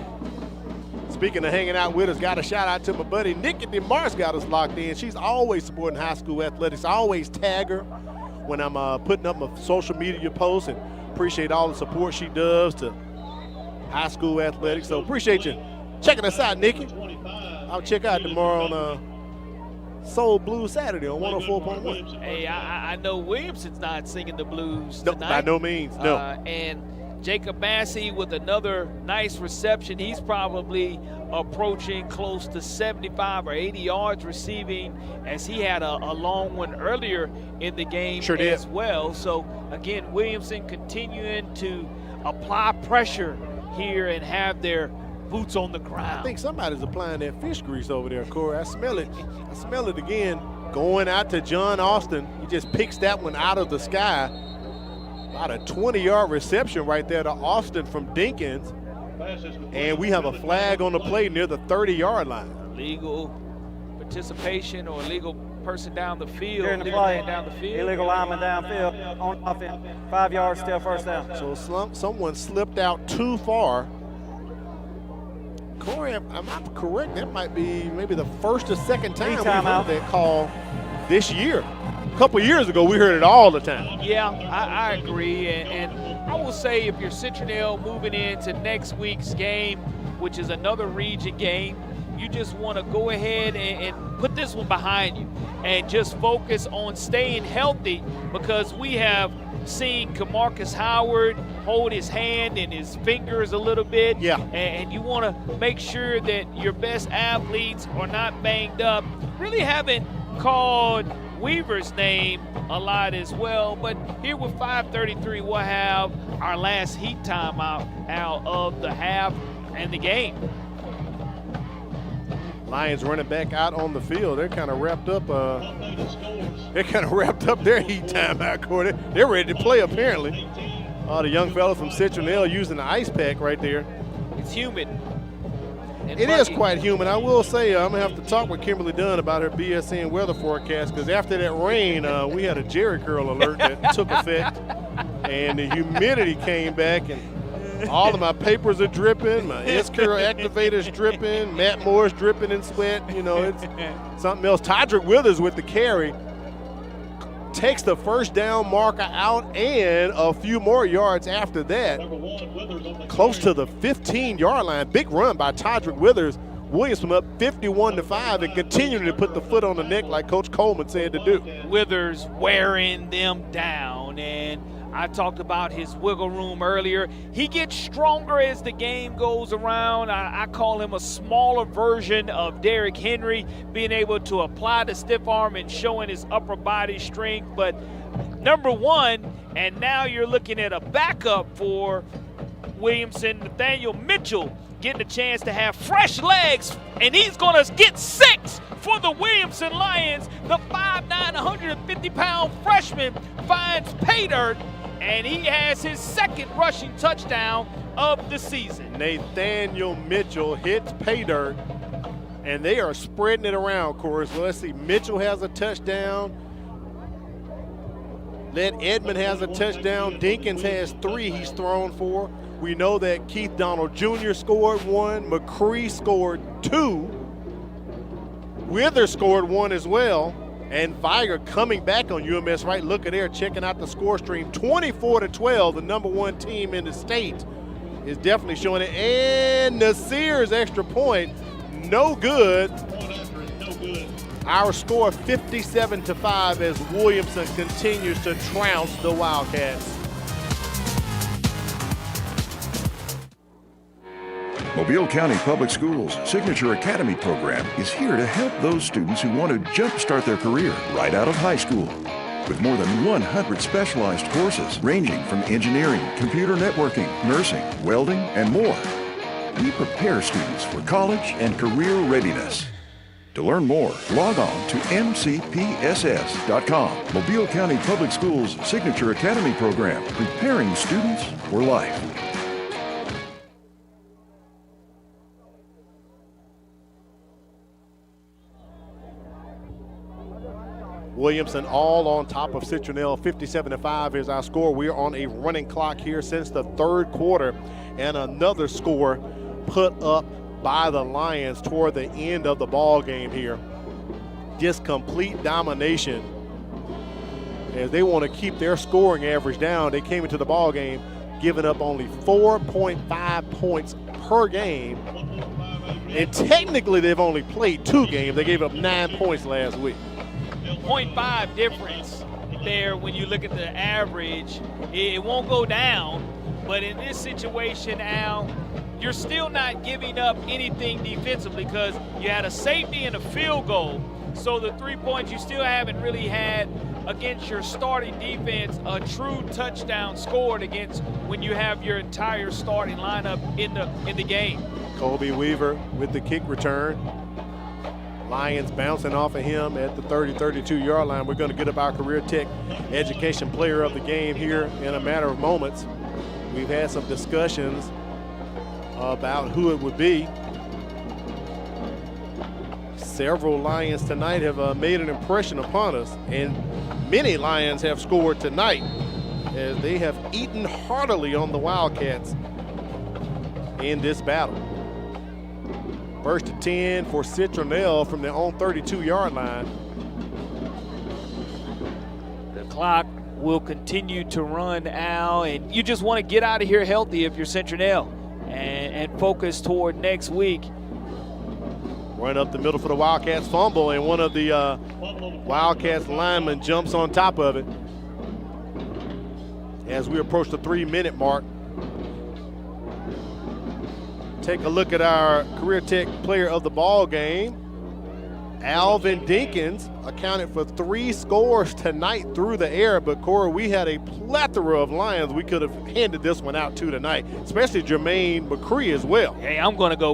Speaking of hanging out with us, got a shout out to my buddy Nikki DeMars, got us locked in. She's always supporting high school athletics. I always tag her when I'm putting up my social media posts, and appreciate all the support she does to high school athletics. So appreciate you checking us out, Nikki. I'll check out tomorrow on Soul Blues Saturday on 104.1.
Hey, I know Williamson's not singing the blues
No,
tonight.
by no means, no.
And Jacob Massey with another nice reception. He's probably approaching close to 75 or 80 yards receiving, as he had a long one earlier in the game as well. So, again, Williamson continuing to apply pressure here and have their boots on the ground.
I think somebody's applying that fish grease over there, Corey. I smell it. I smell it again. Going out to John Austin. He just picks that one out of the sky. About a 20-yard reception right there to Austin from Dinkins. And we have a flag on the play near the 30-yard line.
Legal participation or illegal person down the field.
During the play, illegal lineman downfield on offense. 5 yards, still first down.
So someone slipped out too far. Corey, am I correct? That might be maybe the first or second time we've heard that call this year. A couple years ago, we heard it all the time.
Yeah, I agree. And I will say, if you're Citronelle moving into next week's game, which is another region game, you just want to go ahead and put this one behind you and just focus on staying healthy, because we have seen Kamarcus Howard hold his hand and his fingers a little bit.
Yeah.
And you want to make sure that your best athletes are not banged up. Really haven't called Weaver's name a lot as well, but here with 5:33, we'll have our last heat timeout out of the half and the game.
Lions running back out on the field. They're kind of wrapped up. Their heat timeout, Corey. They're ready to play apparently. The young fellow from Citronelle using the ice pack right there.
It's humid.
It is quite humid. I will say I'm going to have to talk with Kimberly Dunn about her BSN weather forecast, because after that rain, we had a Jerry curl alert that took effect, and the humidity came back, and all of my papers are dripping, my S-curl activator's dripping, Matt Moore's dripping in sweat. You know, it's something else. Todrick Withers with the carry takes the first down marker out and a few more yards after that, close to the 15-yard line. Big run by Todrick Withers. Williamson up 51-5 and continuing to put the foot on the neck like Coach Coleman said to do.
Withers wearing them down, and I talked about his wiggle room earlier. He gets stronger as the game goes around. I call him a smaller version of Derrick Henry, being able to apply the stiff arm and showing his upper body strength. But number one, and now you're looking at a backup for Williamson, Nathaniel Mitchell, getting a chance to have fresh legs, and he's going to get 6 for the Williamson Lions. The 5'9", 150-pound freshman finds pay dirt, and he has his second rushing touchdown of the season.
Nathaniel Mitchell hits pay dirt, and they are spreading it around, Corey. So let's see. Mitchell has a touchdown. Then Edmond has a touchdown. Dinkins has 3 he's thrown for. We know that Keith Donald Jr. scored 1. McCree scored 2. Withers scored 1 as well. And Viger coming back on UMS right. Look at there, checking out the score stream. 24-12, the number 1 team in the state is definitely showing it. And Nasir's extra point, no good. Our score 57-5 as Williamson continues to trounce the Wildcats.
Mobile County Public Schools' Signature Academy program is here to help those students who want to jumpstart their career right out of high school. With more than 100 specialized courses ranging from engineering, computer networking, nursing, welding, and more, we prepare students for college and career readiness. To learn more, log on to MCPSS.com. Mobile County Public Schools' Signature Academy program, preparing students for life.
Williamson all on top of Citronelle. 57-5 is our score. We're on a running clock here since the third quarter, and another score put up by the Lions toward the end of the ball game here. Just complete domination as they want to keep their scoring average down. They came into the ball game giving up only 4.5 points per game. And technically, they've only played 2 games. They gave up 9 points last week.
0.5 difference there when you look at the average. It won't go down, but in this situation, Al, you're still not giving up anything defensively because you had a safety and a field goal. So the 3 points you still haven't really had against your starting defense, a true touchdown scored against when you have your entire starting lineup in the game.
Colby Weaver with the kick return. Lions bouncing off of him at the 32-yard line. We're going to get up our Career Tech Education Player of the Game here in a matter of moments. We've had some discussions about who it would be. Several Lions tonight have made an impression upon us, and many Lions have scored tonight as they have eaten heartily on the Wildcats in this battle. First and 10 for Citronelle from their own 32-yard line.
The clock will continue to run, Al, and you just want to get out of here healthy if you're Citronelle and focus toward next week.
Run up the middle for the Wildcats, fumble, and one of the Wildcats linemen jumps on top of it as we approach the 3-minute mark. Take a look at our Career Tech Player of the Ball game. Alvin Dinkins accounted for 3 scores tonight through the air, but Corey, we had a plethora of Lions we could have handed this one out to tonight, especially Jermaine McCree as well.
Hey, I'm going to go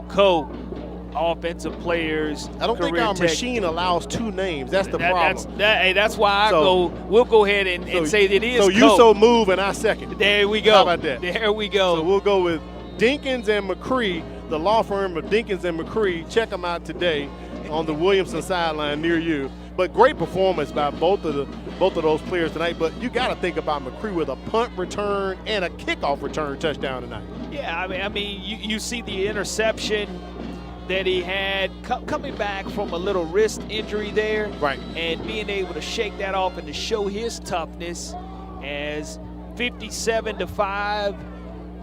offensive players.
I don't think our machine allows 2 names. That's the problem.
That's why we'll go ahead and say that it is
So you so move and I second.
There we go.
How about that?
There we go.
So we'll go with Dinkins and McCree, the law firm of Dinkins and McCree. Check them out today on the Williamson sideline near you. But great performance by both of those players tonight. But you got to think about McCree with a punt return and a kickoff return touchdown tonight.
Yeah, I mean, you see the interception that he had coming back from a little wrist injury there,
right?
And being able to shake that off and to show his toughness as 57-5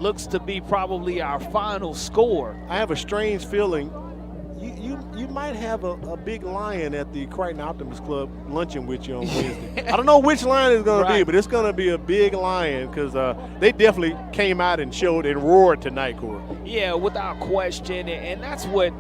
looks to be probably our final score.
I have a strange feeling you might have a big lion at the Crichton Optimist Club luncheon with you on Wednesday. I don't know which lion it's going to be, but it's going to be a big lion because they definitely came out and showed and roared tonight, Corey.
Yeah, without question, and that's what,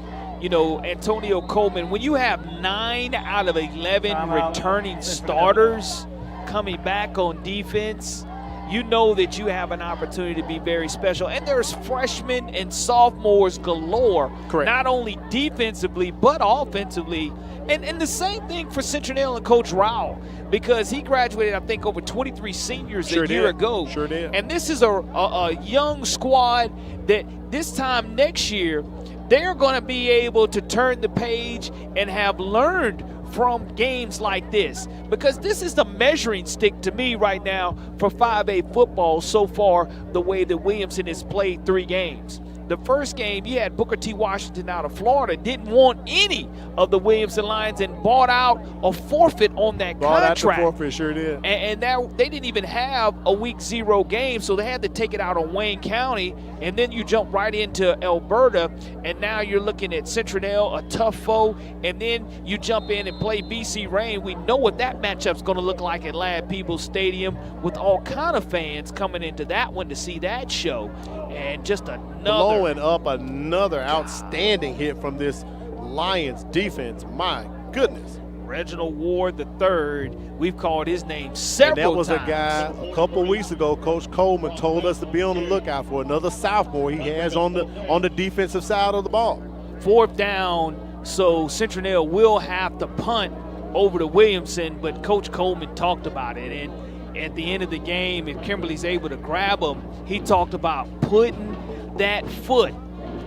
Antonio Coleman, when you have 9 out of 11 returning starters coming back on defense, you know that you have an opportunity to be very special. And there's freshmen and sophomores galore,
correct,
not only defensively but offensively. And the same thing for Citronelle and Coach Rao, because he graduated, I think, over 23 seniors a year ago.
Sure did.
And this is a young squad that this time next year, they're going to be able to turn the page and have learned from games like this, because this is the measuring stick to me right now for 5A football so far, the way that Williamson has played 3 games. The first game, you had Booker T. Washington out of Florida, didn't want any of the Williamson Lions and bought out a forfeit on that contract.
Bought out the forfeit, sure did.
And now they didn't even have a week 0 game, so they had to take it out on Wayne County. And then you jump right into Alberta, and now you're looking at Citronelle, a tough foe, and then you jump in and play BC Reign. We know what that matchup's going to look like at Ladd Peebles Stadium with all kind of fans coming into that one to see that show. And just another
outstanding hit from this Lions defense. My goodness.
Reginald Ward III, we've called his name several times.
And that was a guy a couple weeks ago, Coach Coleman told us to be on the lookout for, another sophomore he has on the defensive side of the ball.
4th down, so Citronelle will have to punt over to Williamson, but Coach Coleman talked about it. And at the end of the game, if Kimberly's able to grab him, he talked about putting that foot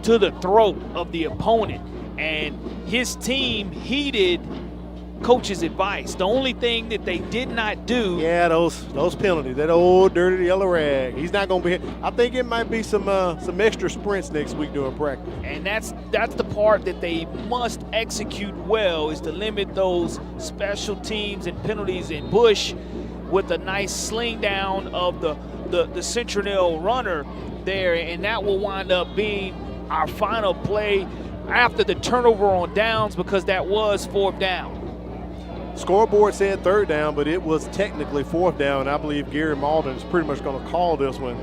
to the throat of the opponent. And his team heeded Coach's advice. The only thing that they did not do.
Yeah, those penalties, that old dirty yellow rag. He's not going to be. I think it might be some extra sprints next week during practice.
And that's the part that they must execute well, is to limit those special teams and penalties. And Bush, with a nice sling down of the Citronelle runner there, and that will wind up being our final play after the turnover on downs, because that was 4th down.
Scoreboard said 3rd down, but it was technically 4th down. I believe Gary Malden is pretty much going to call this one.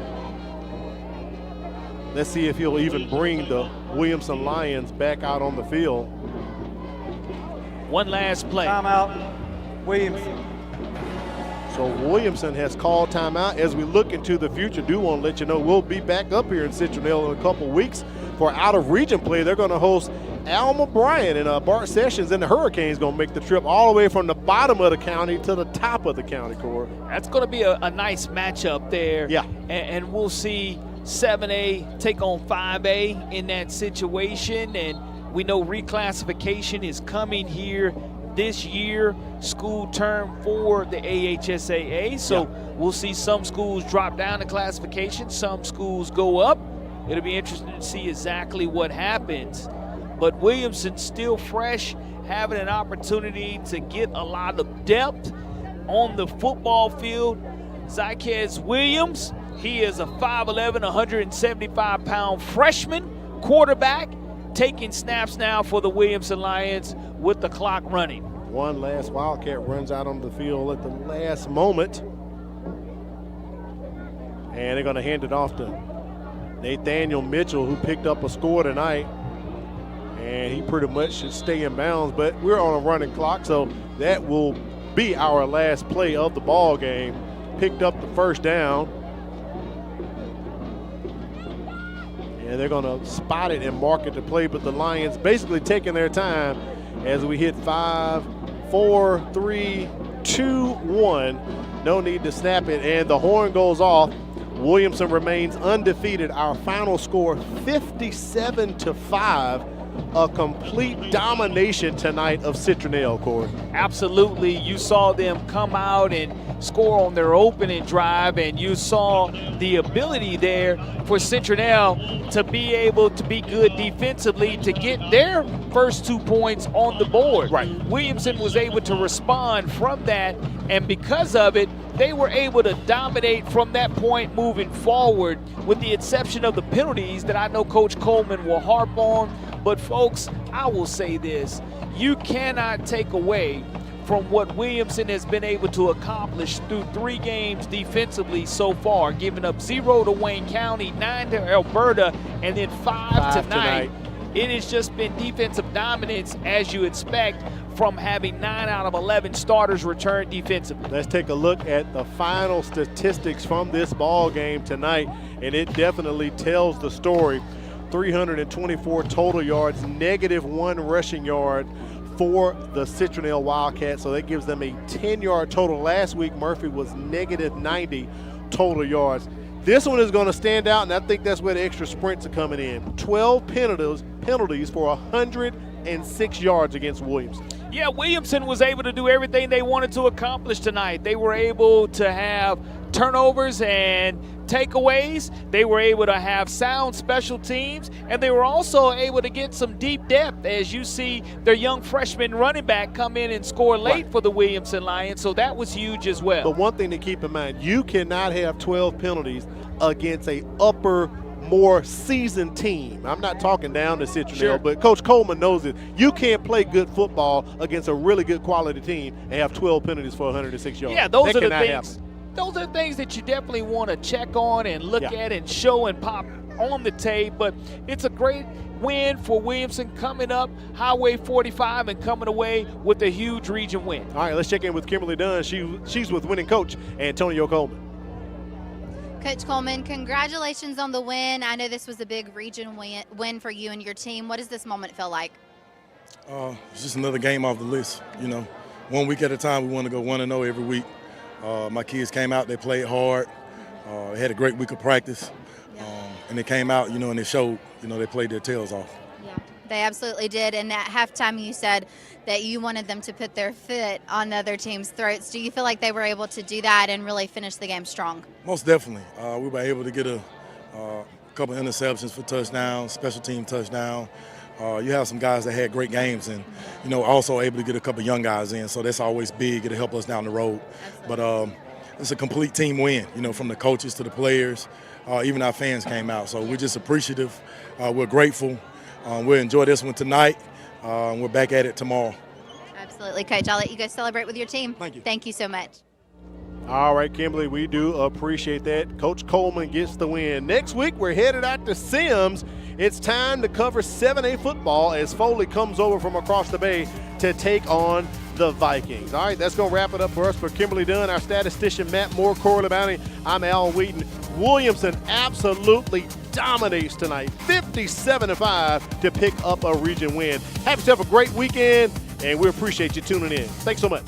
Let's see if he'll even bring the Williamson Lions back out on the field.
One last play.
Timeout, Williamson.
So Williamson has called timeout. As we look into the future, do want to let you know we'll be back up here in Citronelle in a couple weeks for out-of-region play. They're going to host Alma Bryant, and Bart Sessions and the Hurricanes going to make the trip all the way from the bottom of the county to the top of the county, Corey.
That's going to be a nice matchup there.
Yeah.
And we'll see 7A take on 5A in that situation, and we know reclassification is coming here this year, school term for the AHSAA. So we'll see some schools drop down in classification, some schools go up. It'll be interesting to see exactly what happens. But Williamson's still fresh, having an opportunity to get a lot of depth on the football field. Zyquez Williams, he is a 5'11", 175-pound freshman quarterback, taking snaps now for the Williamson Lions with the clock running.
One last Wildcat runs out on the field at the last moment. And they're going to hand it off to Nathaniel Mitchell, who picked up a score tonight. And he pretty much should stay in bounds, but we're on a running clock, so that will be our last play of the ball game. Picked up the 1st down. And they're going to spot it and mark it to play, but the Lions basically taking their time as we hit 5, 4, 3, 2, 1. No need to snap it, and the horn goes off. Williamson remains undefeated. Our final score, 57-5. A complete domination tonight of Citronelle, Corey.
Absolutely. You saw them come out and score on their opening drive, and you saw the ability there for Citronelle to be able to be good defensively to get their first 2 points on the board.
Right.
Williamson was able to respond from that, and because of it, they were able to dominate from that point moving forward, with the exception of the penalties that I know Coach Coleman will harp on. But folks, I will say this, you cannot take away from what Williamson has been able to accomplish through 3 games defensively so far, giving up 0 to Wayne County, 9 to Alberta, and then 5 tonight. It has just been defensive dominance, as you expect, from having 9 out of 11 starters return defensively.
Let's take a look at the final statistics from this ball game tonight, and it definitely tells the story. 324 total yards, -1 rushing yard for the Citronelle Wildcats, so that gives them a 10-yard total. Last week, Murphy was -90 total yards. This one is going to stand out, and I think that's where the extra sprints are coming in. 12 penalties for 106 yards against Williamson.
Yeah, Williamson was able to do everything they wanted to accomplish tonight. They were able to have turnovers and takeaways. They were able to have sound special teams, and they were also able to get some deep depth, as you see their young freshman running back come in and score late for the Williamson Lions, so that was huge as well.
But one thing to keep in mind, you cannot have 12 penalties against a more seasoned team. I'm not talking down to Citronelle, but Coach Coleman knows it. You can't play good football against a really good quality team and have 12 penalties for 106 yards.
Yeah, those
that
are the things.
Happen.
Those are the things that you definitely want to check on and look at and show and pop on the tape. But it's a great win for Williamson, coming up Highway 45 and coming away with a huge region win.
All right, let's check in with Kimberly Dunn. She's with winning coach Antonio Coleman.
Coach Coleman, congratulations on the win. I know this was a big region win for you and your team. What does this moment feel like?
It's just another game off the list. You know, 1 week at a time, we want to go 1-0 every week. My kids came out, they played hard. They had a great week of practice. And they came out, you know, and they showed, you know, they played their tails off.
Yeah, they absolutely did. And at halftime, you said that you wanted them to put their foot on the other team's throats. Do you feel like they were able to do that and really finish the game strong?
Most definitely. We were able to get a couple of interceptions for touchdowns, special team touchdown. You have some guys that had great games and, you know, also able to get a couple of young guys in. So that's always big. It'll help us down the road. Absolutely. But it's a complete team win, you know, from the coaches to the players. Even our fans came out. So we're just appreciative. We're grateful. We'll enjoy this one tonight. We're back at it tomorrow.
Absolutely, Coach. I'll let you go celebrate with your team.
Thank you.
Thank you so much.
All right, Kimberly, we do appreciate that. Coach Coleman gets the win. Next week, we're headed out to Sims. It's time to cover 7A football as Foley comes over from across the bay to take on the Vikings. All right, that's going to wrap it up for us. For Kimberly Dunn, our statistician, Matt Moore, Corley Bounty, I'm Al Wheaton. Williamson absolutely dominates tonight, 57-5 to pick up a region win. Have yourself a great weekend, and we appreciate you tuning in. Thanks so much.